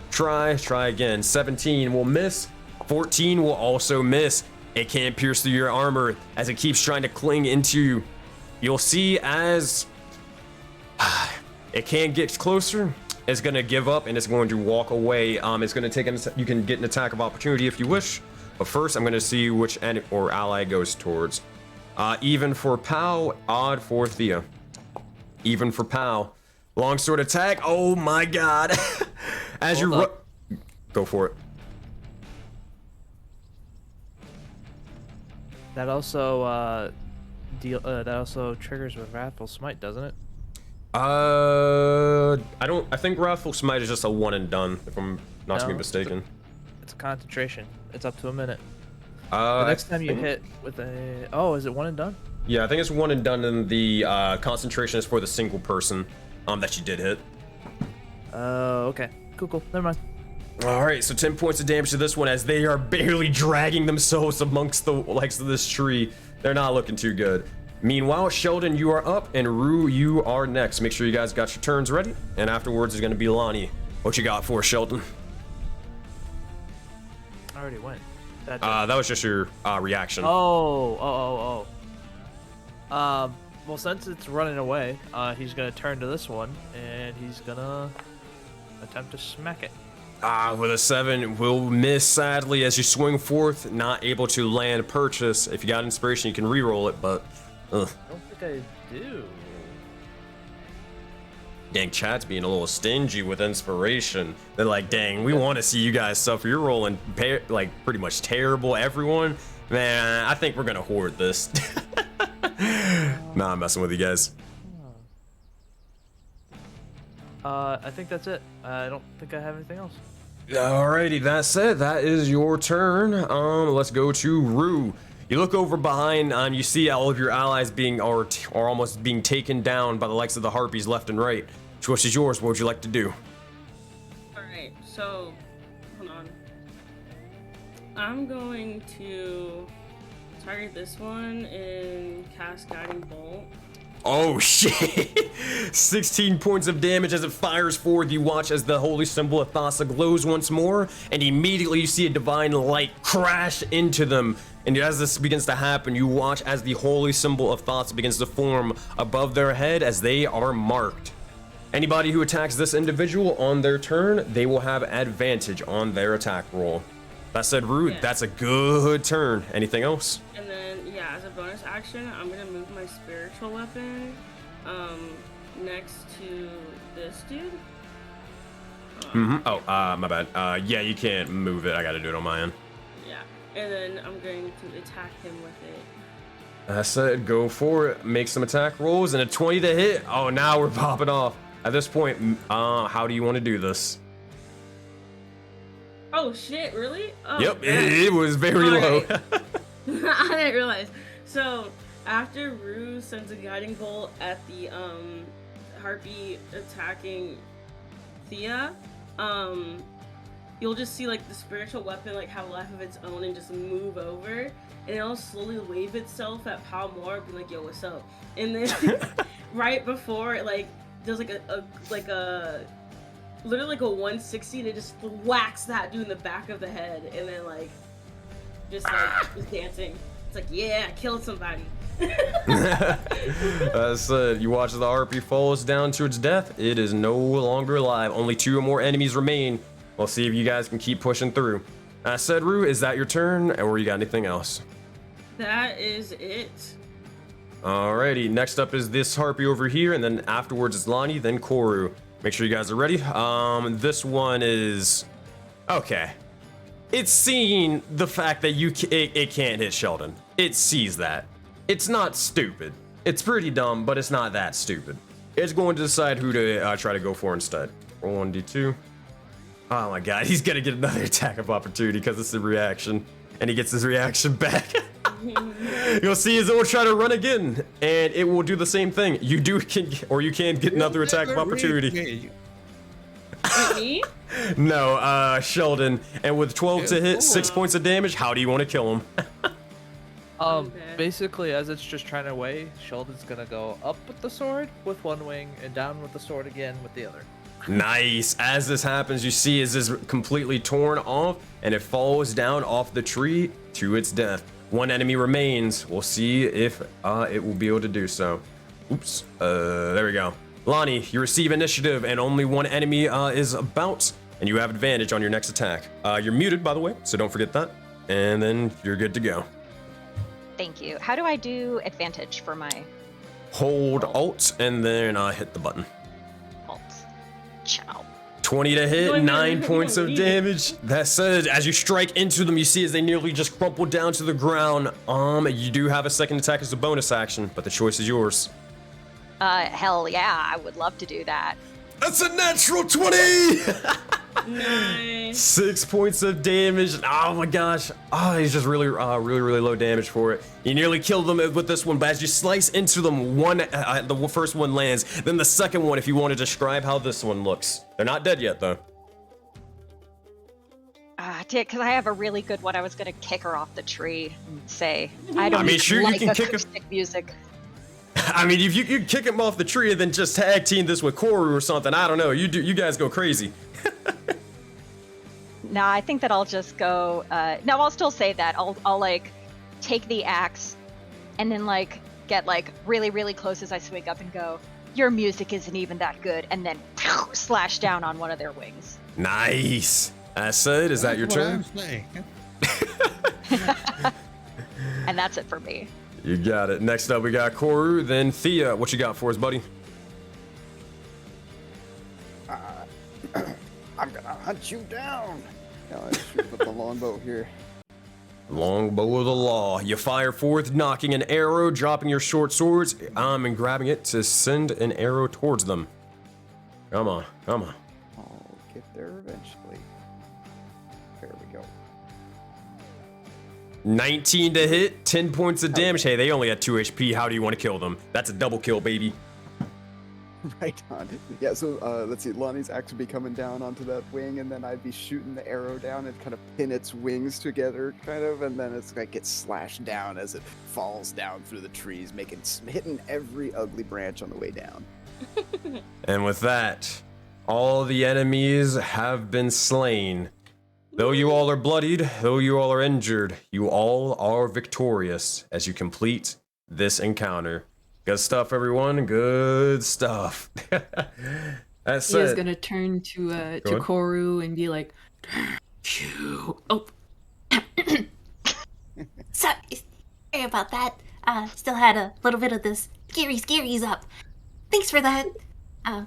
Try again. 17 will miss. 14 will also miss. It can't pierce through your armor as it keeps trying to cling into you. You'll see as it can't get closer. It's going to give up and it's going to walk away. It's going to take you can get an attack of opportunity if you wish. But first, I'm going to see which ally goes towards. Even for Pal, odd for Thea. Even for Pal. Longsword attack. Oh my god. As you go for it. That also that also triggers with Wrathful Smite, doesn't it? I think Wrathful Smite is just a one and done, if I'm not to be No, mistaken. It's a concentration. It's up to a minute. The The next time you hit with a... Oh, is it one and done? Yeah, I think it's one and done, and the concentration is for the single person that you did hit. Okay. Cool. Never mind. All right, so 10 points of damage to this one as they are barely dragging themselves amongst the likes of this tree. They're not looking too good. Meanwhile, Sheldon, you are up, and Rue, you are next. Make sure you guys got your turns ready, and afterwards is going to be Lonnie. What you got for us, Sheldon? I already went. That was just your reaction. Oh. Well, since it's running away, he's gonna turn to this one, and he's gonna attempt to smack it. With a 7, will miss sadly as you swing forth, not able to land purchase. If you got inspiration, you can re-roll it, but I don't think I do. dang, chat's being a little stingy with inspiration. They're like, dang, we want to see you guys suffer. You're rolling like pretty much terrible. Everyone, man, I think we're gonna hoard this. Nah, I'm messing with you guys. I think that's it. I don't think I have anything else. Alrighty, that said, that is your turn. Let's go to Rue. You look over behind, you see all of your allies being or almost being taken down by the likes of the Harpies left and right. Choice is yours. What would you like to do? Alright, so hold on. I'm going to target this one and cast Guiding Bolt. Oh shit! 16 points of damage as it fires forward. You watch as the holy symbol of Thassa glows once more, and immediately you see a divine light crash into them. And as this begins to happen, you watch as the holy symbol of Thassa begins to form above their head as they are marked. Anybody who attacks this individual on their turn, they will have advantage on their attack roll. That said, Rue, Yeah. that's a good turn. Anything else? And then, yeah, as a bonus action, I'm gonna move my spiritual weapon next to this dude. Oh, my bad. Yeah, you can't move it. I gotta do it on my end. Yeah, and then I'm going to attack him with it. I said go for it. Make some attack rolls and a 20 to hit. Oh, now we're popping off. At this point, how do you want to do this? Oh shit, really? Oh, Yep, man. it was very low. Alright. I didn't realize. So after Rue sends a guiding bolt at the Harpy attacking Thea, you'll just see like the spiritual weapon like have a life of its own and just move over, and it'll slowly wave itself at Palmore, be like, "Yo, what's up?" And then right before it like does like a literally like a 160, and it just whacks that dude in the back of the head, and then like just dancing. It's like, yeah, I killed somebody. You watch as the Harpy falls down to its death. It is no longer alive. Only 2 or more enemies remain. We'll see if you guys can keep pushing through. Said, Rue, is that your turn, or you got anything else? That is it. Alrighty, next up is this Harpy over here, and then afterwards is Lonnie, then Koru. Make sure you guys are ready. This one is... Okay. It's seeing the fact that it can't hit Sheldon. It sees that. It's not stupid. It's pretty dumb, but it's not that stupid. It's going to decide who to try to go for instead. Roll 1d2. Oh my god, he's gonna get another attack of opportunity because it's a reaction. And he gets his reaction back. You'll see as it will try to run again, and it will do the same thing. You can get another attack of opportunity. Me? No, Sheldon. And with 12 to hit, 6 points of damage, how do you want to kill him? Basically, as it's just trying to weigh, Sheldon's gonna go up with the sword with one wing and down with the sword again with the other. Nice. As this happens, you see as this is completely torn off, and it falls down off the tree to its death. 1 enemy remains. We'll see if it will be able to do so. Oops. There we go. Lonnie, you receive initiative, and only 1 enemy is about, and you have advantage on your next attack. You're muted, by the way, so don't forget that. And then you're good to go. Thank you. How do I do advantage for my Hold Alt, and then hit the button. alt? Ciao. 20 to hit, Going 9 in. points of damage. That said, as you strike into them, you see as they nearly just crumple down to the ground. You do have a second attack as a bonus action, but the choice is yours. Hell yeah, I would love to do that. That's a natural 20! Nice. 6 points of damage. Oh my gosh. Oh, he's just really low damage for it. You nearly killed them with this one, but as you slice into them, the first one lands. Then the second one, if you want to describe how this one looks. They're not dead yet, though. Because I have a really good one. I was gonna kick her off the tree and say, I don't sure, you like can kick acoustic music. I mean, if you could kick him off the tree and then just tag team this with Koru or something, I don't know. You guys go crazy. No, I think that I'll just go. No, I'll still say that. I'll like take the axe and then like get like really, really close as I swing up and go, your music isn't even that good, and then slash down on one of their wings. Nice. Said, is that your turn? And that's it for me. You got it. Next up, we got Koru, then Thea. What you got for us, buddy? I'm gonna hunt you down. Now I shoot with the longbow here. Longbow of the law. You fire forth, knocking an arrow, dropping your short swords, and grabbing it to send an arrow towards them. Come on, come on. I'll get there eventually. There we go. 19 to hit, 10 points of damage. Hey, they only had 2 HP. How do you want to kill them? That's a double kill, baby. Right on. Yeah, so let's see. Lonnie's axe would be coming down onto that wing, and then I'd be shooting the arrow down and kind of pin its wings together, kind of, and then it's like gets slashed down as it falls down through the trees, hitting every ugly branch on the way down. And with that, all the enemies have been slain. Though you all are bloodied, though you all are injured, you all are victorious as you complete this encounter. Good stuff, everyone. Good stuff. That's He is it. gonna turn to ahead. Koru and be like, "You." Oh, Sorry about that. Still had a little bit of this scaries up. Thanks for that. You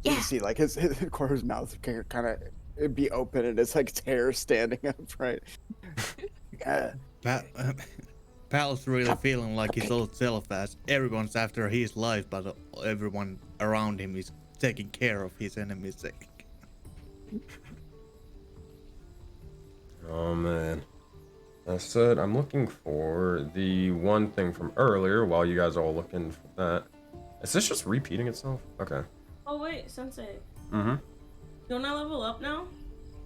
Yeah. see, like his Koru's mouth kind of it'd be open, and it's like its hair standing up, right? Pal's really feeling like his old self as everyone's after his life, but everyone around him is taking care of his enemy's sake. Oh, man. That said, I'm looking for the one thing from earlier while you guys are all looking for that. Is this just repeating itself? Okay. Oh wait, Sensei. Mm-hmm. Don't I level up now?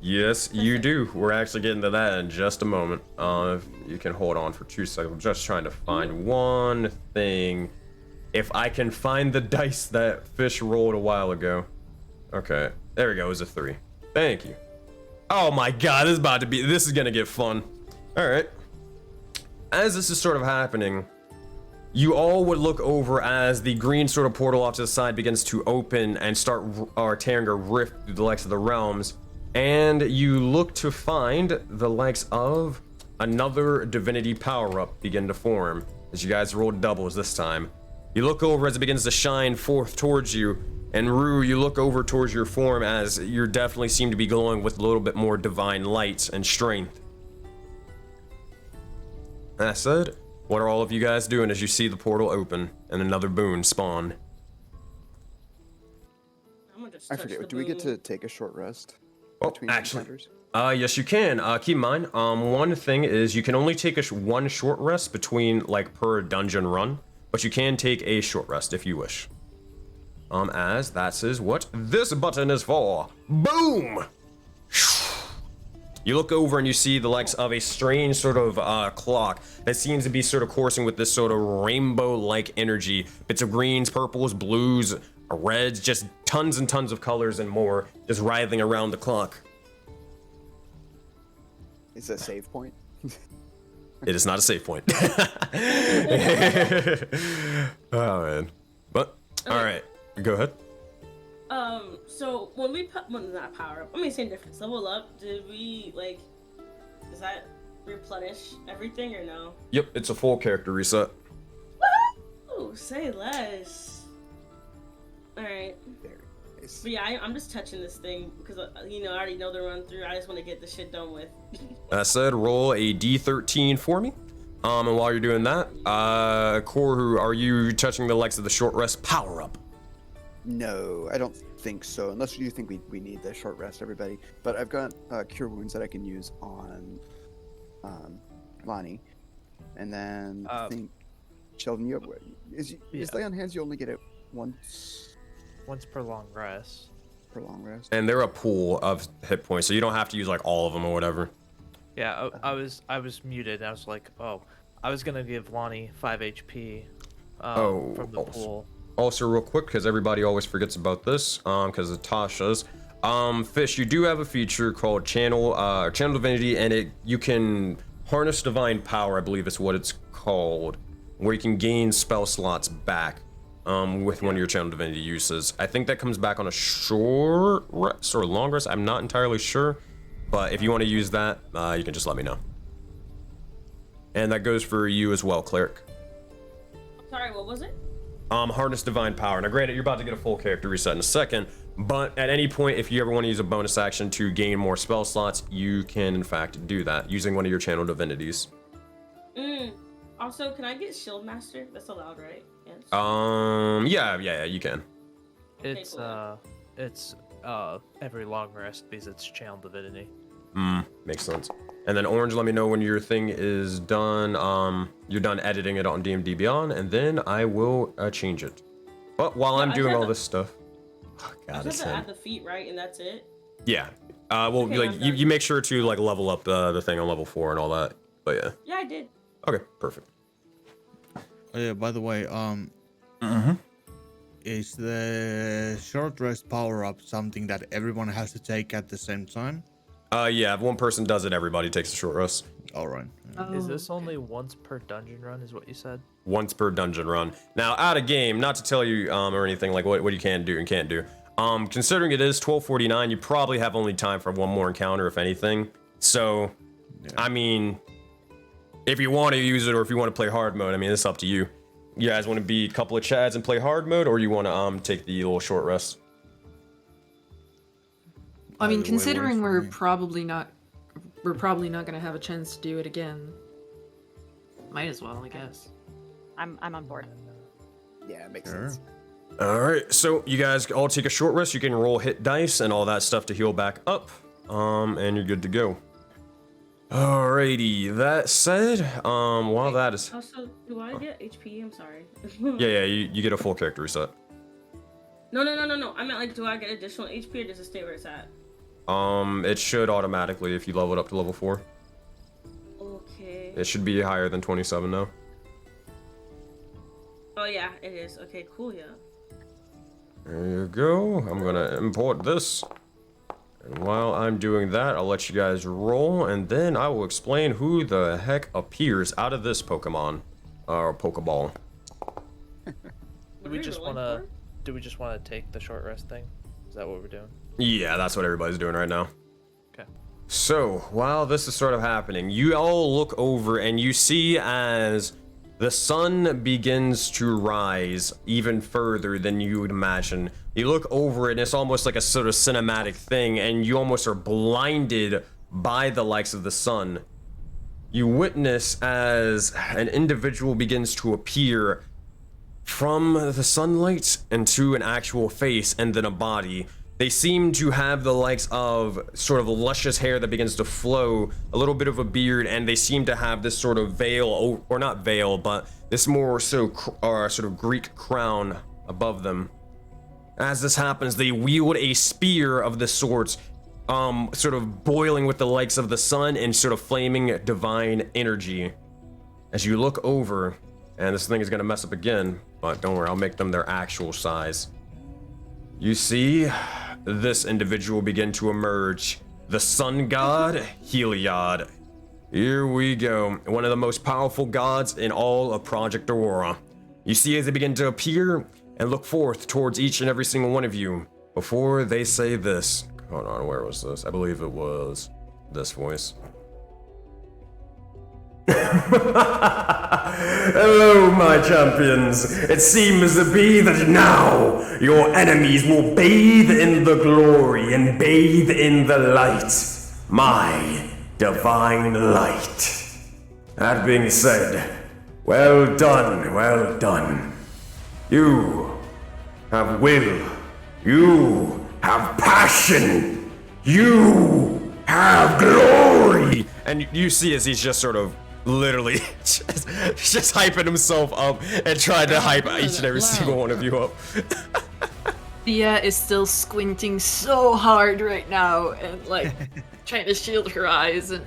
Yes, you do. We're actually getting to that in just a moment. If you can hold on for 2 seconds. I'm just trying to find one thing. If I can find the dice that Fish rolled a while ago. Okay, there we go. It was a 3. Thank you. Oh my god, this is gonna get fun. All right. As this is sort of happening, you all would look over as the green sort of portal off to the side begins to open and start tearing a rift through the likes of the realms. And you look to find the likes of another divinity power-up begin to form as you guys rolled doubles this time. You look over as it begins to shine forth towards you, and Rue, you look over towards your form as you definitely seem to be glowing with a little bit more divine light and strength. That said, what are all of you guys doing as you see the portal open and another boon spawn? I'm gonna just I touch forget. the Do we get boom. to take a short rest? Oh, between actually, encounters? yes, you can. Keep in mind, one thing is you can only take one short rest between, like, per dungeon run, but you can take a short rest if you wish. As that is what this button is for. Boom! You look over and you see the likes of a strange sort of clock that seems to be sort of coursing with this sort of rainbow-like energy. Bits of greens, purples, blues, reds, just tons and tons of colors and more, just writhing around the clock. Is that a save point? It is not a save point. Oh man. But all right, go ahead. So when we not power up, I mean same difference. Level up, did we like? Does that replenish everything or no? Yep, it's a full character reset. Ooh, say less. All right. There. Nice. But yeah, I'm just touching this thing because I already know the run through. I just want to get the shit done with. That said, roll a d13 for me. And while you're doing that, Koru, are you touching the likes of the short rest power up? No, I don't think so. Unless you think we need the short rest, everybody. But I've got cure wounds that I can use on Lonnie, and then I think Sheldon, you is lay on hands. You only get it once per long rest. per long rest. And they're a pool of hit points, so you don't have to use like all of them or whatever. Yeah, I was muted. I was like, oh, I was gonna give Lonnie 5 HP from the pool. Also, real quick, because everybody always forgets about this, because of Tasha's. Fish, you do have a feature called Channel Divinity, and you can harness divine power, I believe is what it's called, where you can gain spell slots back with one of your Channel Divinity uses. I think that comes back on a short rest or long rest. I'm not entirely sure, but if you want to use that, you can just let me know. And that goes for you as well, Cleric. Sorry, what was it? Harness divine power. Now granted, you're about to get a full character reset in a second, but at any point, if you ever want to use a bonus action to gain more spell slots, you can in fact do that using one of your Channel Divinities. Also, can I get Shield Master? That's allowed, right? Yes. Yeah, you can. It's every long rest because it's Channel Divinity. Makes sense. And then Orange, let me know when your thing is done. You're done editing it on D&D Beyond, and then I will change it. But while I'm doing all this stuff, I just have to add the feet, right, and that's it. Yeah. Well, Okay, like you make sure to like level up the thing on level 4 and all that. But yeah. Yeah, I did. Okay, perfect. Oh, yeah, by the way, is the short rest power up something that everyone has to take at the same time? Yeah, if one person does it, everybody takes a short rest. All right. Is this only once per dungeon run, is what you said? Once per dungeon run. Now, out of game, not to tell you or anything like what you can do and can't do. Considering it is 12:49, you probably have only time for one more encounter, if anything. So, yeah. I mean, if you want to use it or if you want to play hard mode, I mean, it's up to you. You guys want to be a couple of chads and play hard mode, or you want to take the little short rest? I mean, considering we're probably not gonna have a chance to do it again. Might as well, I guess. I'm on board. Yeah, it makes sense. All right, so you guys all take a short rest. You can roll hit dice and all that stuff to heal back up, and you're good to go. Alrighty, that said, while that is... Also, do I get HP? I'm sorry. yeah, you get a full character reset. No. I meant, like, do I get additional HP or does it stay where it's at? It should automatically if you level it up to level 4. Okay. It should be higher than 27 now. Oh, yeah, it is. Okay, cool, yeah. There you go. I'm gonna import this. And while I'm doing that, I'll let you guys roll, and then I will explain who the heck appears out of this Pokemon, or Pokeball. Do we just wanna take the short rest thing? Is that what we're doing? Yeah, that's what everybody's doing right now. Okay. So, while this is sort of happening, you all look over and you see as the sun begins to rise even further than you would imagine. You look over it and it's almost like a sort of cinematic thing, and you almost are blinded by the likes of the sun. You witness as an individual begins to appear from the sunlight into an actual face and then a body. They seem to have the likes of sort of luscious hair that begins to flow, a little bit of a beard, and they seem to have this sort of veil, or not veil, but this more so sort of Greek crown above them. As this happens, they wield a spear of the sorts, sort of boiling with the likes of the sun and sort of flaming divine energy. As you look over, and this thing is going to mess up again, but don't worry, I'll make them their actual size. You see this individual begin to emerge. The sun god, Heliod. Here we go. One of the most powerful gods in all of Project Aurora. You see as they begin to appear and look forth towards each and every single one of you before they say this. Hold on, where was this? I believe it was this voice. Hello, my champions. It seems to be that now your enemies will bathe in the glory and bathe in the light. My divine light. That being said, well done, well done. You have will. You have passion. You have glory. And you see as he's just sort of literally just hyping himself up and trying to hype each and every single one of you up. Thea is still squinting so hard right now and like trying to shield her eyes and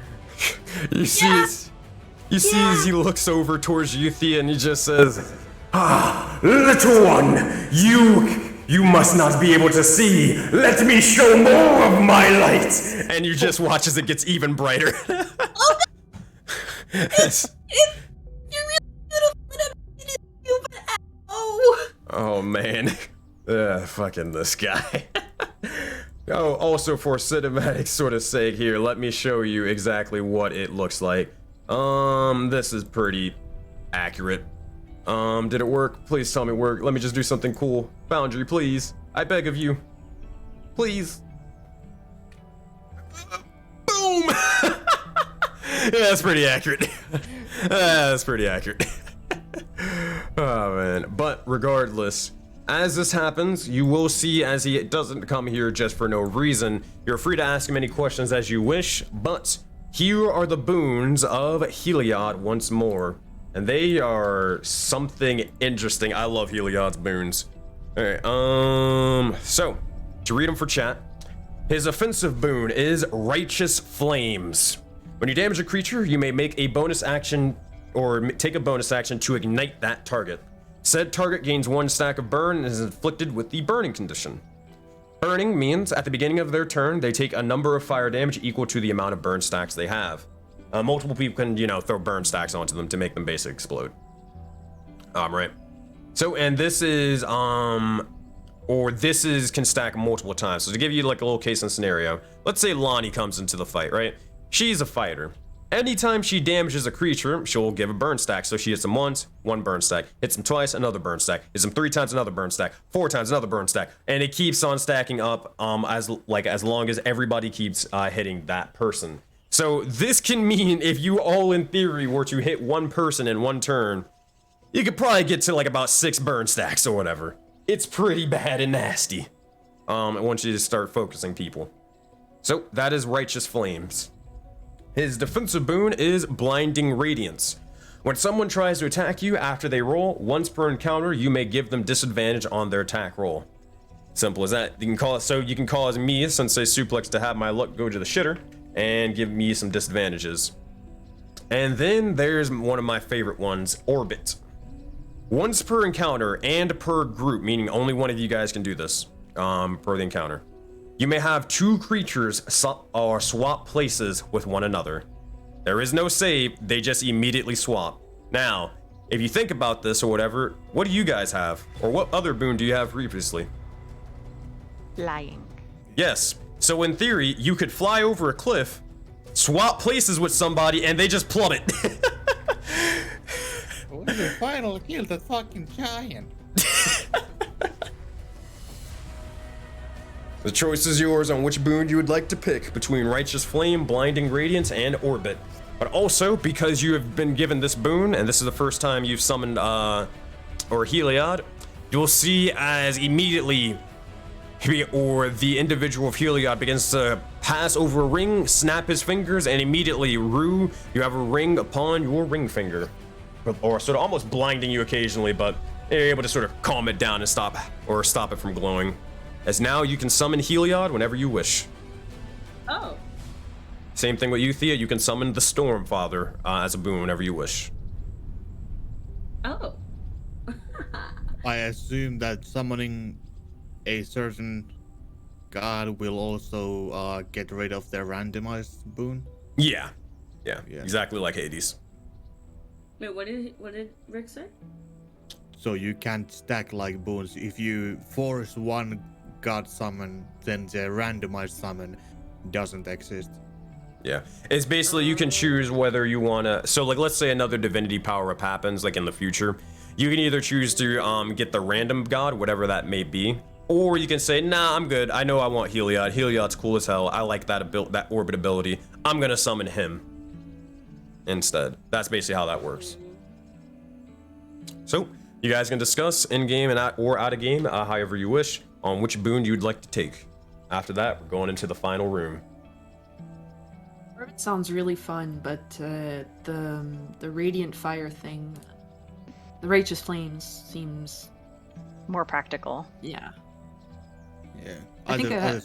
You see as he looks over towards you, Thea, and he just says, "Ah, little one, you must not be able to see. Let me show more of my light." And you just watch as it gets even brighter. You're really beautiful, and I'm really stupid. Oh. Oh man. Fucking this guy. Oh, also for cinematic sort of sake here, let me show you exactly what it looks like. This is pretty accurate. Did it work? Please tell me it worked. Let me just do something cool. Foundry, please. I beg of you. Please. Boom! Yeah, that's pretty accurate. That's pretty accurate. Oh man. But regardless, as this happens, you will see as he doesn't come here just for no reason. You're free to ask him any questions as you wish, but here are the boons of Heliod once more. And they are something interesting. I love Heliod's boons. Alright, so, to read them for chat, his offensive boon is Righteous Flames. When you damage a creature, you may make a bonus action, or take a bonus action to ignite that target. Said target gains 1 stack of burn and is inflicted with the burning condition. Burning means at the beginning of their turn, they take a number of fire damage equal to the amount of burn stacks they have. Multiple people can, throw burn stacks onto them to make them basically explode. Right. So, and this is, can stack multiple times. So to give you like a little case and scenario, let's say Lonnie comes into the fight, right? She's a fighter. Anytime she damages a creature, she'll give a burn stack. So she hits him once, 1 burn stack. Hits him twice, another burn stack. Hits him 3 times, another burn stack. 4 times, another burn stack. And it keeps on stacking up as long as everybody keeps hitting that person. So this can mean if you all in theory were to hit one person in one turn, you could probably get to like about 6 burn stacks or whatever. It's pretty bad and nasty. I want you to start focusing people. So that is Righteous Flames. His defensive boon is Blinding Radiance. When someone tries to attack you after they roll, once per encounter, you may give them disadvantage on their attack roll. Simple as that. You can cause me, SenseiSuplex, to have my luck go to the shitter and give me some disadvantages. And then there's one of my favorite ones, Orbit. Once per encounter and per group, meaning only one of you guys can do this per the encounter. You may have 2 creatures swap places with one another. There is no save, they just immediately swap. Now, if you think about this or whatever, what do you guys have? Or what other boon do you have previously? Flying. Yes, so in theory, you could fly over a cliff, swap places with somebody, and they just plummet. We will finally kill that fucking giant. The choice is yours on which boon you would like to pick between Righteous Flame, Blinding Radiance, and Orbit. But also, because you have been given this boon, and this is the first time you've summoned Heliod, you'll see as immediately the individual of Heliod begins to pass over a ring, snap his fingers, and immediately, Rue, you have a ring upon your ring finger. Or sort of almost blinding you occasionally, but you're able to sort of calm it down and stop it from glowing. As now you can summon Heliod whenever you wish. Oh. Same thing with you, Thea. You can summon the Stormfather as a boon whenever you wish. Oh. I assume that summoning a certain god will also get rid of their randomized boon. Yeah, exactly like Hades. Wait, what did Rick say? So you can't stack like boons. If you force one god summon, then the randomized summon doesn't exist. Yeah, it's basically you can choose whether you wanna. So like, let's say another divinity power up happens like in the future. You can either choose to get the random god, whatever that may be, or you can say, nah, I'm good. I know I want Heliod. Heliod's cool as hell. I like that that orbit ability. I'm gonna summon him instead. That's basically how that works. So you guys can discuss in game and or out of game, however you wish, on which boon you'd like to take. After that, we're going into the final room. It sounds really fun, but the radiant fire thing, the righteous flames seems More practical. yeah. Yeah. I think Other-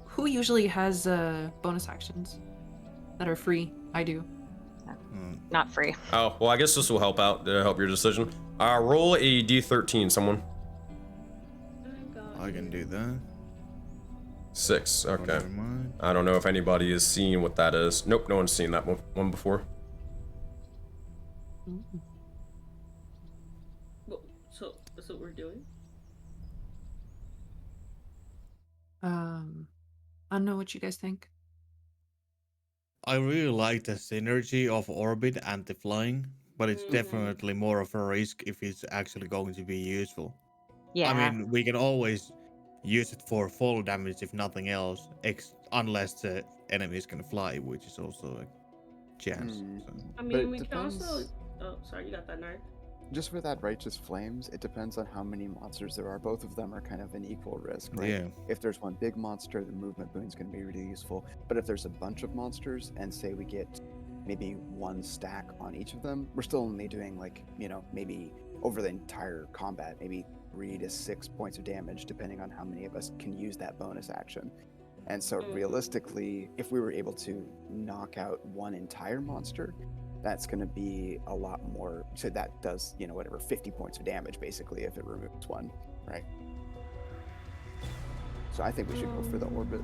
who usually has bonus actions that are free? I do. Not free. Oh, well, I guess this will help out, help your decision. Roll a d13, someone. I can do that. 6, Oh, okay. never mind. I don't know if anybody has seen what that is. Nope, no one's seen that one before. Well, so that's what we're doing. I don't know what you guys think. I really like the synergy of orbit and the flying, but it's definitely more of a risk if it's actually going to be useful. Yeah. I mean, we can always use it for fall damage if nothing else, unless the enemies can fly, which is also a chance. So. I But mean, it we can also. depends. Oh, sorry, you got that, Nard. Just for that righteous flames, it depends on how many monsters there are. Both of them are kind of an equal risk, right? Yeah. If there's one big monster, the movement boon's going to be really useful. But if there's a bunch of monsters, and say we get maybe one stack on each of them, we're still only doing like, maybe over the entire combat, maybe 3 to 6 points of damage, depending on how many of us can use that bonus action. And so realistically, if we were able to knock out one entire monster, that's going to be a lot more. So that does, 50 points of damage basically if it removes one, right? So I think we should go for the orbit.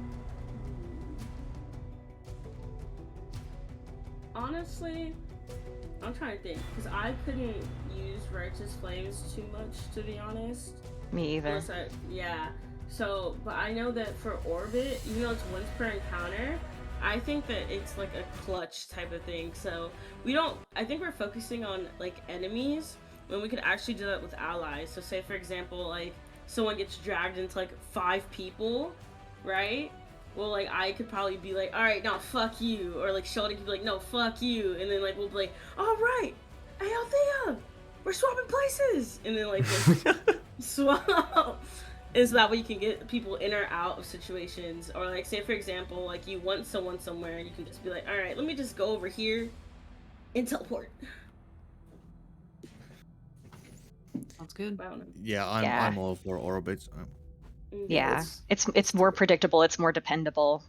Honestly, I'm trying to think because I couldn't use righteous flames too much, to be honest. Me either. Yeah. So, but I know that for orbit, even though it's once per encounter, I think that it's like a clutch type of thing. So I think we're focusing on like enemies when we could actually do that with allies. So say for example, like someone gets dragged into like 5 people, right? Well, like I could probably be like, all right, now fuck you. Or like Sheldon could be like, no, fuck you. And then like we'll be like, all right, hey Althea, we're swapping places. And then like we'll swap. And so that way you can get people in or out of situations. Or like say for example, like you want someone somewhere and you can just be like, all right, let me just go over here and teleport. Sounds good. I don't know. Yeah, I'm all for orbits. Yeah. It's more predictable, it's more dependable.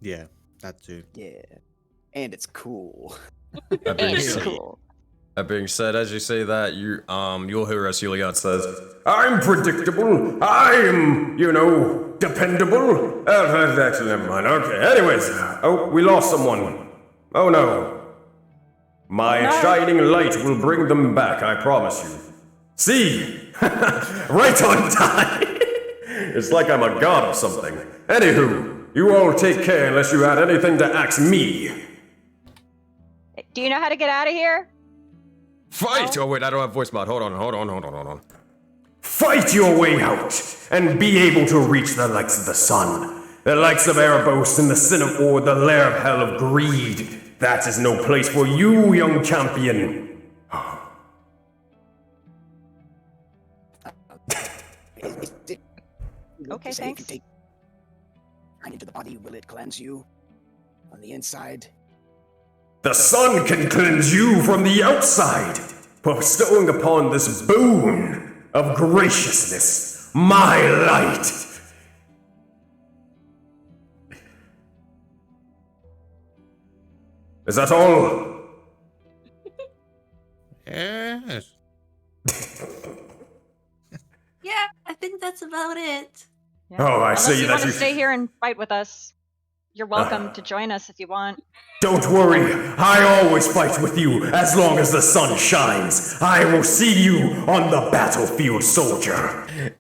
Yeah, that too. Yeah. And it's cool. That being And it's said- cool. That being said, as you say that, you'll hear as Heliod says, I'm predictable. I'm, dependable. Actually, never mind. Okay, anyways. Oh, we lost someone. Oh no. My shining light will bring them back, I promise you. See? Right on time. It's like I'm a god or something. Anywho, you all take care unless you had anything to ask me. Do you know how to get out of here? fight! Oh wait, I don't have voice mod. Hold on. Fight your way out, and be able to reach the likes of the sun, the likes of Erebos and the sin of or the lair of hell of greed. That is no place for you, young champion. Okay, Say thanks. If you take into the body, will it cleanse you on the inside? The sun can cleanse you from the outside, bestowing upon this boon of graciousness my light. Is that all? Yes. Yeah, I think that's about it. Yeah. Oh, I Unless see you that want to you- stay here and fight with us, you're welcome to join us if you want. Don't worry, I always fight with you as long as the sun shines. I will see you on the battlefield, soldier.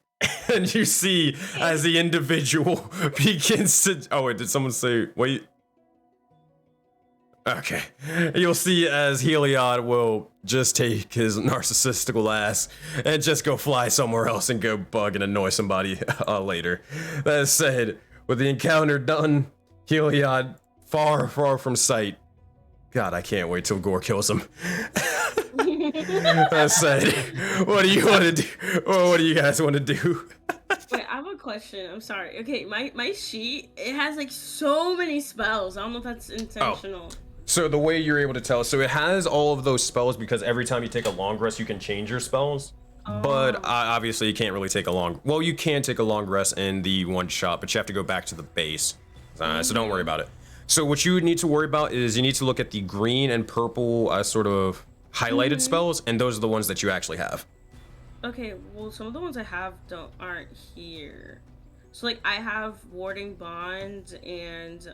And you see as the individual begins to. Oh wait, did someone say? Wait. Okay. You'll see as Heliod will just take his narcissistical ass and just go fly somewhere else and go bug and annoy somebody later. That said, with the encounter done, Heliod far, far from sight. God, I can't wait till Gore kills him. That said, what do you want to do? Or what do you guys want to do? Wait, I have a question. I'm sorry. Okay, my sheet, it has like so many spells. I don't know if that's intentional. So the way you're able to tell, so it has all of those spells because every time you take a long rest, you can change your spells. But obviously you can't really take a long, well, you can take a long rest in the one shot, but you have to go back to the base. So don't worry about it. So what you need to worry about is you need to look at the green and purple sort of highlighted spells, and those are the ones that you actually have. Okay, well, some of the ones I have aren't here. So like I have Warding Bond and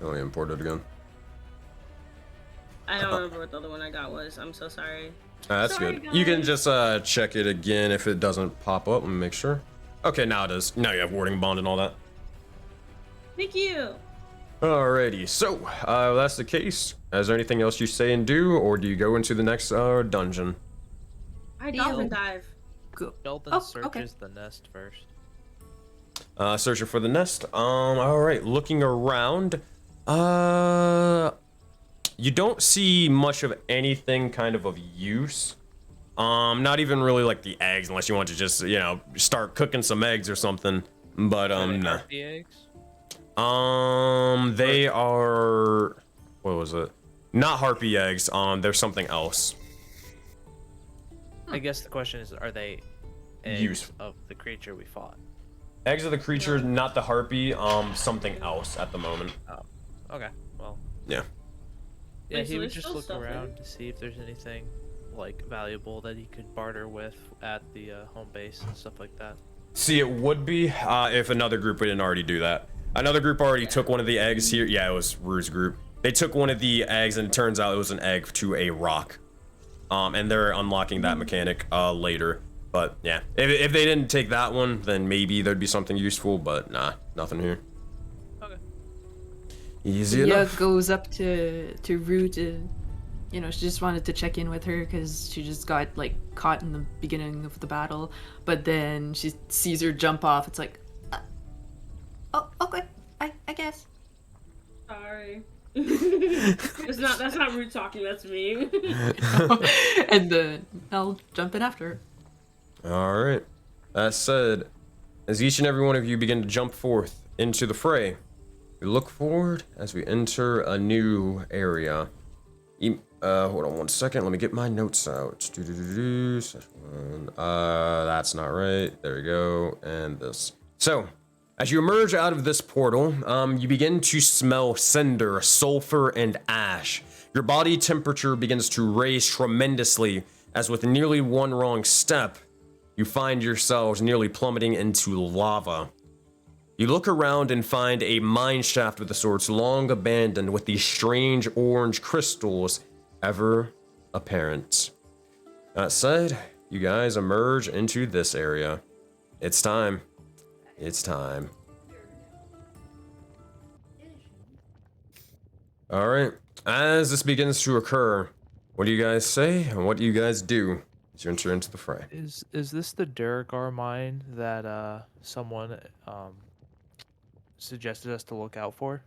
Oh, yeah, import it again. I don't remember what the other one I got was. I'm so sorry. That's Sorry, good. You can guys. just check it again if it doesn't pop up and make sure. Okay, now it does. Now you have warding bond and all that. Thank you. Alrighty, so that's the case. Is there anything else you say and do, or do you go into the next dungeon? I dolphin dive. Go. Sheldon Oh, searches okay. the nest first. Searching for the nest. Alright, looking around. You don't see much of anything kind of use. Not even really like the eggs, unless you want to just, you know, start cooking some eggs or something. But no. Harpy eggs? They are, what was it? Not harpy eggs. There's something else. I guess the question is, are they eggs Use. of the creature we fought? Eggs of the creature, not the harpy. Something else at the moment. Okay, well. Yeah. Yeah, Wait, he so would there's just still look stuff in around it? to see if there's anything like valuable that he could barter with at the home base and stuff like that. See, it would be if another group didn't already do that. Another group already took one of the eggs here. Yeah, it was Rue's group. They took one of the eggs, and it turns out it was an egg to a rock. And they're unlocking that mechanic later. But yeah, if they didn't take that one, then maybe there'd be something useful. But nah, nothing here. Okay. Easy Yeah, enough. goes up to Rue to, you know, she just wanted to check in with her because she just got like caught in the beginning of the battle, but then she sees her jump off. It's like, oh, okay, I guess. Sorry. That's not rude talking, that's me. And then I'll jump in after her. All right. That said, as each and every one of you begin to jump forth into the fray, we look forward as we enter a new area. Hold on one second. Let me get my notes out. That's not right. There we go. And this. So, as you emerge out of this portal, you begin to smell cinder, sulfur, and ash. Your body temperature begins to raise tremendously as with nearly one wrong step, you find yourselves nearly plummeting into lava. You look around and find a mine shaft of the sorts long abandoned with these strange orange crystals ever apparent. That said, you guys emerge into this area. It's time. It's time. Alright, as this begins to occur, what do you guys say and what do you guys do as you enter into the fray? Is this the Duragar mine that someone suggested us to look out for?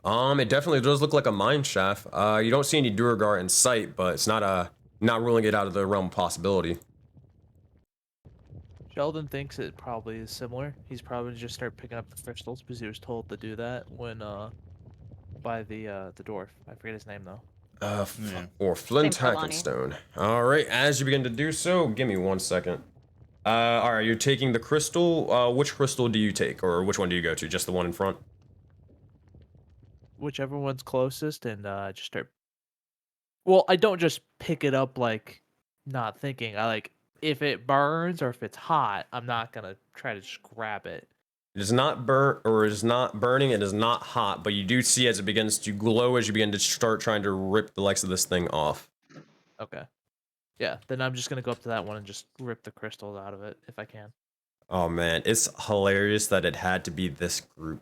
It definitely does look like a mine shaft. You don't see any Duragar in sight, but it's not ruling it out of the realm of possibility. Sheldon thinks it probably is similar. He's probably just start picking up the crystals because he was told to do that when by the dwarf. I forget his name though. Or flint Same for hackenstone. All right, as you begin to do so, give me 1 second. All right, you're taking the crystal. Which crystal do you take, or which one do you go to? Just the one in front? Whichever one's closest, and just start. Well, I don't just pick it up like not thinking. I like if it burns or if it's hot, I'm not gonna try to just grab it. It is not burnt, or it is not burning. It is not hot, but you do see as it begins to glow as you begin to start trying to rip the legs of this thing off. Okay. Yeah, then I'm just gonna go up to that one and just rip the crystals out of it if I can. Oh man, it's hilarious that it had to be this group.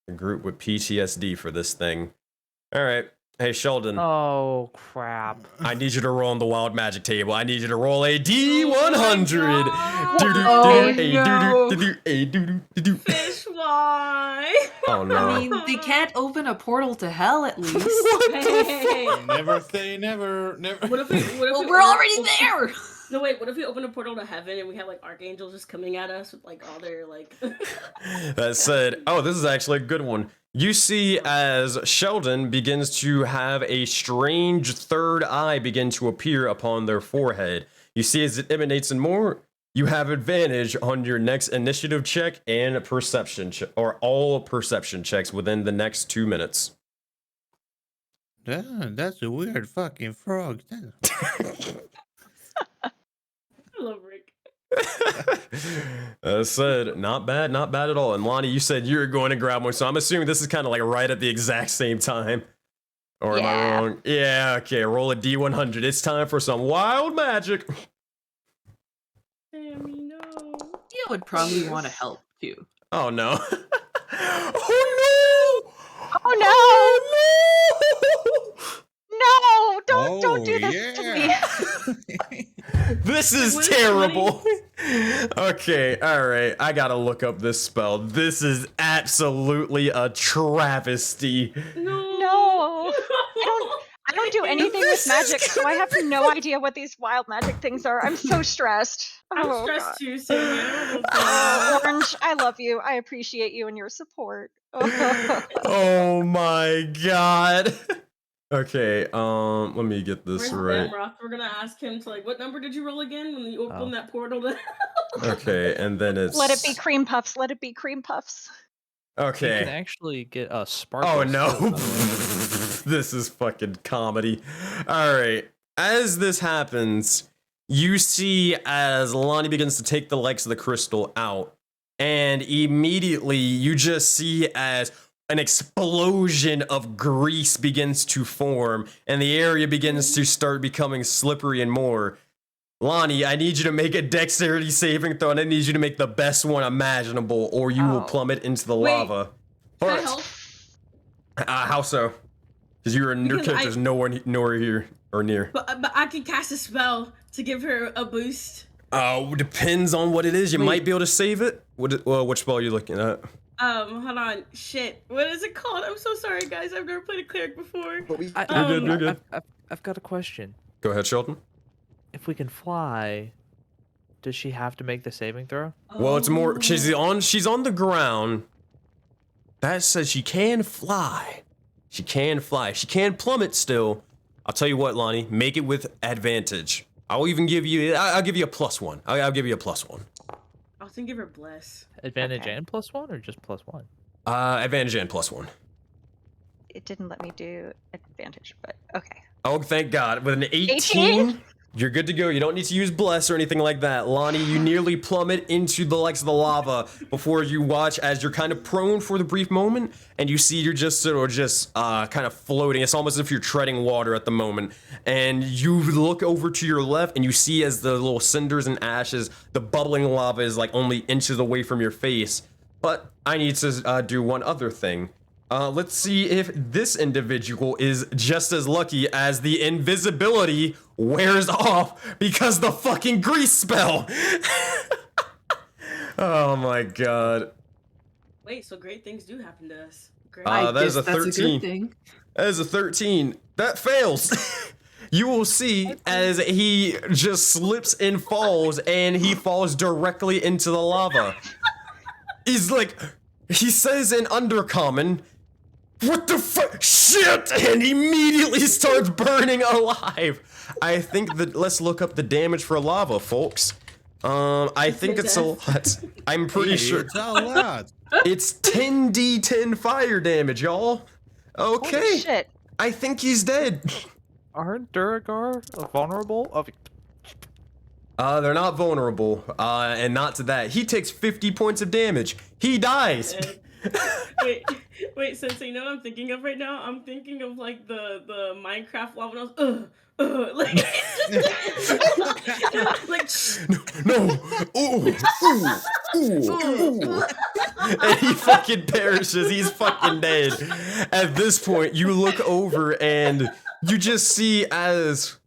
The group with PTSD for this thing. All right. Hey, Sheldon. Oh crap! I need you to roll on the wild magic table. I need you to roll a D100. Why? Oh no. I mean, they can't open a portal to hell at least. Hey. Never say never. What if we Well, we're already there. No, wait, what if we open a portal to heaven and we have like archangels just coming at us with like all their like That said, oh, this is actually a good one. You see as Sheldon begins to have a strange third eye begin to appear upon their forehead. You see as it emanates and more, you have advantage on your next initiative check and perception check, or all perception checks within the next 2 minutes. That's a weird fucking frog. I love Rick. Said, not bad at all. And Lonnie, you said you were going to grab one, so I'm assuming this is kind of like right at the exact same time. Or am I Yeah. wrong? Yeah, okay, roll a D100. It's time for some wild magic. Sammy, no. You would probably want to help too. Oh no. Oh no! Oh no! Oh, No! Don't do this to me. This is What is terrible. Okay, alright. I gotta look up this spell. This is absolutely a travesty. No. I don't do anything with magic, so I have no idea what these wild magic things are. I'm so stressed. I'm Oh, stressed God. too, Sammy. I don't know Oh, Orange, I love you. I appreciate you and your support. Oh my god. Okay, let me get this Where's right. Bamroth? We're gonna ask him to like, what number did you roll again when you opened Oh. that portal to Okay, and then it's Let it be cream puffs. Let it be cream puffs. You can Okay. actually get a sparkle. Oh no. too, by the way. This is fucking comedy. Alright. As this happens, you see as Lonnie begins to take the legs of the crystal out, and immediately you just see as an explosion of grease begins to form, and the area begins to start becoming slippery and more. Lonnie, I need you to make a dexterity saving throw, and I need you to make the best one imaginable, or you will Oh. plummet into the Wait, lava. Can I Alright. help? How so? Because your Because character's nowhere here or near. But I can cast a spell to give her a boost. Depends on what it is. You Wait. might be able to save it. Which spell are you looking at? Hold on. Shit. What is it called? I'm so sorry, guys. I've never played a cleric before. But we I, You're good, you're good. I've got a question. Go ahead, Sheldon. If we can fly, does she have to make the saving throw? Well, it's more. Oh. She's on the ground. That says she can fly. She can fly. She can plummet still. I'll tell you what, Lonnie. Make it with advantage. I'll even give you. I'll give you a +1. I'll give you a +1. I was gonna give her bless. Advantage Okay. and +1, or just +1? Advantage and +1. It didn't let me do advantage, but okay. Oh, thank God. With an 18, you're good to go. You don't need to use bless or anything like that. Lonnie, you nearly plummet into the likes of the lava before you watch as you're kind of prone for the brief moment, and you see you're just sort of kind of floating. It's almost as if you're treading water at the moment. And you look over to your left, and you see as the little cinders and ashes, the bubbling lava is like only inches away from your face. But I need to do one other thing. Let's see if this individual is just as lucky as the invisibility wears off because the fucking grease spell. Oh my god. Wait, so great things do happen to us. Great. That is a That's 13. good thing. That is a 13. That fails. You will see as he just slips and falls, and he falls directly into the lava. He's like, he says in Undercommon, "What the fuck? Shit!" And immediately starts burning alive. I think that, let's look up the damage for lava, folks. I think it's a lot. I'm pretty sure It's a lot. it's 10d10 fire damage, y'all. Holy Okay, shit. I think he's dead. Aren't Duragar vulnerable? They're not vulnerable, and not to that. He takes 50 points of damage. He dies. Wait, Sensei, you know what I'm thinking of right now? I'm thinking of like the Minecraft lava notes. Like it's just like No. Ooh. Ooh. And he fucking perishes. He's fucking dead. At this point, you look over and you just see as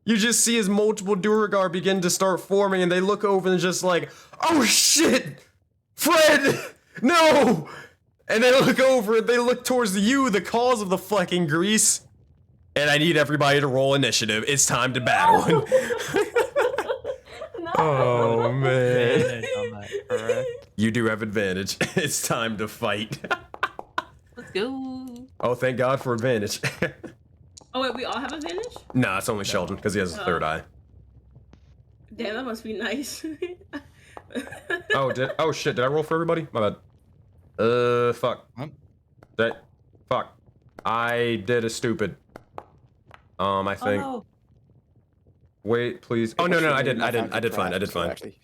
multiple Duragar begin to start forming, and they look over and just like, oh shit, Fred, no. And they look over and they look towards you, the cause of the fucking grease. And I need everybody to roll initiative. It's time to battle. Oh man. Advantage on that, correct? You do have advantage. It's time to fight. Let's go. Oh, thank God for advantage. Oh wait, we all have advantage? Nah, it's only Sheldon because he has a third eye. Damn, that must be nice. Oh shit, did I roll for everybody? My bad. Fuck. Fuck. I did a stupid. I think. Oh, Wait, please. Oh no, I didn't. I did fine. Actually,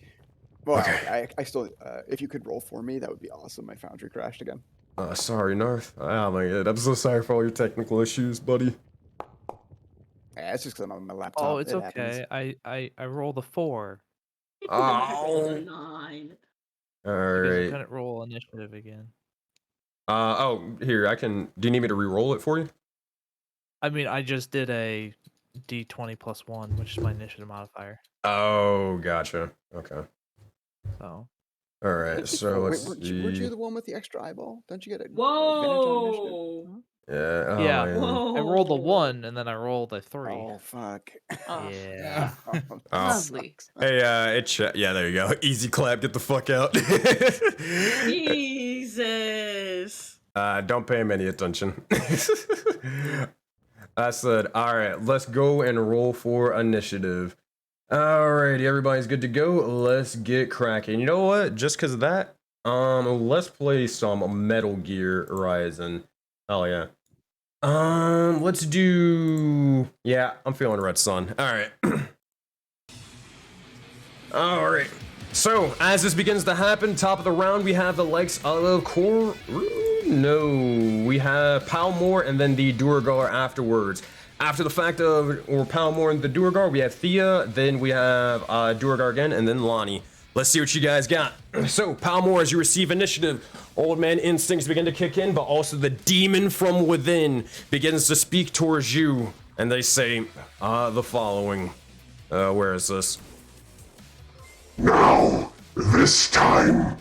well, Okay. I still, if you could roll for me, that would be awesome. My foundry crashed again. Sorry, Narth. Oh my god, I'm so sorry for all your technical issues, buddy. Yeah, it's just because I'm on my laptop. Oh, it's It okay. happens. I rolled a 4. Oh. 9. All Because I right. couldn't roll initiative again. Oh, here I can. Do you need me to re-roll it for you? I mean, I just did a D20 plus 1, which is my initiative modifier. Oh, gotcha. Okay. So All right. So Wait, let's weren't see. you the one with the extra eyeball? Don't you get it? Whoa! Yeah. Oh, Yeah. man. Whoa! I rolled a 1 and then I rolled a 3. Oh fuck. Yeah. Oh. lovely. Hey, yeah, there you go. Easy clap. Get the fuck out. Jesus. Don't pay him any attention. I said, all right, let's go and roll for initiative. Alrighty, everybody's good to go. Let's get cracking. You know what? Just because of that, let's play some Metal Gear Rising. Oh yeah. Let's do. Yeah, I'm feeling Red Sun. All right. All right. So as this begins to happen, top of the round, we have the likes of we have Palmore and then the Duragar afterwards. After the fact of Palmore and the Duragar, we have Thea, then we have Duragar again, and then Lonnie. Let's see what you guys got. So, Palmore, as you receive initiative, old man instincts begin to kick in, but also the demon from within begins to speak towards you, and they say the following. Where is this? Now, this time,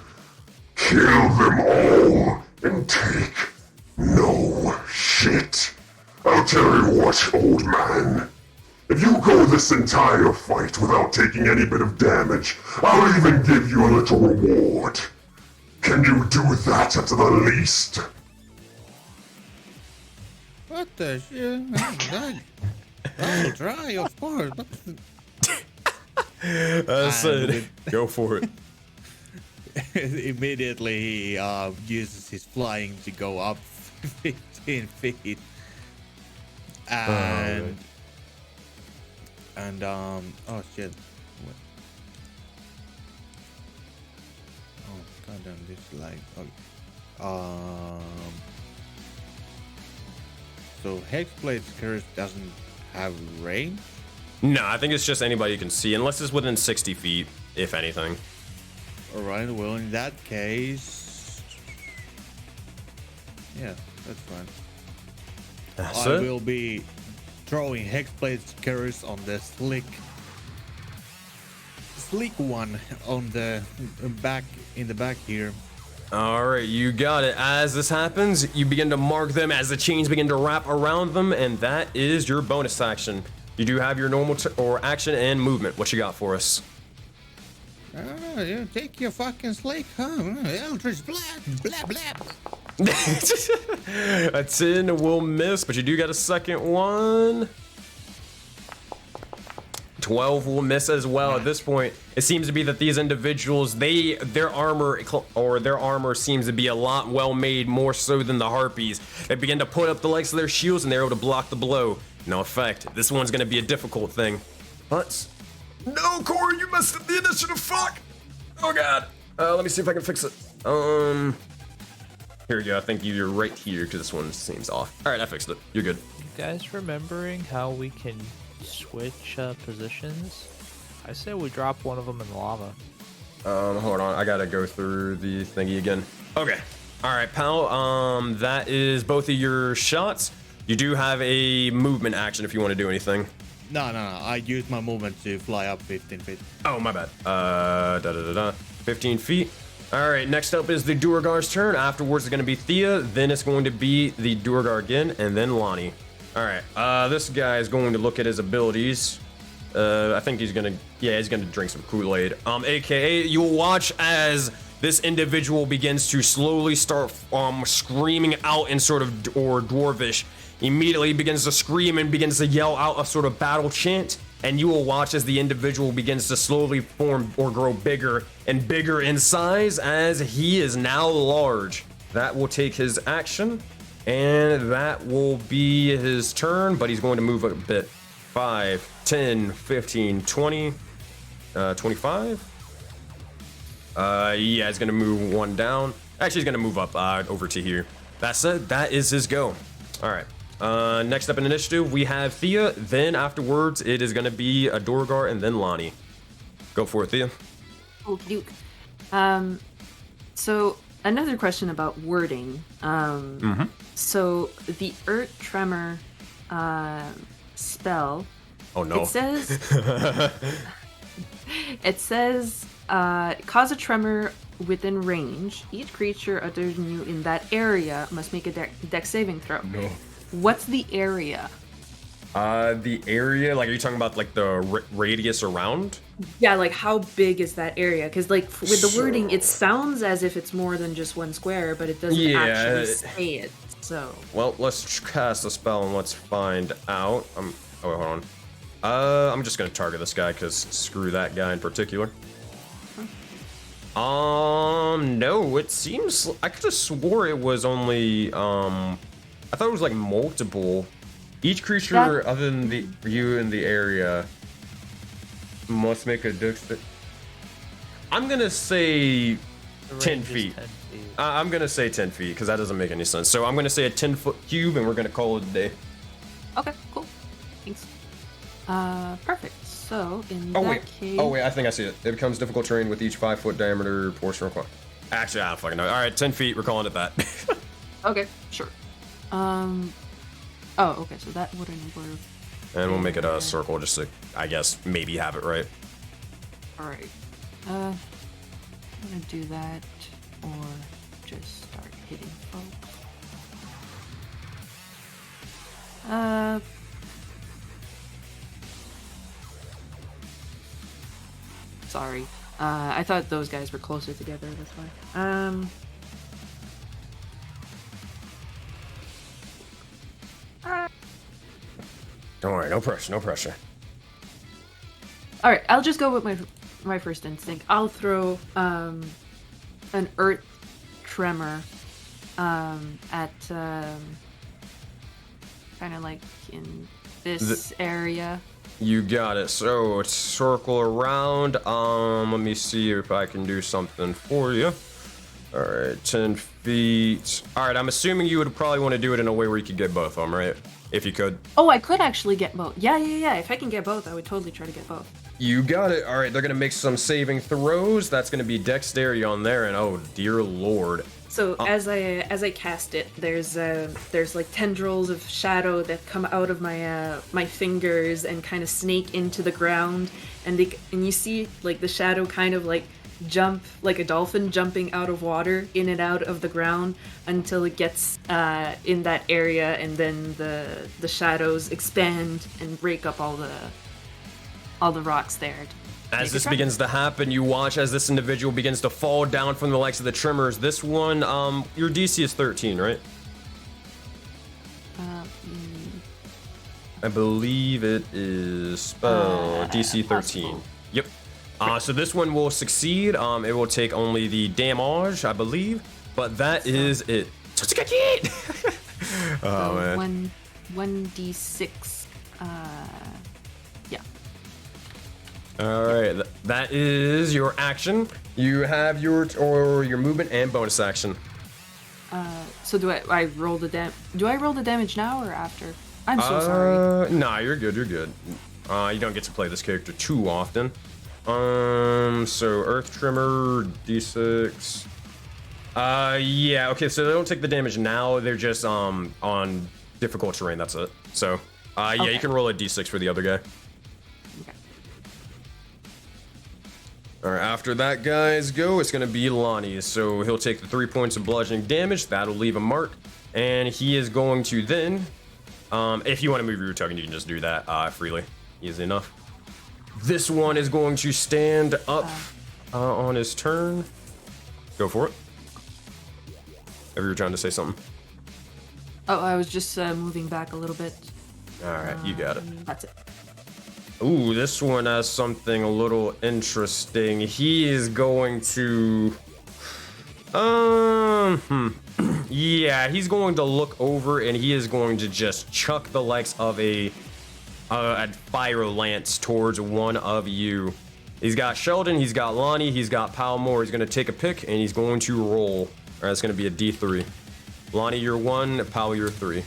kill them all and take no shit. I'll tell you what, old man. If you go this entire fight without taking any bit of damage, I'll even give you a little reward. Can you do that at the least? What the shit? I'll try, of course. I said, go for it. Immediately he uses his flying to go up 15 feet. And oh shit. What? Oh goddamn, this is like okay. So Hexblade's curse doesn't have range? No, I think it's just anybody you can see, unless it's within 60 feet, if anything. Alright, well in that case, yeah, that's fine. That's I it? will be throwing Hexblade's curse on the slick one on the back, in the back here. Alright, you got it. As this happens, you begin to mark them as the chains begin to wrap around them, and that is your bonus action. You do have your normal or action and movement. What you got for us? I don't know, you take your fucking slick, huh? Eldritch blast, blah blah. A 10 will miss, but you do get a second one. 12 will miss as well. At this point, it seems to be that these individuals, their armor seems to be a lot well made, more so than the Harpies. They begin to put up the likes of their shields, and they're able to block the blow. No effect. This one's going to be a difficult thing. But no, Corey, you messed up the initiative. Fuck. Oh god. Let me see if I can fix it. Here we go. I think you're right here because this one seems off. All right, I fixed it. You're good. You guys remembering how we can switch positions? I say we drop one of them in the lava. Hold on. I gotta go through the thingy again. Okay. All right, pal. That is both of your shots. You do have a movement action if you want to do anything. No. I used my movement to fly up 15 feet. Oh, my bad. 15 feet. All right, next up is the Duergar's turn. Afterwards, it's going to be Thea. Then it's going to be the Duergar again, and then Lonnie. All right, this guy is going to look at his abilities. I think he's going to, he's going to drink some Kool-Aid. AKA, you'll watch as this individual begins to slowly start screaming out in sort of Dwarvish. Immediately begins to scream and begins to yell out a sort of battle chant. And you will watch as the individual begins to slowly form or grow bigger and bigger in size as he is now large. That will take his action, and that will be his turn, but he's going to move a bit. 5, 10, 15, 20, 25. He's going to move one down. Actually, he's going to move up over to here. That's it. That is his go. All right. Next up in initiative, we have Thea. Then afterwards, it is going to be a Duergar and then Lonnie. Go for it, Thea. Okie doke. So another question about wording. So the Earth Tremor spell. Oh no. It says cause a tremor within range. Each creature other than you in that area must make a dex saving throw. No. What's the area? The area, like, are you talking about like the radius around? Yeah, like how big is that area? Because like with the wording, it sounds as if it's more than just one square, but it doesn't actually say it. So. Well, let's cast a spell and let's find out. Hold on. I'm just gonna target this guy because screw that guy in particular. No, it seems I could have swore it was only I thought it was like multiple. Each creature other than you in the area must make a dex. I'm gonna say 10 feet. 10 feet. I'm gonna say 10 feet because that doesn't make any sense. So I'm gonna say a 10-foot cube, and we're gonna call it a day. Okay, cool. Thanks. Perfect. So in case. Oh wait, I think I see it. It becomes difficult terrain with each 5-foot diameter portion required. Actually, I don't fucking know. All right, 10 feet. We're calling it that. Okay, sure. Oh, okay. So that wouldn't work. And we'll make it a circle just to, I guess, maybe have it right. All right. I'm gonna do that, or just start hitting folks. Sorry. I thought those guys were closer together. That's why. Don't worry, no pressure, no pressure. All right, I'll just go with my first instinct. I'll throw an earth tremor at kind of like in this area. You got it. So it's circle around. Let me see if I can do something for you. All right, 10 feet. All right, I'm assuming you would probably want to do it in a way where you could get both of them, right? If you could. Oh, I could actually get both. Yeah. If I can get both, I would totally try to get both. You got it. All right, they're gonna make some saving throws. That's gonna be dexterity on there, and oh dear lord. So as I cast it, there's like tendrils of shadow that come out of my fingers and kind of snake into the ground, and you see like the shadow kind of like jump like a dolphin jumping out of water in and out of the ground until it gets in that area, and then the shadows expand and break up all the rocks there. As this begins to happen, you watch as this individual begins to fall down from the likes of the Tremors. This one, your DC is 13, right? I believe it is spell DC 13. Possible. Yep. So this one will succeed. It will take only the damage, I believe, but that is it. Oh man. 1d6. Yeah. All right, that is your action. You have your movement and bonus action. So do I roll the Do I roll the damage now or after? I'm so sorry. Nah, you're good. You're good. You don't get to play this character too often. So Earth Tremor, D6. Yeah, okay, so they don't take the damage now, they're just, on difficult terrain, that's it. So, yeah, Okay. you can roll a D6 for the other guy. Okay. Alright, after that guy's go, it's gonna be Lonnie. So he'll take the 3 points of bludgeoning damage, that'll leave a mark. And he is going to then, if you want to move your token, you can just do that freely. Easy enough. This one is going to stand up on his turn. Go for it. If you were trying to say something. Oh, I was just moving back a little bit. Alright, you got it. That's it. Ooh, this one has something a little interesting. He is going to... Yeah, he's going to look over and he is going to just chuck the likes of a fire lance towards one of you. He's got Sheldon, he's got Lonnie, he's got Palmore. He's going to take a pick and he's going to roll. Alright, it's going to be a D3. Lonnie, you're 1, Pal, you're 3.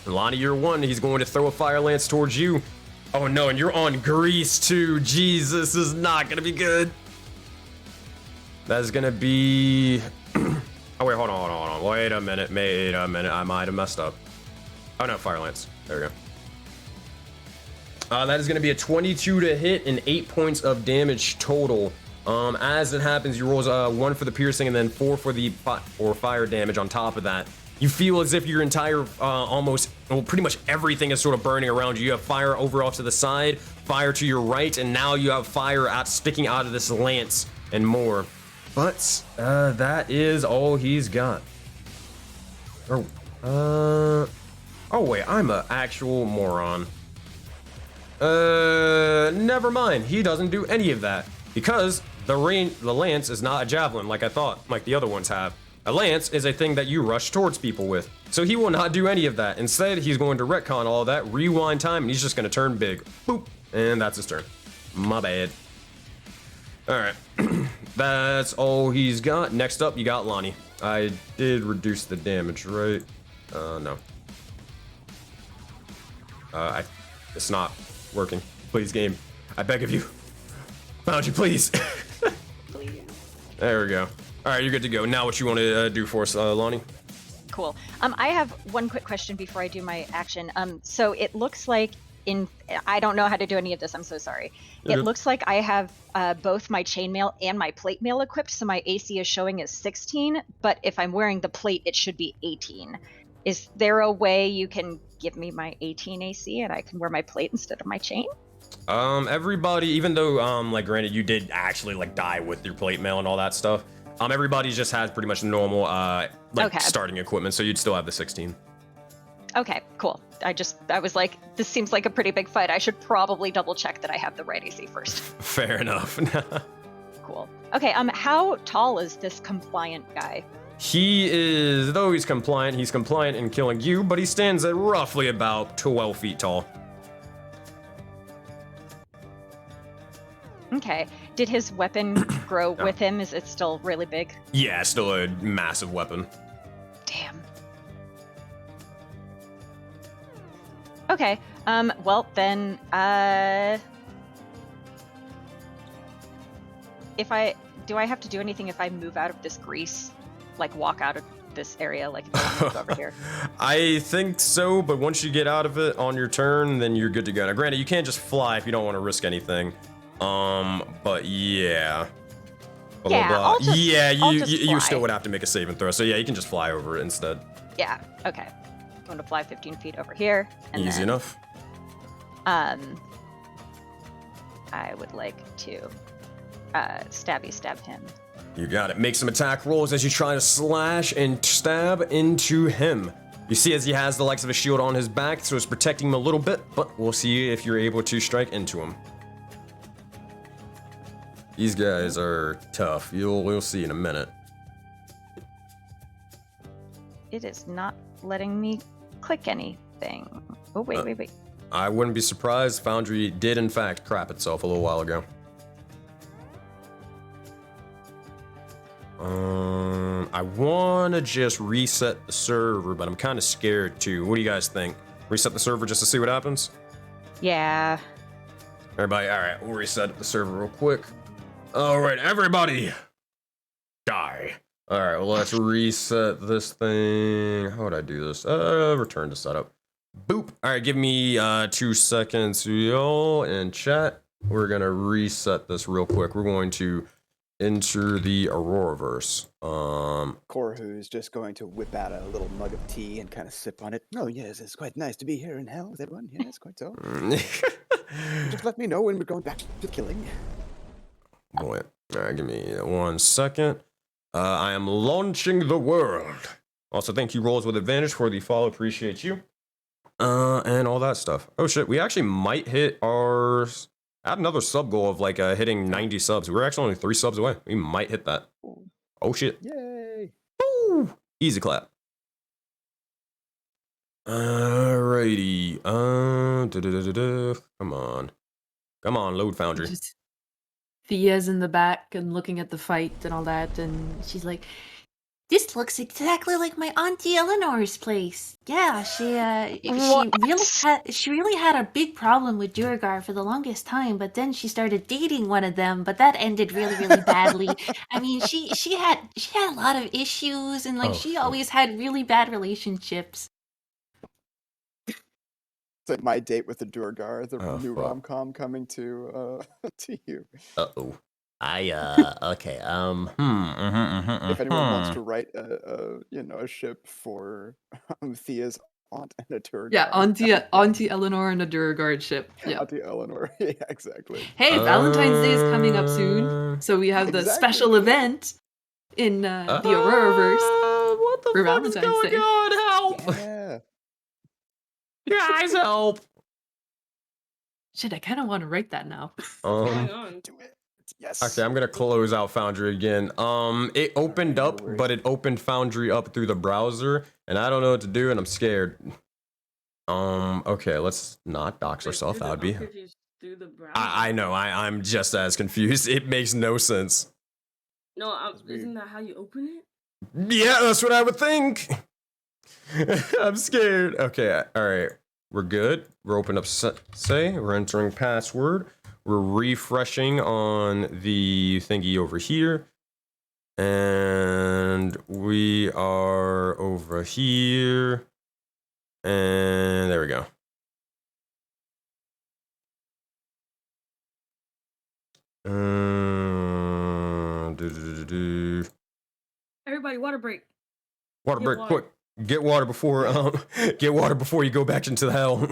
Lonnie, you're 1. He's going to throw a fire lance towards you. Oh no, and you're on grease too. Jesus, this is not going to be good. That's going to be... Oh wait, hold on. Wait a minute. I might have messed up. Oh no, fire lance. There we go. That is going to be a 22 to hit and 8 points of damage total. As it happens, he rolls 1 for the piercing and then 4 for the fire damage on top of that. You feel as if your entire, pretty much everything is sort of burning around you. You have fire over off to the side, fire to your right, and now you have fire sticking out of this lance and more. But that is all he's got. Oh wait, I'm an actual moron. Never mind. He doesn't do any of that because the lance is not a javelin like I thought, like the other ones have. A lance is a thing that you rush towards people with. So he will not do any of that. Instead, he's going to retcon all of that, rewind time, and he's just going to turn big. Boop. And that's his turn. My bad. Alright. That's all he's got. Next up, you got Lonnie. I did reduce the damage, right? No. It's not working. Please, game. I beg of you. Found you, please. Please. There we go. All right, you're good to go. Now what you want to do for us, Lonnie? Cool. I have one quick question before I do my action. So it looks like I don't know how to do any of this. I'm so sorry. It looks like I have both my chainmail and my plate mail equipped. So my AC is showing as 16, but if I'm wearing the plate, it should be 18. Is there a way you can give me my 18 AC and I can wear my plate instead of my chain? Everybody, even though, like, granted, you did actually, like, die with your plate mail and all that stuff, everybody just has pretty much normal, starting equipment, so you'd still have the 16. Okay, cool. I was like, this seems like a pretty big fight. I should probably double check that I have the right AC first. Fair enough. Cool. Okay, how tall is this compliant guy? He is, though he's compliant in killing you, but he stands at roughly about 12 feet tall. Okay. Did his weapon grow with him? Is it still really big? Yeah, still a massive weapon. Damn. Okay. Well then, do I have to do anything if I move out of this grease? Like walk out of this area, like if I move over here? I think so, but once you get out of it on your turn, then you're good to go. Now, granted, you can't just fly if you don't want to risk anything. But yeah. Yeah, I'll just you still fly. would have to make a saving throw. So yeah, you can just fly over it instead. Yeah. Okay. I'm going to fly 15 feet over here. And Easy then, enough. I would like to stab him. You got it. Make some attack rolls as you try to slash and stab into him. You see as he has the likes of a shield on his back, so it's protecting him a little bit, but we'll see if you're able to strike into him. These guys are tough. You'll see in a minute. It is not letting me click anything. Oh, wait. I wouldn't be surprised. Foundry did, in fact, crap itself a little while ago. I want to just reset the server, but I'm kind of scared too. What do you guys think? Reset the server just to see what happens? Yeah. Everybody, all right, we'll reset the server real quick. All right, everybody, die. All right, well, let's reset this thing. How would I do this? Return to setup. Boop. All right, give me 2 seconds, y'all, in chat. We're gonna reset this real quick. We're going to enter the Auroraverse. Korhu is just going to whip out a little mug of tea and kind of sip on it. Oh yes, it's quite nice to be here in hell with everyone. Yes, quite so. Just let me know when we're going back to killing. Boy. All right, give me 1 second. I am launching the world. Also, thank you, Rolls with Advantage, for the follow. Appreciate you. And all that stuff. Oh shit, we actually might hit our... Add another sub goal of like hitting 90 subs. We're actually only 3 subs away. We might hit that. Oh shit. Yay! Woo! Easy clap. Alrighty. Come on. Come on, load foundry. Just Thea's in the back and looking at the fight and all that, and she's like, This looks exactly like my auntie Eleanor's place. Yeah, she really had a big problem with Durgar for the longest time, but then she started dating one of them, but that ended really, really badly. I mean, she had a lot of issues, and like Oh, she shit. always had really bad relationships. It's like My Date with the Durgar, the Oh, new fuck. rom-com coming to to you. Uh-oh. Okay, If anyone wants to write a ship for Thea's aunt and a Durgar. yeah, Auntie Eleanor and a Duragard ship. Yeah. Auntie Eleanor. Yeah, exactly. Hey, Valentine's Day is coming up soon, so we have the Exactly. special event in the Auroraverse What the for fuck is Valentine's going Day. on? Help! Yeah. Guys, help! Shit, I kind of want to write that now. What's going Um, on? Do it. Yes. okay, I'm gonna close out Foundry again. It opened no up, worries. but it opened Foundry up through the browser, and I don't know what to do, and I'm scared. Okay, let's not dox Wait, ourselves. through That would the- be. I'm confused. Through the browser. I know. I'm just as confused. It makes no sense. No, isn't that how you open it? Yeah, that's what I would think. I'm scared. Okay, all right. We're good. We're opening up Sensei. We're entering password. We're refreshing on the thingy over here. And we are over here. And there we go. Everybody, water break. Water Get break, water. quick. Get water before you go back into the hell.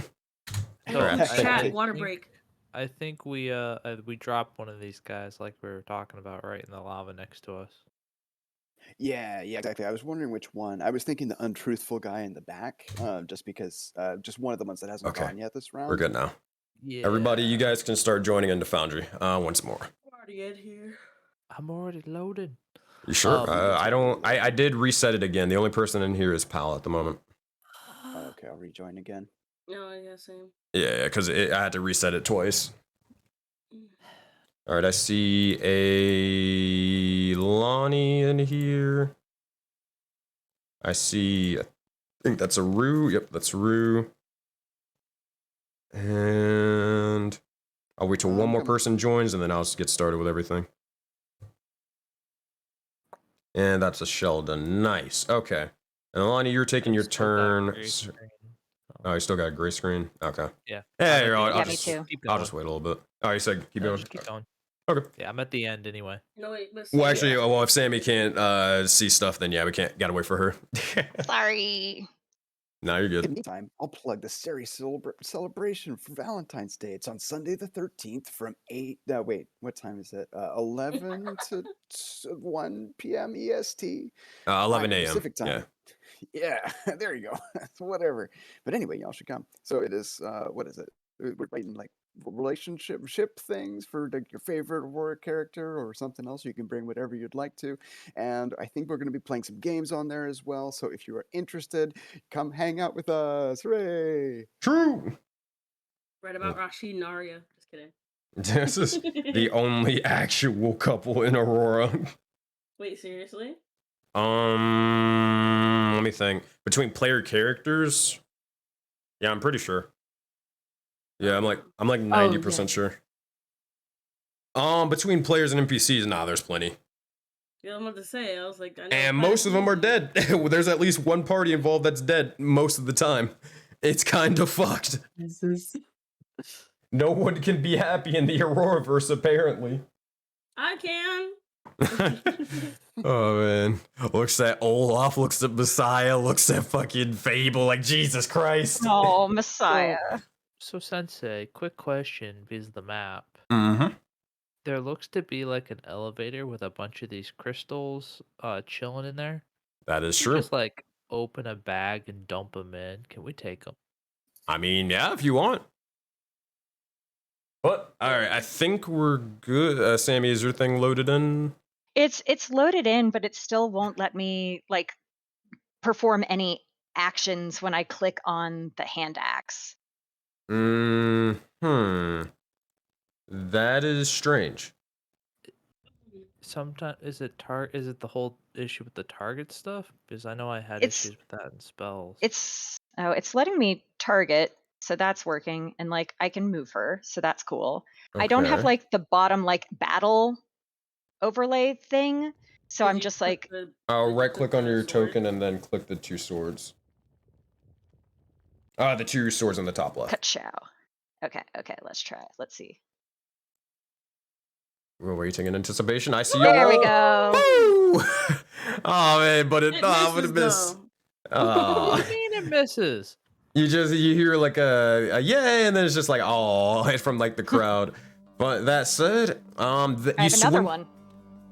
So, Alright. I Chat, think- water break. I think we dropped one of these guys like we were talking about right in the lava next to us. Yeah, exactly. I was wondering which one. I was thinking the untruthful guy in the back, just because, just one of the ones that hasn't Okay. gone yet this round. We're good now. Yeah. Everybody, you guys can start joining into Foundry once more. Already in here. I'm already loaded. You sure? Um, I did reset it again. The only person in here is Pal at the moment. Okay, I'll rejoin again. No, yeah, same. Yeah, because I had to reset it twice. All right, I see a Lonnie in here. I see, I think that's a Rue. Yep, that's Rue. And I'll wait till one more person joins, and then I'll just get started with everything. And that's a Sheldon. Nice. Okay. And Lonnie, you're taking your turn. Oh, you still got a gray screen? Okay. Yeah. Hey, I'll Yeah, me just, too. Keep I'll going. just wait a little bit. Oh, you said keep No, going? just keep going. Okay. Yeah, I'm at the end anyway. No, wait, but Well, actually, well, if Sammy can't see stuff, then yeah, we can't. Gotta wait for her. Sorry. No, you're In the good. meantime, I'll plug the series celebration for Valentine's Day. It's on Sunday the 13th from 8. Wait, what time is it? 11 to 1 p.m. EST. 11 5 a.m. Pacific time. Yeah. Yeah, there you go. Whatever. But anyway, y'all should come. So it is, what is it? We're writing like relationship things for like your favorite Aurora character or something else. You can bring whatever you'd like to. And I think we're going to be playing some games on there as well. So if you are interested, come hang out with us. Hooray! True. right about Rashid and Arya. Just kidding. This is the only actual couple in Aurora. Wait, seriously? Let me think. Between player characters, yeah, I'm pretty sure. Yeah, I'm like 90% sure. Between players and NPCs, nah, there's plenty. Yeah, I'm about to say. I was like, I know And quite a most of them few. are dead. There's at least one party involved that's dead most of the time. It's kind of fucked. No one can be happy in the Auroraverse, apparently. I can. Oh man. Looks at Olaf, looks at Messiah, looks at fucking Fable, like Jesus Christ. Oh, Messiah. So Sensei, quick question because of the map. Mm-hmm. There looks to be like an elevator with a bunch of these crystals chilling in there. That is Can we true. just like open a bag and dump them in. Can we take them? I mean, yeah, if you want. But all right, I think we're good. Sammy, is your thing loaded in? It's loaded in, but it still won't let me like perform any actions when I click on the hand axe. That is strange. Sometimes is it the whole issue with the target stuff? Because I know I had It's- issues with that in spells. It's letting me target, so that's working, and like I can move her, so that's cool. I don't have Okay. like the bottom like battle overlay thing, so Did I'm you just put like the- Right click on the your sword? token and then click the two swords. The two swords on the top left. ka-chow. Okay, let's try it. Let's see. We're waiting in anticipation. I see There we y'all. go. Woo! Oh man, but It I would have misses, missed. though. What do you mean it misses? You hear like a yay, and then it's just like oh, from like the crowd. But that said, I you have another swing. one.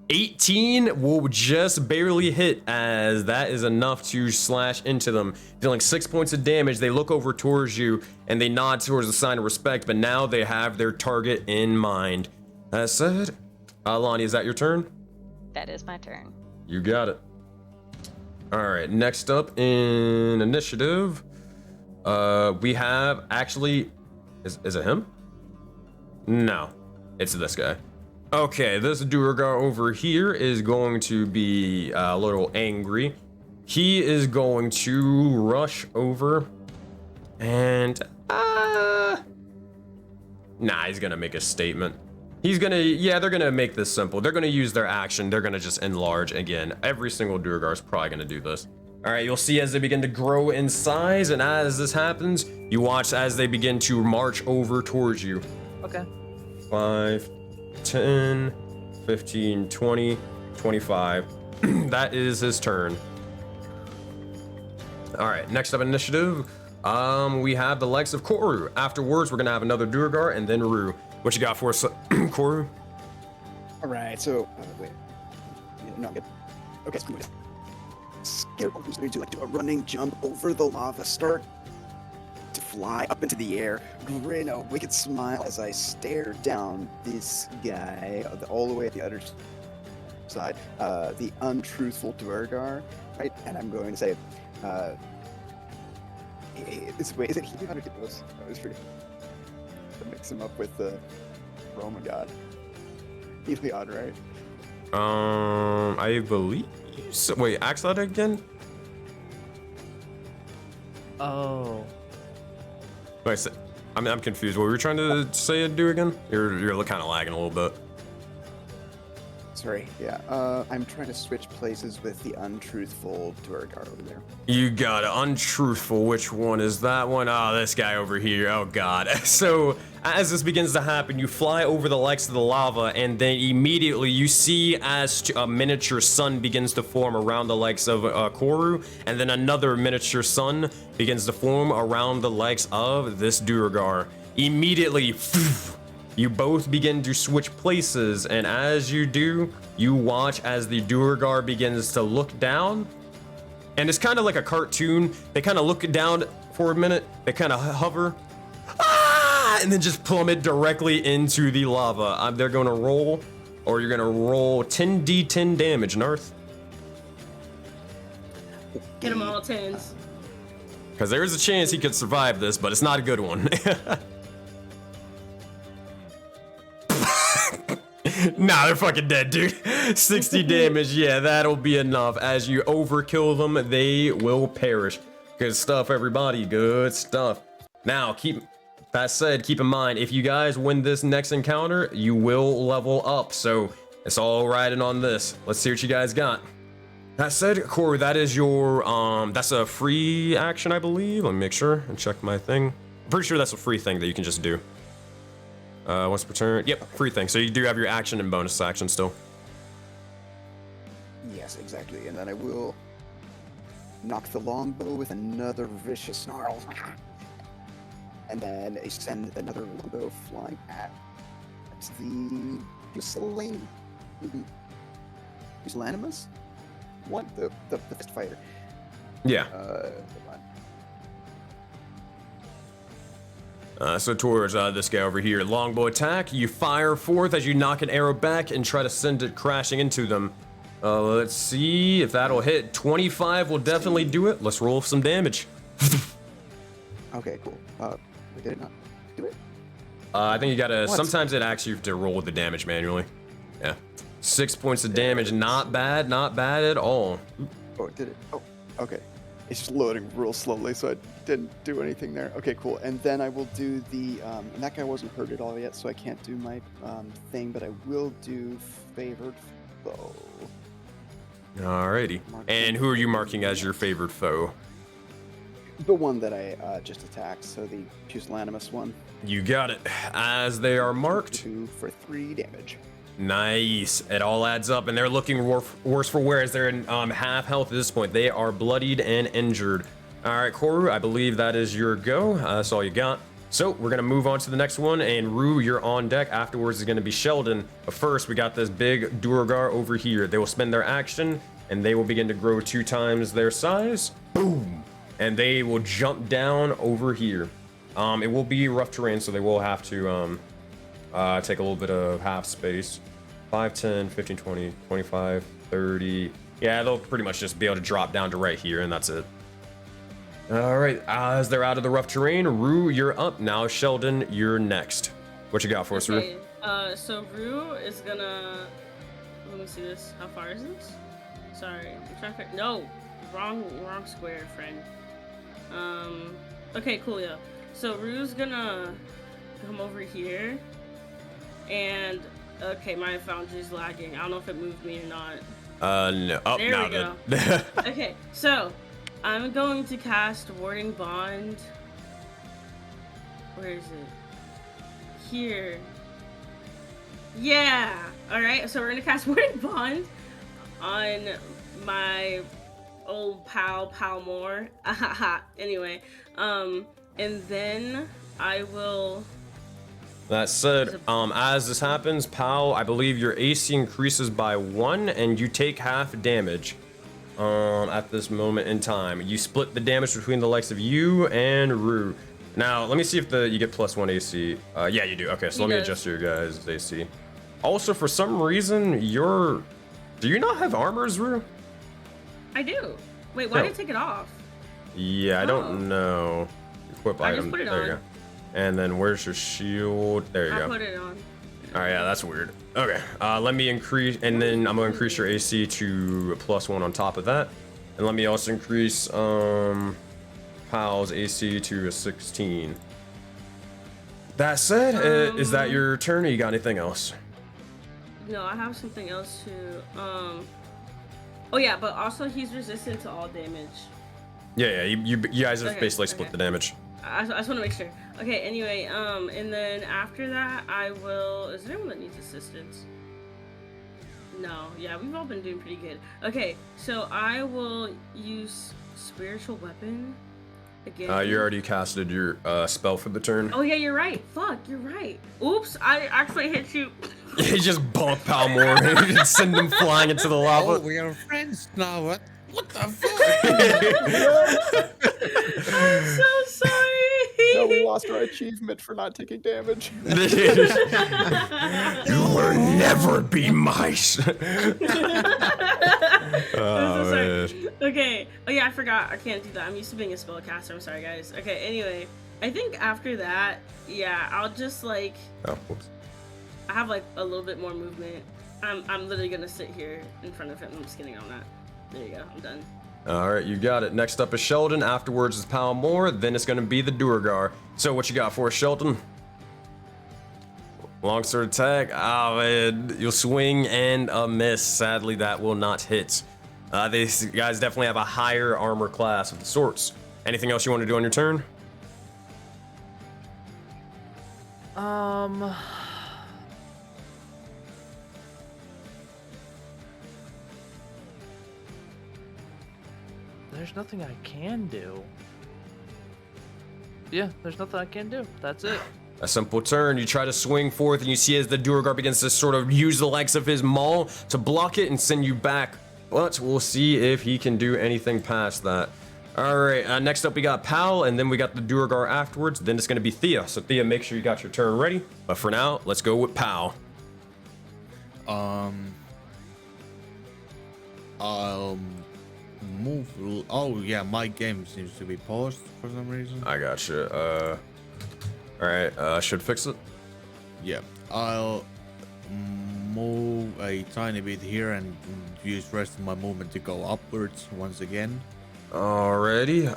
18 will just barely hit, as that is enough to slash into them, dealing 6 points of damage. They look over towards you and they nod towards the sign of respect, but now they have their target in mind. That said, Lonnie, is that your turn? That is my turn. You got it. All right, next up in initiative, we have actually, is it him? No, it's this guy. Okay, this Duergar over here is going to be a little angry. He is going to rush over and, nah, he's gonna make a statement. They're gonna make this simple. They're gonna use their action. They're gonna just enlarge again. Every single Duergar is probably gonna do this. All right, you'll see as they begin to grow in size, and as this happens, you watch as they begin to march over towards you. Okay. 5, 10, 15, 20, 25. That is his turn. All right, next up initiative, we have the likes of Koru. Afterwards, we're gonna have another Duergar and then Rue. What you got for us, Koru? All right, so wait, no, good. Okay, so Scarecrow is going to do a running jump over the lava, start to fly up into the air, grin a wicked smile as I stare down this guy all the way at the other side, the untruthful Duergar, right? And I'm going to say, wait, is it he? How did it was? That was pretty. To mix him up with the Roman god. Heliod, right? I believe so. Wait, ask that again? Oh. Wait, I'm confused. What were you trying to say and do again? You're kind of lagging a little bit. Sorry, yeah. I'm trying to switch places with the untruthful Duergar over there. You got it. Untruthful. Which one is that one? Oh, this guy over here. Oh, God. So, as this begins to happen, you fly over the likes of the lava, and then immediately you see as a miniature sun begins to form around the likes of Koru, and then another miniature sun begins to form around the likes of this Duergar. Immediately, you both begin to switch places, and as you do, you watch as the Duergar begins to look down. And it's kind of like a cartoon. They kind of look down for a minute, they kind of hover, and then just plummet directly into the lava. They're going to roll, or you're going to roll 10d10 damage, Narth. Get them all tens. Because there is a chance he could survive this, but it's not a good one. Nah, they're fucking dead, dude. 60 damage, yeah, that'll be enough. As you overkill them, they will perish. Good stuff, everybody, good stuff. Now, keep That said, keep in mind, if you guys win this next encounter, you will level up. So it's all riding on this. Let's see what you guys got. That said, Corey, that is your, that's a free action, I believe. Let me make sure and check my thing. I'm pretty sure that's a free thing that you can just do. Once per turn. Yep, free thing. So you do have your action and bonus action still. Yes, exactly. And then I will knock the longbow with another vicious snarl. And then I send another longbow flying at the Pusillanimous? What? The fist fighter. Yeah. Hold on. So towards this guy over here, longbow attack, you fire forth as you knock an arrow back and try to send it crashing into them. Let's see if that'll hit. 25 will definitely do it. Let's roll some damage. Okay, cool. Did it not do it? I think you gotta, What? sometimes it asks you to roll the damage manually. Yeah. 6 points of damage, not bad at all. Oh, it did it. Oh, okay. It's just loading real slowly, so I didn't do anything there. Okay, cool. And then I will do the, and that guy wasn't hurt at all yet, so I can't do my thing, but I will do favored foe. Alrighty. And who are you marking as your favorite foe? The one that I just attacked, so the Pusillanimous one. You got it. As they are marked. 2 for 3 damage. Nice. It all adds up, and they're looking worse for wear as they're in half health at this point. They are bloodied and injured. All right, Koru, I believe that is your go. That's all you got. So we're gonna move on to the next one, and Rue, you're on deck. Afterwards is gonna be Sheldon. But first, we got this big Duergar over here. They will spend their action, and they will begin to grow 2 times their size. Boom. And they will jump down over here. It will be rough terrain, so they will have to take a little bit of half space. 5, 10, 15, 20, 25, 30. Yeah, they'll pretty much just be able to drop down to right here, and that's it. All right, as they're out of the rough terrain, Rue, you're up. Now, Sheldon, you're next. What you got for us, Rue? Okay, so Rue is gonna... Let me see this. How far is this? Sorry, I'm trying to... No! Wrong square, friend. Okay, cool, yeah. So Rue's gonna come over here, and okay, my foundry's lagging. I don't know if it moved me or not. No. Oh, there now we go. good. Okay, so I'm going to cast Warding Bond. Where is it? Here. Yeah. All right. So we're gonna cast Warding Bond on my old pal Moore. Anyway, and then I will. That said, as this happens, Pal, I believe your AC increases by 1, and you take half damage. At this moment in time, you split the damage between the likes of you and Rue. Now, let me see if you get +1 AC. Yeah, you do. Okay, so let me adjust your guys' AC. Also, for some reason, do you not have armors, Rue? I do. Wait, why did it take it off? Yeah, I don't know. Equip I item. just put it there on. you go. And then where's your shield? There you I go. put it on. All right, yeah, that's weird. Okay, let me increase, and then I'm gonna increase your AC to +1 on top of that, and let me also increase Pal's AC to a 16. That said, is that your turn, or you got anything else? No, I have something else too. Oh yeah, but also he's resistant to all damage. Yeah, you guys have Okay, basically split the damage. I just want to make sure. Okay, anyway, and then after that, I will... Is there anyone that needs assistance? No, yeah, we've all been doing pretty good. Okay, so I will use Spiritual Weapon again. You already casted your spell for the turn. Oh yeah, you're right. Fuck, you're right. Oops, I actually hit you. He just bumped Pal more and send him flying into the lava. Oh, we are friends now. What the fuck? I'm so sorry. No, we lost our achievement for not taking damage. You will never be mice. I'm so sorry. Okay. Oh yeah, I forgot. I can't do that. I'm used to being a spellcaster. I'm sorry, guys. Okay. Anyway, I think after that, yeah, I'll just like. Oh, whoops. I have like a little bit more movement. I'm literally gonna sit here in front of him. I'm just kidding on that. There you go. I'm done. All right, you got it. Next up is Sheldon. Afterwards is Palmore. Then it's going to be the Duergar. So what you got for us, Sheldon? Longsword attack. Oh, man. You'll swing and a miss. Sadly, that will not hit. These guys definitely have a higher armor class of the sorts. Anything else you want to do on your turn? There's nothing I can do. Yeah, there's nothing I can do. That's it. A simple turn. You try to swing forth, and you see as the Duergar begins to sort of use the likes of his maul to block it and send you back. But we'll see if he can do anything past that. All right, next up we got Pal, and then we got the Duergar afterwards. Then it's going to be Thea. So Thea, make sure you got your turn ready. But for now, let's go with Pal. I'll move. Oh yeah, my game seems to be paused for some reason. I got you. All right, should fix it. Yeah, I'll move a tiny bit here and use rest of my movement to go upwards once again. Alrighty,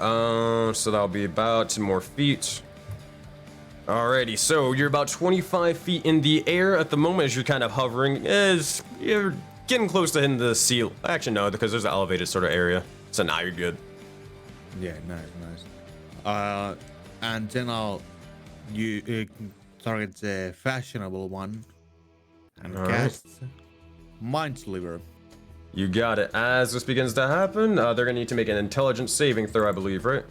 so that'll be about 10 more feet. Alrighty, so you're about 25 feet in the air at the moment as you're kind of hovering, as you're getting close to hitting the ceiling. Actually, no, because there's an elevated sort of area, so now you're good. Yeah, nice. And then I'll target the fashionable one and cast Mind Sliver. You got it. As this begins to happen, they're gonna need to make an intelligence saving throw, I believe, right?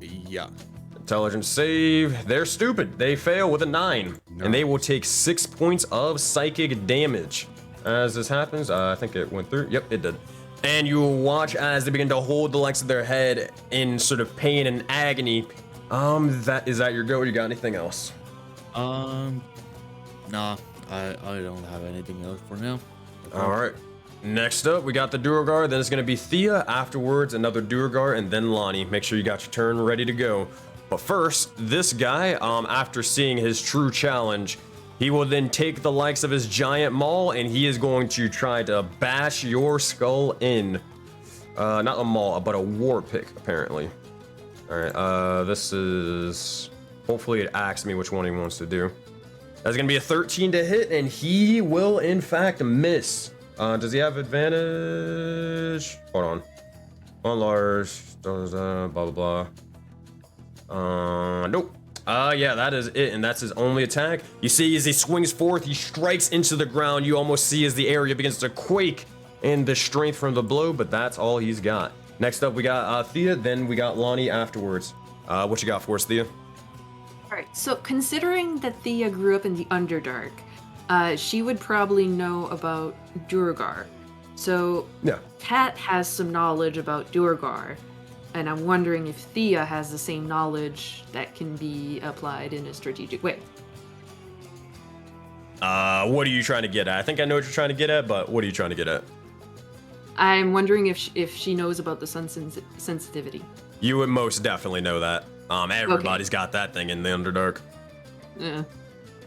Yeah. Intelligence save. They're stupid. They fail with a 9, and they will take 6 points of psychic damage. As this happens, I think it went through. Yep, it did. And you will watch as they begin to hold the likes of their head in sort of pain and agony. Is that your go? Or you got anything else? Nah, I don't have anything else for now. All right. Next up, we got the Duergar. Then it's gonna be Thea. Afterwards, another Duergar, and then Lonnie. Make sure you got your turn ready to go. But first, this guy, after seeing his true challenge, he will then take the likes of his giant maul, and he is going to try to bash your skull in. Not a maul, but a war pick, apparently. All right, this is... Hopefully it asks me which one he wants to do. That's gonna be a 13 to hit, and he will, in fact, miss. Does he have advantage? Hold on. On Lars, blah, blah, blah. Nope. Yeah, that is it, and that's his only attack. You see, as he swings forth, he strikes into the ground. You almost see as the area begins to quake in the strength from the blow, but that's all he's got. Next up, we got Thea, then we got Lonnie afterwards. What you got for us, Thea? Alright, so considering that Thea grew up in the Underdark, she would probably know about Duergar. So Yeah. Kat has some knowledge about Duergar, and I'm wondering if Thea has the same knowledge that can be applied in a strategic way. What are you trying to get at? I think I know what you're trying to get at, but what are you trying to get at? I'm wondering if she knows about the sun sensitivity. You would most definitely know that. Everybody's got that thing in the Underdark.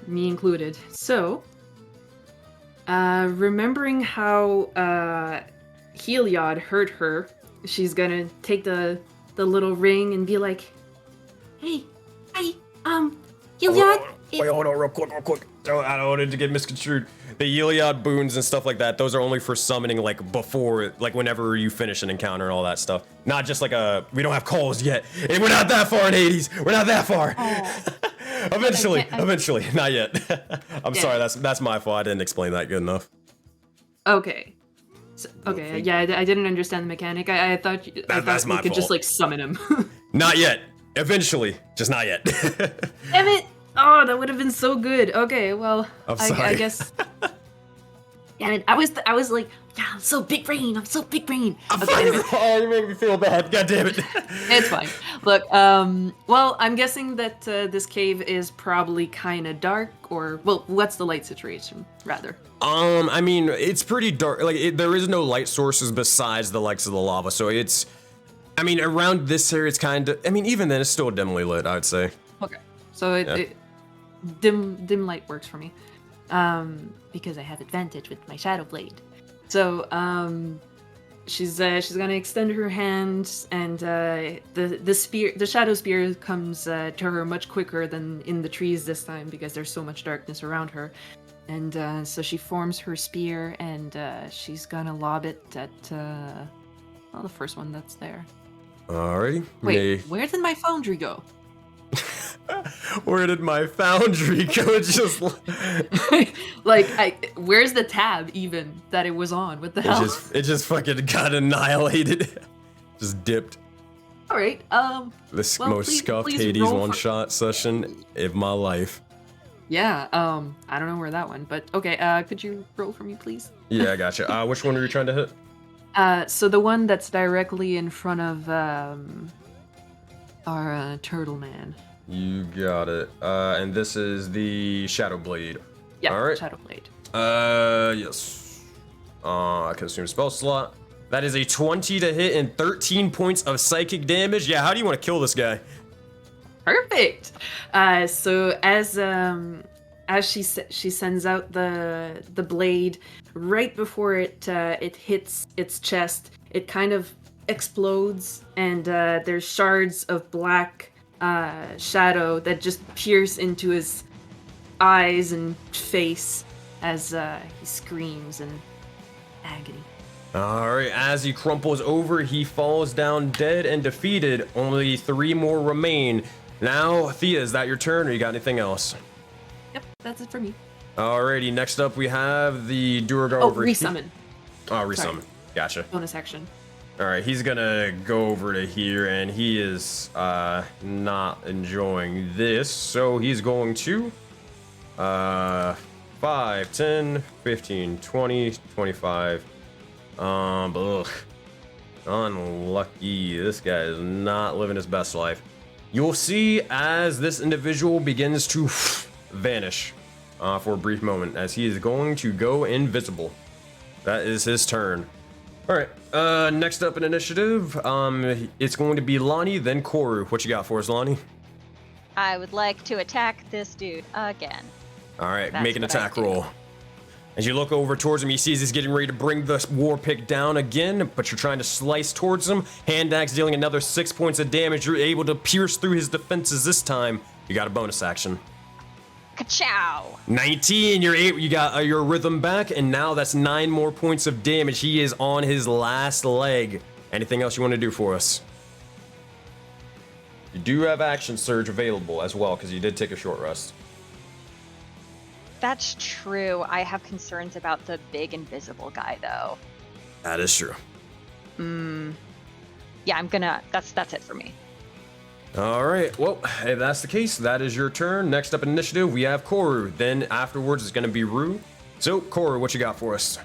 Me included. So, remembering how Heliod hurt her, she's gonna take the little ring and be like, Hey, Heliod. Wait, hold on, real quick. I don't want it to get misconstrued. The Iliad boons and stuff like that, those are only for summoning, like, before, like, whenever you finish an encounter and all that stuff. Not just like we don't have calls yet. We're not that far in Hades. We're not that far. Eventually. Not yet. I'm sorry, that's my fault. I didn't explain that good enough. Okay. So, okay, yeah, I didn't understand the mechanic. I thought we could just, like, summon him. Not yet. Eventually. Just not yet. Damn it! Oh, that would have been so good. Okay, well, I'm sorry. I guess. Yeah, I was like, yeah, I'm so big brain. Oh, you make me feel bad. God damn it. It's fine. Look, well, I'm guessing that this cave is probably kind of dark, or, well, what's the light situation, rather? I mean, it's pretty dark. Like, there is no light sources besides the likes of the lava, so it's... I mean, around this area, it's kind of... I mean, even then, it's still dimly lit, I would say. Okay. So dim light works for me. Because I have advantage with my Shadow Blade. So, she's gonna extend her hand, and the shadow spear comes to her much quicker than in the trees this time because there's so much darkness around her. And so she forms her spear, and she's gonna lob it at the first one that's there. Alrighty. Wait, where did my foundry go? Where did my foundry go? It's just where's the tab even that it was on? What the hell? it just fucking got annihilated. Just dipped. All right. This well, most please scuffed Hades roll one-shot session of my life. Yeah. I don't know where that one, but okay. Could you roll for me, please? Yeah, I gotcha. Which one are you trying to hit? So the one that's directly in front of our turtle man. You got it. And this is the Shadow Blade. Yeah, all right. Shadow Blade. Yes. Consume spell slot. That is a 20 to hit and 13 points of psychic damage. Yeah, how do you want to kill this guy? Perfect. So as she sends out the blade, right before it hits its chest, it kind of explodes, and there's shards of black shadow that just pierce into his eyes and face as he screams in agony. Alright, as he crumples over, he falls down dead and defeated. Only 3 more remain. Now, Thea, is that your turn, or you got anything else? Yep, that's it for me. Alrighty, next up we have the Durgar Oh, over resummon. Oh, resummon. Sorry. Gotcha. Bonus action. Alright, he's gonna go over to here, and he is not enjoying this, so he's going to 5, 10, 15, 20, 25. Ugh. Unlucky. This guy is not living his best life. You'll see as this individual begins to vanish for a brief moment, as he is going to go invisible. That is his turn. Alright, next up in initiative, it's going to be Lonnie, then Koru. What you got for us, Lonnie? I would like to attack this dude again. Alright, That's make an what I attack do. roll. As you look over towards him, he sees he's getting ready to bring the war pick down again, but you're trying to slice towards him. Hand axe dealing another 6 points of damage. You're able to pierce through his defenses this time. You got a bonus action. Ka-chow! 19, you got your rhythm back, and now that's 9 more points of damage. He is on his last leg. Anything else you want to do for us? You do have action surge available as well, because you did take a short rest. That's true. I have concerns about the big invisible guy, though. That is true. Yeah, I'm gonna. That's it for me. All right. Well, if that's the case, that is your turn. Next up in initiative, we have Koru. Then afterwards, it's going to be Rue. So, Koru, what you got for us?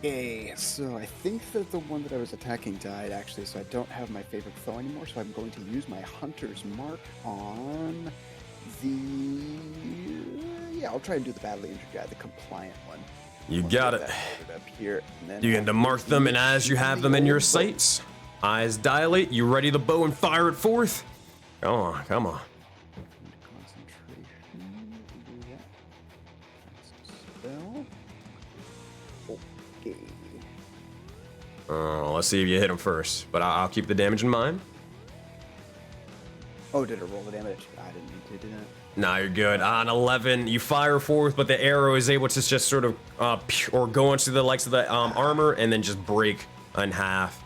Okay, so I think that the one that I was attacking died actually, so I don't have my favorite foe anymore, so I'm going to use my Hunter's Mark on yeah, I'll try and do the badly injured guy, the compliant one. You got it. Up here, and then You're going to mark them, and as you have them in your sights, eyes dilate, you ready the bow and fire it forth? Come on, come on. Concentration. Do that. Spell. Okay. Let's see if you hit him first, but I'll keep the damage in mind. Oh, did it roll the damage? I didn't mean to do that. Nah, you're good. On 11, you fire forth, but the arrow is able to just sort of, or go into the likes of the armor and then just break in half.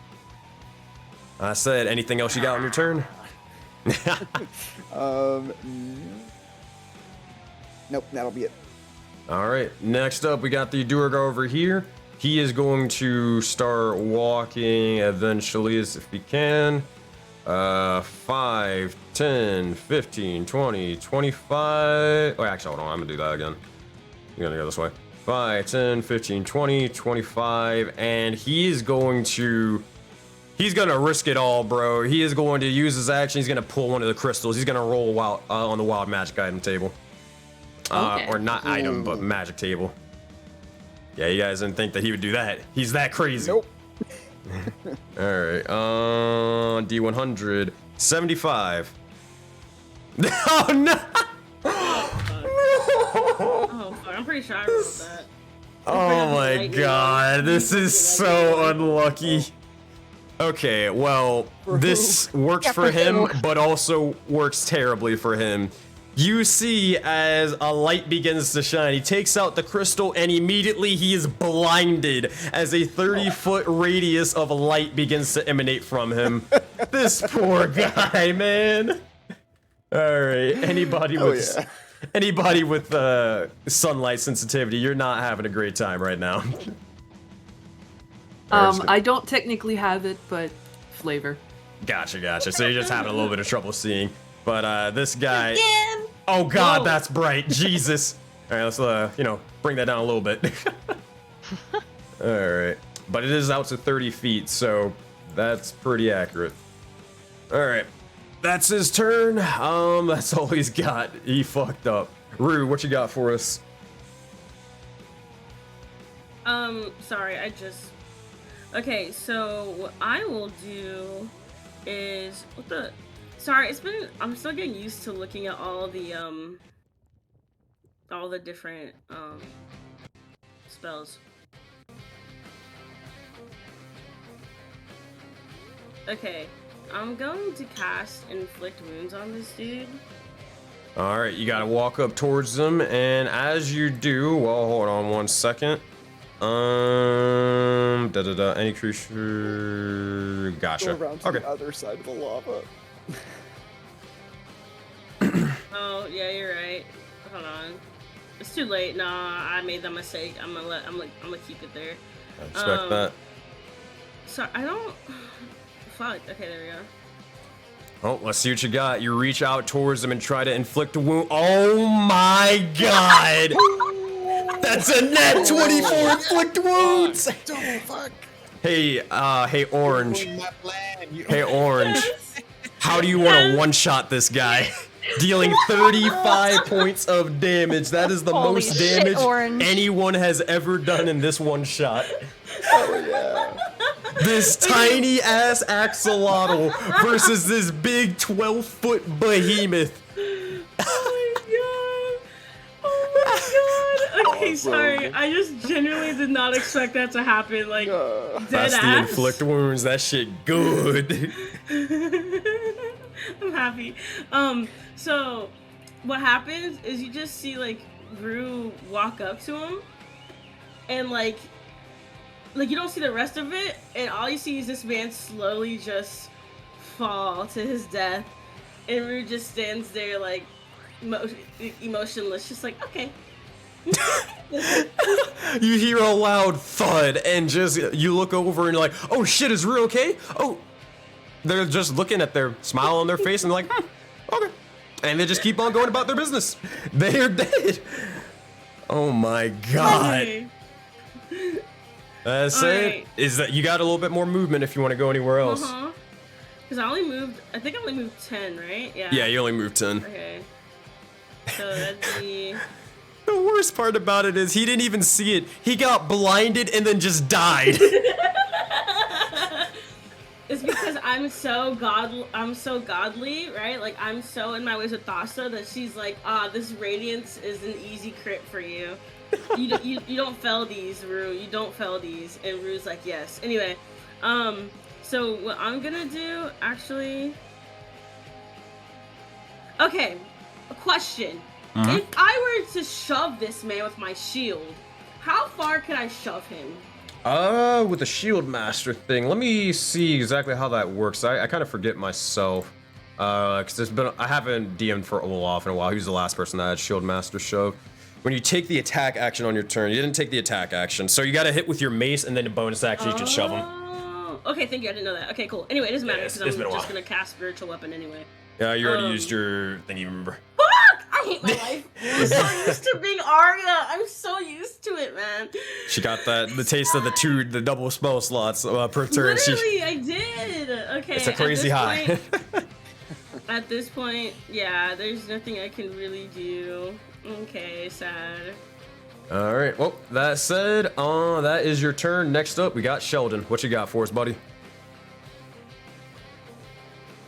I said, anything else you got on your turn? Nope, that'll be it. All right, next up, we got the Durgar over here. He is going to start walking eventually, as if he can. 5, 10, 15, 20, 25. Oh, actually, hold on. I'm going to do that again. You're going to go this way. 5, 10, 15, 20, 25. And he's going to risk it all, bro. He is going to use his action. He's going to pull one of the crystals. He's going to roll wild, on the wild magic item table. Okay. Or not item, but magic table. Yeah, you guys didn't think that he would do that. He's that crazy. Nope. Alright, D100, 75. Oh no! Oh, fuck. I'm pretty sure I rolled that. Oh my god, this is so unlucky. Okay, well, this works for him, but also works terribly for him. You see as a light begins to shine, he takes out the crystal and immediately he is blinded as a 30-foot radius of light begins to emanate from him. This poor guy, man. Alright, anybody with sunlight sensitivity, you're not having a great time right now. I don't technically have it, but flavor. Gotcha. So you're just having a little bit of trouble seeing. But this guy. Oh god, Whoa. that's bright. Jesus. All right, let's bring that down a little bit. All right, but it is out to 30 feet, so that's pretty accurate. All right, that's his turn. That's all he's got. He fucked up. Rue, what you got for us? Sorry, Okay, so what I will do is Sorry, I'm still getting used to looking at all the different spells. Okay, I'm going to cast Inflict Wounds on this dude. All right, you gotta walk up towards them, and as you do, well, hold on one second. Any creature. Gotcha. Go around to the other side of the lava. Oh yeah, you're right. Hold on, it's too late. Nah, I made that mistake. I'm gonna keep it there. I expect that. So I don't. Fuck. Okay, there we go. Oh, let's see what you got. You reach out towards him and try to inflict a wound. Oh my god! That's a net 24 inflict wounds! Oh, fuck. Hey, Orange. Hey, Orange. How do you want to one-shot this guy? Dealing 35 points of damage. That is the Holy most shit, damage Orange. anyone has ever done in this one shot. Oh yeah. This tiny ass axolotl versus this big 12-foot behemoth. Okay, sorry. I just genuinely did not expect that to happen. Like, dead That's the ass. inflict wounds. That shit good. I'm happy. So what happens is you just see like Rue walk up to him, and like you don't see the rest of it, and all you see is this man slowly just fall to his death, and Rue just stands there like emotionless, just like, okay. You hear a loud thud, and just you look over and you're like, oh shit, is Rue okay? Oh, they're just looking at their smile on their face and they're like, okay. And they just keep on going about their business. They're dead. Oh my god. Okay. That's it. Alright. Is that you got a little bit more movement if you want to go anywhere else? Because I think I only moved 10, right? Yeah. Yeah, you only moved 10. Okay. So that'd be. The worst part about it is he didn't even see it. He got blinded and then just died. It's because I'm so godly, right? Like, I'm so in my ways with Thassa that she's like, this radiance is an easy crit for you. You don't fail these, Rue. You don't fail these. And Rue's like, yes. Anyway, so what I'm gonna do, actually. Okay, a question. If I were to shove this man with my shield, how far can I shove him? With the shield master thing, let me see exactly how that works. I kind of forget myself. Cause I haven't DM'd for Olaf in a while. He was the last person that had shield master shove. When you take the attack action on your turn, you didn't take the attack action, so you gotta hit with your mace and then a bonus action you can shove him. Okay, thank you. I didn't know that. Okay, cool. Anyway, it doesn't matter because it's I'm been a just while. gonna cast spiritual weapon anyway. Yeah, you already used your thingy, remember? Fuck! I hate my life. I'm so used to being Arya. I'm so used to it, man. She got the taste of the double spell slots per turn. Literally, I did. Okay. It's a crazy high. At this point, yeah, there's nothing I can really do. Okay, sad. All right. Well, that said, that is your turn. Next up, we got Sheldon. What you got for us, buddy?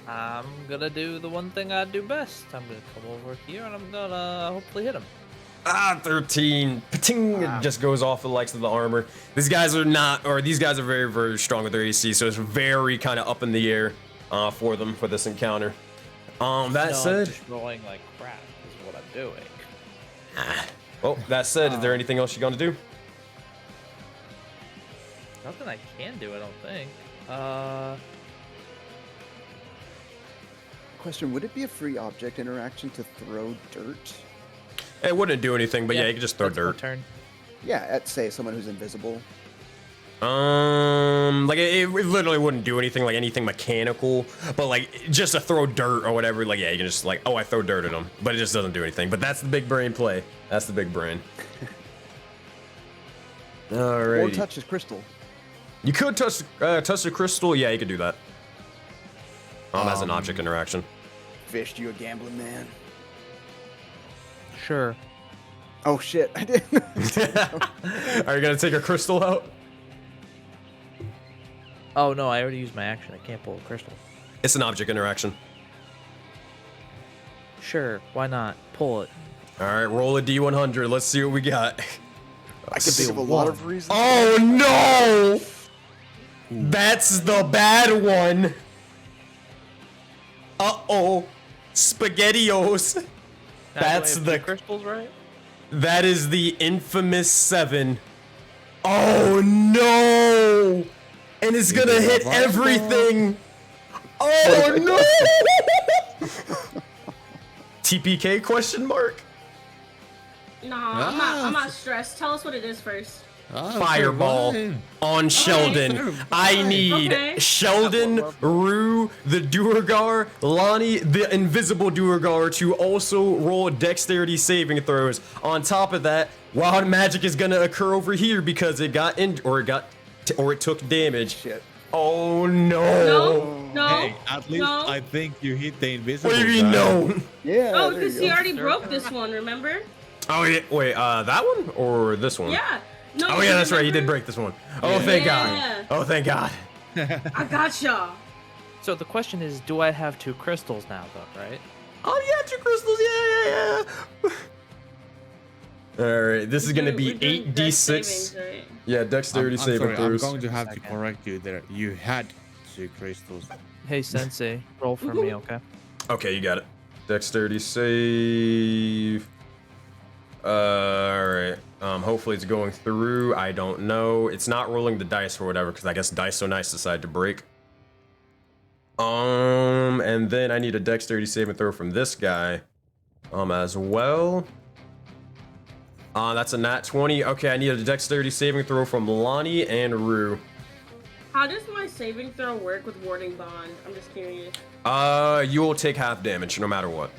I'm gonna do the one thing I do best. I'm gonna come over here and I'm gonna hopefully hit him. 13. Pating, it just goes off the likes of the armor. These guys are very, very strong with their AC, so it's very kind of up in the air for them for this encounter. That said, I'm just rolling like crap is what I'm doing. well, that said, is there anything else you're gonna do? Nothing I can do, I don't think. Question: would it be a free object interaction to throw dirt? It wouldn't do anything, but yeah, you could just throw that's my dirt. turn. Yeah, at say someone who's invisible. Like it literally wouldn't do anything, like anything mechanical, but like just to throw dirt or whatever, like yeah, you can just like, oh, I throw dirt at them, but it just doesn't do anything. But that's the big brain play. That's the big brain. Alright. Or touch his crystal. You could touch the crystal. Yeah, you could do that. As an object interaction. Fished you a gambling man. Sure. Oh shit! I didn't. Are you gonna take a crystal out? Oh no, I already used my action. I can't pull a crystal. It's an object interaction. Sure, why not? Pull it. All right, roll a D100. Let's see what we got. I could think of a lot of reasons. Oh no! That's the bad one. Uh-oh. SpaghettiOs. Now, That's do I have the two crystals, right? That is the infamous 7. Oh no! And it's gonna hit everything. Oh no! TPK question mark? Nah, I'm not stressed. Tell us what it is first. Fireball on Sheldon. I need Okay. Sheldon, Rue, the Duergar, Lonnie, the invisible Duergar to also roll dexterity saving throws. On top of that, wild magic is gonna occur over here because it got or it took damage. Shit. Oh no! No. Hey, at least No. I think you hit the invisible What do you mean guy. no? Yeah. Oh, there you because he go. already broke this one, remember? Oh yeah, wait, that one or this one? Yeah. No. Oh yeah, that's right. He did remember? break this one. Oh thank Yeah. God. Oh thank God. I gotcha. So the question is, do I have two crystals now, though, right? Oh yeah, 2 crystals. Yeah. All right, this is gonna be We're doing dex 8d6. savings, right? Yeah, dexterity I'm saving sorry, I'm throws. going to have to Second. correct you there. You had 2 crystals. Hey, Sensei, roll for me, okay? Okay, you got it. Dexterity save. All right. Hopefully it's going through. I don't know. It's not rolling the dice or whatever because I guess Dice So Nice decided to break. And then I need a dexterity saving throw from this guy, as well. That's a nat 20. Okay, I need a dexterity saving throw from Lonnie and Rue. How does my saving throw work with warding bond? I'm just curious. You will take half damage no matter what.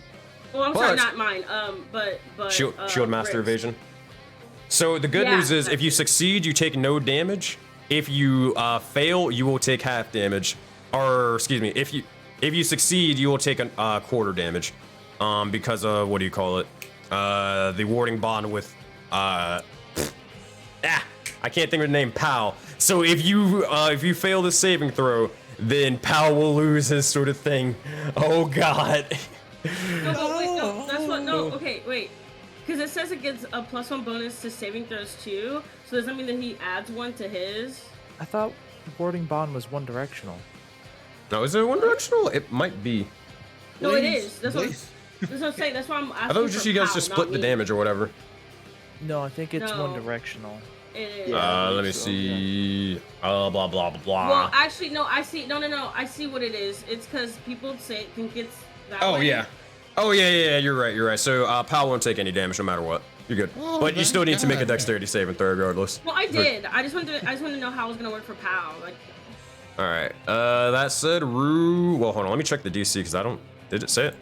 Well, I'm sorry, But- not mine. But Shield Master Rick's. Evasion. So the good Yeah, news is, if you that's it. succeed, you take no damage. If you fail, you will take half damage. Or excuse me, if you succeed, you will take a quarter damage. Because of what do you call it? The warding bond with I can't think of the name. Pal. So if you fail the saving throw, then Pal will lose his sort of thing. Oh God. No, but wait, no, that's what. No, okay, wait. Because it says it gets a +1 bonus to saving throws too. So does that mean that he adds 1 to his? I thought warding bond was one directional. No, is it one directional? It might be. No, it Please, is. That's please. what I'm saying. That's why I'm asking. I thought it was just for you guys Pal, just not split the me. damage or whatever. No, I think it's one No. directional. It is. Yeah. Let me so, see. Blah blah blah blah. Well, actually, no. I see. No. I see what it is. It's because people think it's that Oh way. yeah. Oh yeah. You're right. So Pal won't take any damage no matter what. You're good. Oh, But you still need to make a thank God. dexterity saving throw regardless. Well, I did. I just wanted to know how it was gonna work for Pal. Like, All right. That said, Rue. Well, hold on. Let me check the DC because I don't. Did it say it?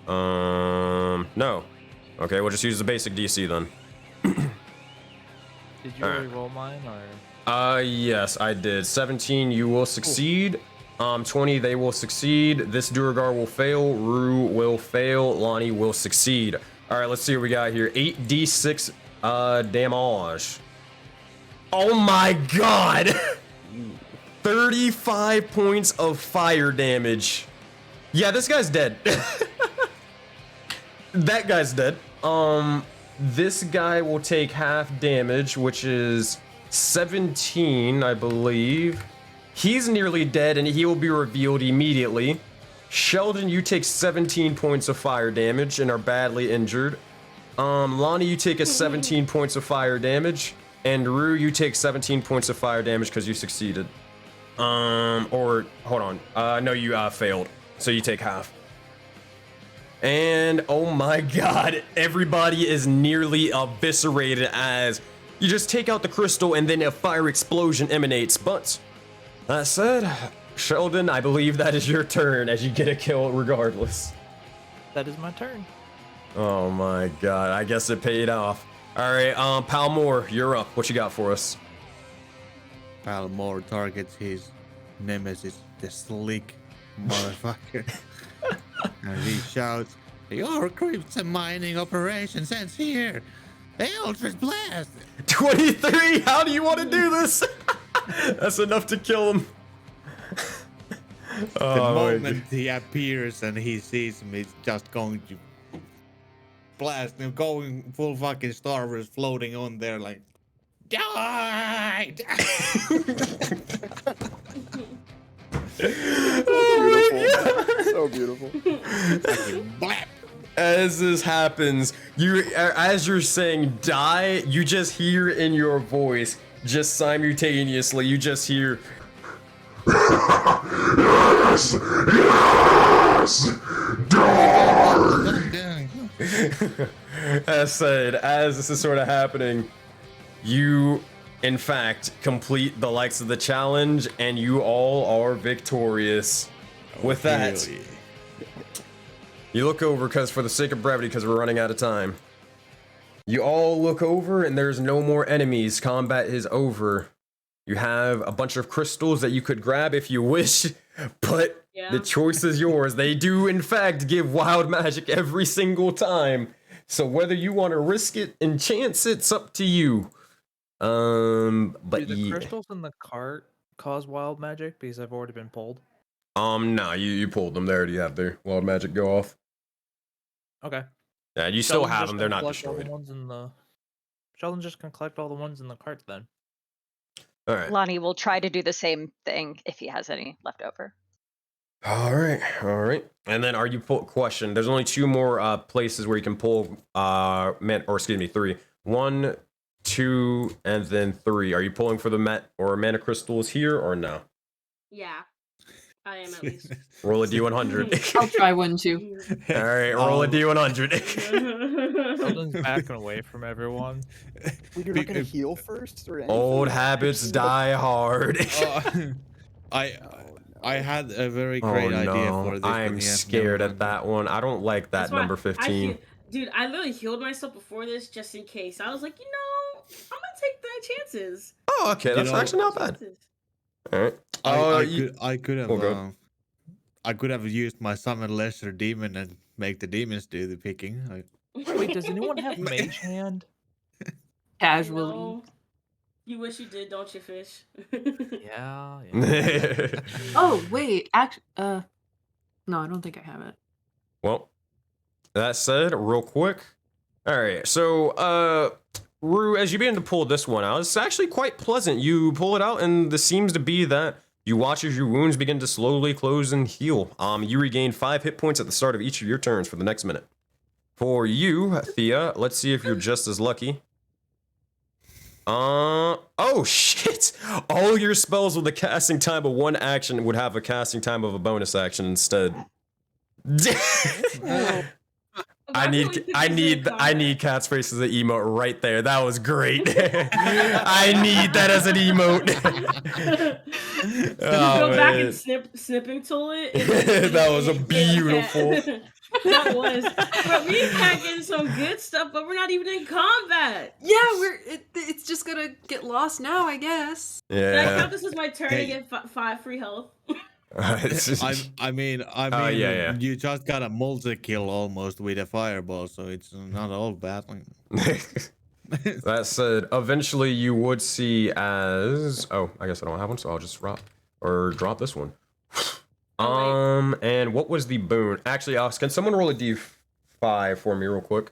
No. Okay. We'll just use the basic DC then. Did you Alright. already roll mine, or? Yes, I did. 17, you will succeed. 20, they will succeed. This Duergar will fail. Rue will fail. Lonnie will succeed. All right, let's see what we got here. 8d6 damage. Oh my God! 35 points of fire damage. Yeah, this guy's dead. That guy's dead. This guy will take half damage, which is 17, I believe. He's nearly dead, and he will be revealed immediately. Sheldon, you take 17 points of fire damage and are badly injured. Lonnie, you take 17 points of fire damage. And Rue, you take 17 points of fire damage because you succeeded. Or, hold on. No, you failed. So you take half. And, oh my god, everybody is nearly eviscerated as you just take out the crystal and then a fire explosion emanates. But, that said, Sheldon, I believe that is your turn as you get a kill regardless. That is my turn. Oh my god, I guess it paid off. Alright, Palmore, you're up. What you got for us? Palmore targets his nemesis, the slick motherfucker. And he shouts, "Your crypts mining operation ends here! Eldritch Blast!" 23! How do you want to do this? That's enough to kill him. The moment he appears and he sees him, he's just going to blast him, going full fucking Star Wars, floating on there like, die! So beautiful. Blap! As this happens, as you're saying die, you just hear in your voice, just simultaneously, you just hear Yes! Yes! Die! as said, as this is sort of happening, you in fact complete the likes of the challenge and you all are victorious. With that, Hell yeah. you look over, because for the sake of brevity, because we're running out of time, you all look over and there's no more enemies. Combat is over. You have a bunch of crystals that you could grab if you wish, but the choice is yours. They do in fact give wild magic every single time, so whether you want to risk it and chance, it's up to you. But Do the crystals in the cart cause wild magic because I've already been pulled? No, you pulled them. They already have their wild magic go off. Okay. Yeah, you still Sheldon have just them. They're gonna not collect all the destroyed. ones in the... Sheldon just can collect all the ones in the cart then. All right. Lonnie will try to do the same thing if he has any left over. All right. And then, are you question? There's only two more places where you can pull three. 1, 2, and then 3. Are you pulling for the mana crystals here or no? Yeah, I am at least. Roll a d100. I'll try one too. All right, roll a d100. Sheldon's backing away from everyone. Well, you're not gonna heal first or anything? Old habits die hard. I had a very great idea for this. I'm scared at that one. I don't like that number 15. Dude, I literally healed myself before this just in case. I was like, I'm gonna take the chances. Oh, okay, that's actually not bad. All right. I could have used my summon lesser demon and make the demons do the picking. Wait, does anyone have mage hand? Casually. No. You wish you did, don't you, fish? Yeah. Oh wait, no, I don't think I have it. Well, that said, real quick. All right, so Rue, as you begin to pull this one out, it's actually quite pleasant. You pull it out, and this seems to be that you watch as your wounds begin to slowly close and heal. You regain 5 hit points at the start of each of your turns for the next minute. For you, Thea, let's see if you're just as lucky. Oh shit! All your spells with a casting time of 1 action would have a casting time of a bonus action instead. I need Cat's face as an emote right there. That was great. I need that as an emote. Go back and snipping tool it. That was a beautiful. That was. But we packing some good stuff, but we're not even in combat. Yeah, it's just gonna get lost now, I guess. Yeah. Can I count this as my turn to get 5 free health? I mean, yeah. You just got a multi-kill almost with a fireball, so it's not all bad. That said, eventually you would see as... Oh, I guess I don't have one, so I'll just drop this one. And what was the boon? Actually, can someone roll a d5 for me real quick?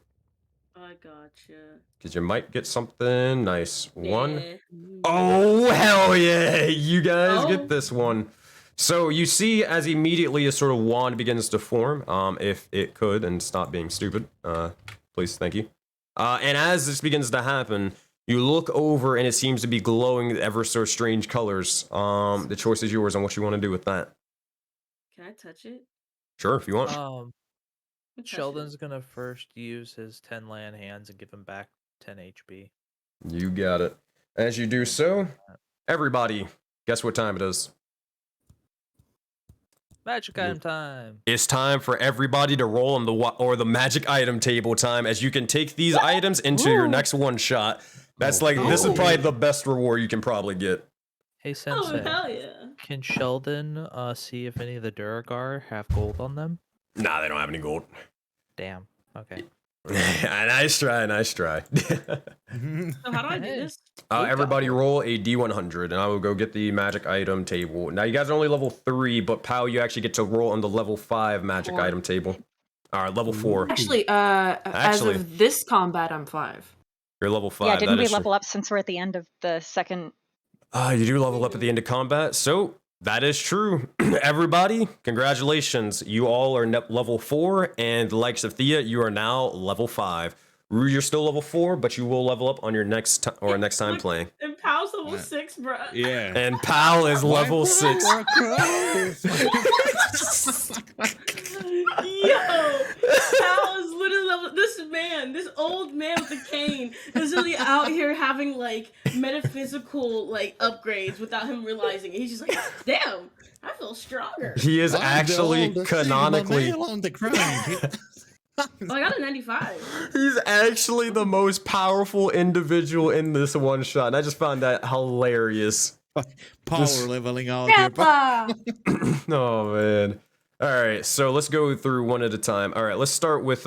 gotcha. Because you might get something nice. One. Eh. Oh, hell yeah! You guys Oh. get this one. So you see as immediately a sort of wand begins to form, if it could, and stop being stupid, please, thank you. And as this begins to happen, you look over and it seems to be glowing ever so strange colors. The choice is yours on what you want to do with that. Can I touch it? Sure, if you want. I'll touch it. Sheldon's gonna first use his 10 land hands and give him back 10 HP. You got it. As you do so, everybody, guess what time it is? Magic item time. It's time for everybody to roll on the magic item table time, as you can take these items into your next one shot. That's this is probably the best reward you can probably get. Hey Sensei, hell yeah. can Sheldon see if any of the Duragar have gold on them? Nah, they don't have any gold. Damn. Okay. Nice try, nice try. So how do I do this? Everybody roll a D100, and I will go get the magic item table. Now, you guys are only level 3, but Pal, you actually get to roll on the level 5 magic item table. All right, level 4. Actually, as of this combat, I'm 5. You're level 5. Yeah, didn't that we is level up since we're at the end of the second? You do level up at the end of combat, so that is true. Everybody, congratulations. You all are level 4, and the likes of Thea, you are now level 5. Rue, you're still level 4, but you will level up on your next time playing. And Pal's level 6, bro. Yeah. And Pal is level 6. Yo, Pal is literally level. This old man with the cane, is really out here having like metaphysical upgrades without him realizing it. He's just like, damn, I feel stronger. He is actually canonically. On the ground. Oh, I got a 95. He's actually the most powerful individual in this one shot, and I just found that hilarious. Power leveling out Grandpa! Oh man. Alright, so let's go through one at a time. Alright, let's start with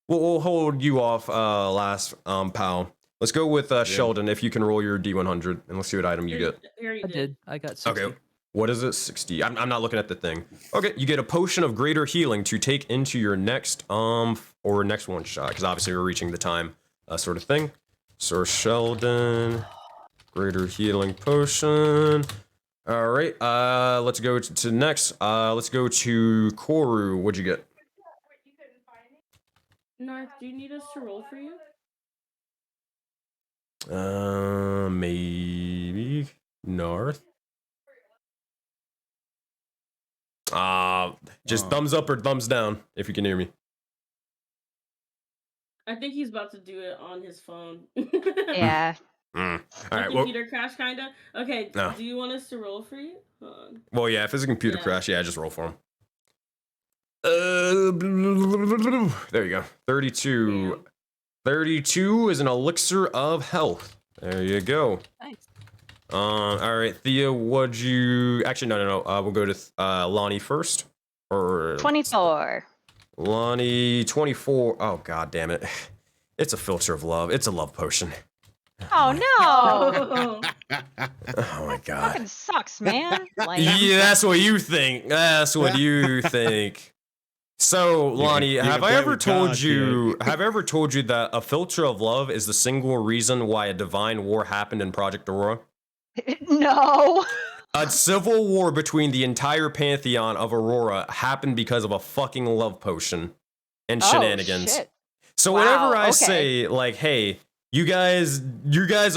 we'll hold you off last, Pal. Let's go with Sheldon, if you can roll your D100, and let's see what item you get. I did. I got 60. Okay. What is it? 60. I'm not looking at the thing. Okay, you get a potion of greater healing to take into your next or next one shot, because obviously we're reaching the time sort of thing. So Sheldon, greater healing potion. All right, let's go to next. Let's go to Koru. What'd you get? Narth, do you need us to roll for you? Maybe North. Just thumbs up or thumbs down if you can hear me. I think he's about to do it on his phone. Yeah. All right. Well, Computer crash, kinda. Okay. No. Do you want us to roll for you? Hold on. well, yeah. If it's a computer crash, yeah, just roll for him. There you go. 32. Damn. 32 is an elixir of health. There you go. Nice. All right, Thea, what'd you... Actually, no. We'll go to Lonnie first. Or 24. Lonnie, 24. Oh, god damn it. It's a filter of love. It's a love potion. Oh no! Oh my god. Fucking sucks, man. Like, Yeah, that's what you think. That's what you think. So, Lonnie, have I ever told you that a filter of love is the single reason why a divine war happened in Project Aurora? no. A civil war between the entire pantheon of Aurora happened because of a fucking love potion and shenanigans. Oh, shit. So Wow, whenever I okay. say, like, hey, you guys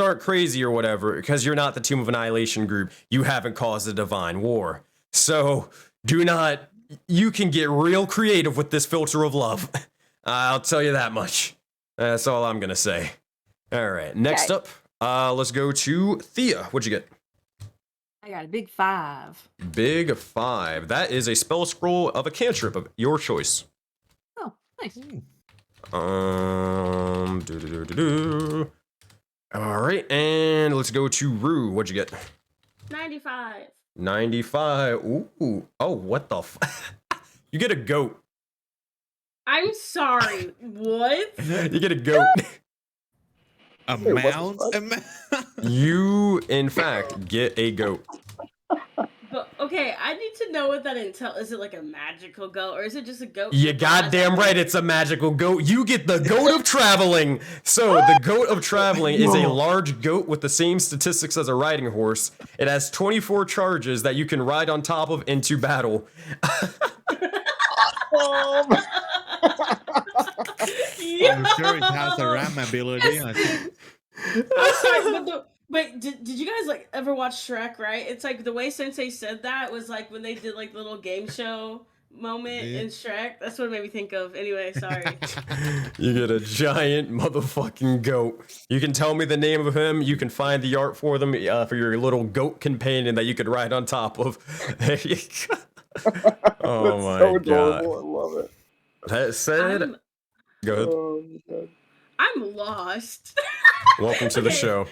aren't crazy or whatever, because you're not the Tomb of Annihilation group, you haven't caused a divine war. So you can get real creative with this filter of love. I'll tell you that much. That's all I'm gonna say. All right, next up, let's go to Thea. What'd you get? I got a big 5. Big 5. That is a spell scroll of a cantrip of your choice. Oh, nice. All right, and let's go to Rue. What'd you get? 95. 95. Ooh. Oh, what the You get a goat. I'm sorry. What? You get a goat. A mount? You, in fact, get a goat. But, Okay, I need to know what that entails. Is it like a magical goat, or is it just a goat? You goddamn right, it's a magical goat. You get the goat of traveling. So the goat of traveling is a large goat with the same statistics as a riding horse. It has 24 charges that you can ride on top of into battle. I'm sure it has a ram ability. I think. Wait, did you guys like ever watch Shrek? Right? It's like the way Sensei said that was like when they did like the little game show moment in Shrek. That's what it made me think of. Anyway, sorry. You get a giant motherfucking goat. You can tell me the name of him. You can find the art for them for your little goat companion that you could ride on top of. There you go. Oh my so god! adorable. I love it. That said, go ahead. Oh my god. I'm lost. Welcome to the show.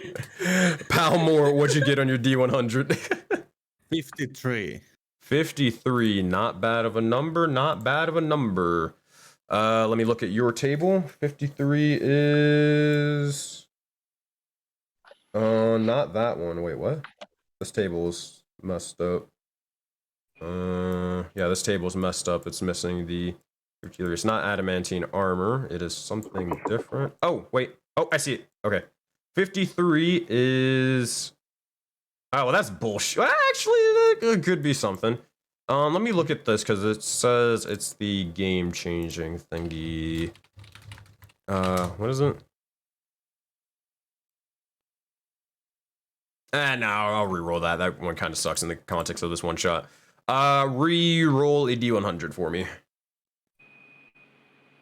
Pal Moore, what'd you get on your D100? 53. 53, not bad of a number, not bad of a number. Let me look at your table. 53 is... not that one. Wait, what? This table's messed up. Yeah, this table's messed up. It's missing the... It's not adamantine armor. It is something different. Oh, wait. Oh, I see it. Okay. 53 is... Oh, well, that's bullshit. Well, actually, that could be something. Let me look at this, because it says it's the game-changing thingy. What is it? No, I'll re-roll that. That one kind of sucks in the context of this one shot. Re-roll a D100 for me.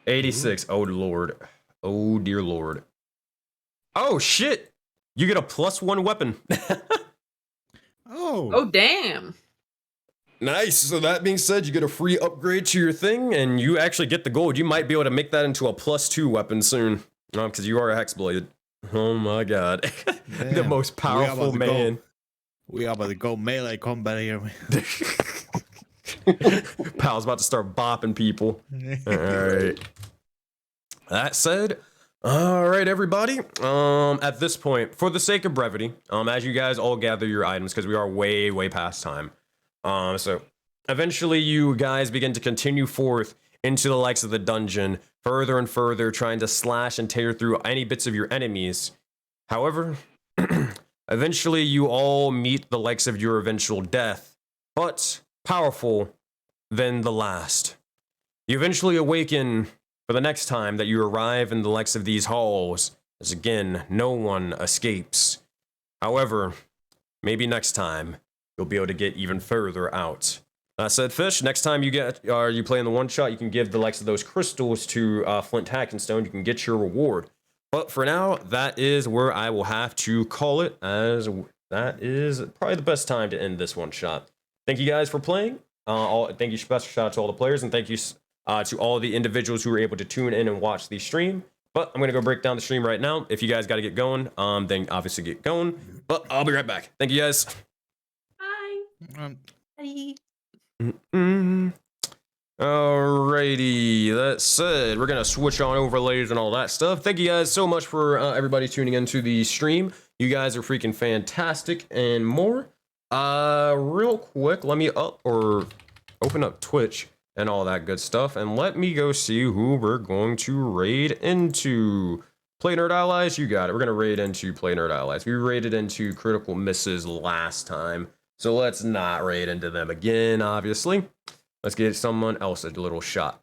86. Oh, Lord. Oh, dear Lord. Oh, shit! You get a +1 weapon. Oh, damn. Nice. So that being said, you get a free upgrade to your thing, and you actually get the gold. You might be able to make that into a +2 weapon soon. Because you are a hexbladed. Oh my god. The most powerful man. We are about to go melee combat here. Pal's about to start bopping people. Alright. That said, alright everybody. At this point, for the sake of brevity, as you guys all gather your items, because we are way past time. So eventually you guys begin to continue forth into the likes of the dungeon, further and further, trying to slash and tear through any bits of your enemies. However, eventually you all meet the likes of your eventual death, but powerful than the last. You eventually awaken for the next time that you arrive in the likes of these halls, as again, no one escapes. However, maybe next time, you'll be able to get even further out. That said, Fish, next time you play in the one shot, you can give the likes of those crystals to Flint Hackenstone. You can get your reward. But for now, that is where I will have to call it, as that is probably the best time to end this one shot. Thank you guys for playing. Thank you, special shout out to all the players, and thank you to all the individuals who were able to tune in and watch the stream. But I'm going to go break down the stream right now. If you guys got to get going, then obviously get going. But I'll be right back. Thank you guys. Bye. Bye. Alrighty, that said, we're gonna switch on overlays and all that stuff. Thank you guys so much for everybody tuning into the stream. You guys are freaking fantastic and more. Real quick, let me open up Twitch and all that good stuff, and let me go see who we're going to raid into. Play Nerd Allies, you got it. We're gonna raid into Play Nerd Allies. We raided into Critical Misses last time, so let's not raid into them again, obviously. Let's get someone else a little shot.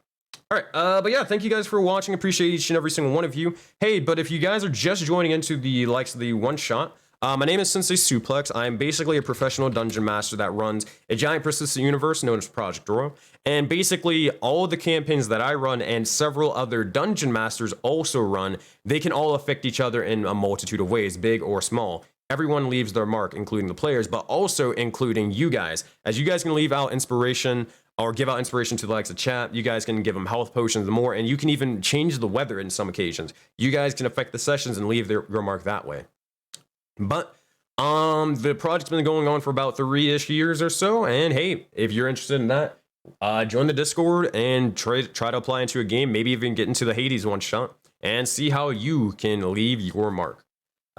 All right, but yeah, thank you guys for watching. Appreciate each and every single one of you. Hey, but if you guys are just joining into the likes of the one shot, my name is SenseiSuplex. I'm basically a professional dungeon master that runs a giant persistent universe known as Project Aurora. And basically, all of the campaigns that I run and several other dungeon masters also run, they can all affect each other in a multitude of ways, big or small. Everyone leaves their mark, including the players, but also including you guys. As you guys can leave out inspiration or give out inspiration to the likes of chat, you guys can give them health potions and more, and you can even change the weather in some occasions. You guys can affect the sessions and leave your mark that way. But the project's been going on for about 3-ish years or so, and hey, if you're interested in that, join the Discord and try to apply into a game, maybe even get into the Hades one shot, and see how you can leave your mark.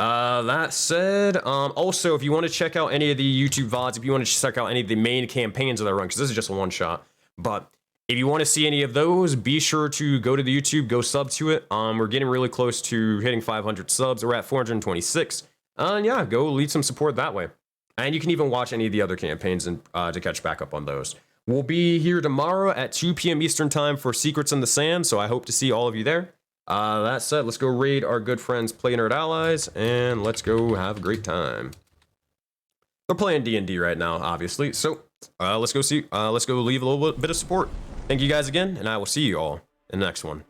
That said, also, if you want to check out any of the YouTube VODs, if you want to check out any of the main campaigns that I run, because this is just a one-shot, but if you want to see any of those, be sure to go to the YouTube, go sub to it. We're getting really close to hitting 500 subs. We're at 426. And yeah, go lead some support that way. And you can even watch any of the other campaigns and to catch back up on those. We'll be here tomorrow at 2 p.m. Eastern Time for Secrets in the Sand, so I hope to see all of you there. That said, let's go raid our good friends Play Nerd Allies, and let's go have a great time. They're playing D&D right now, obviously, so let's go leave a little bit of support. Thank you guys again, and I will see you all in the next one.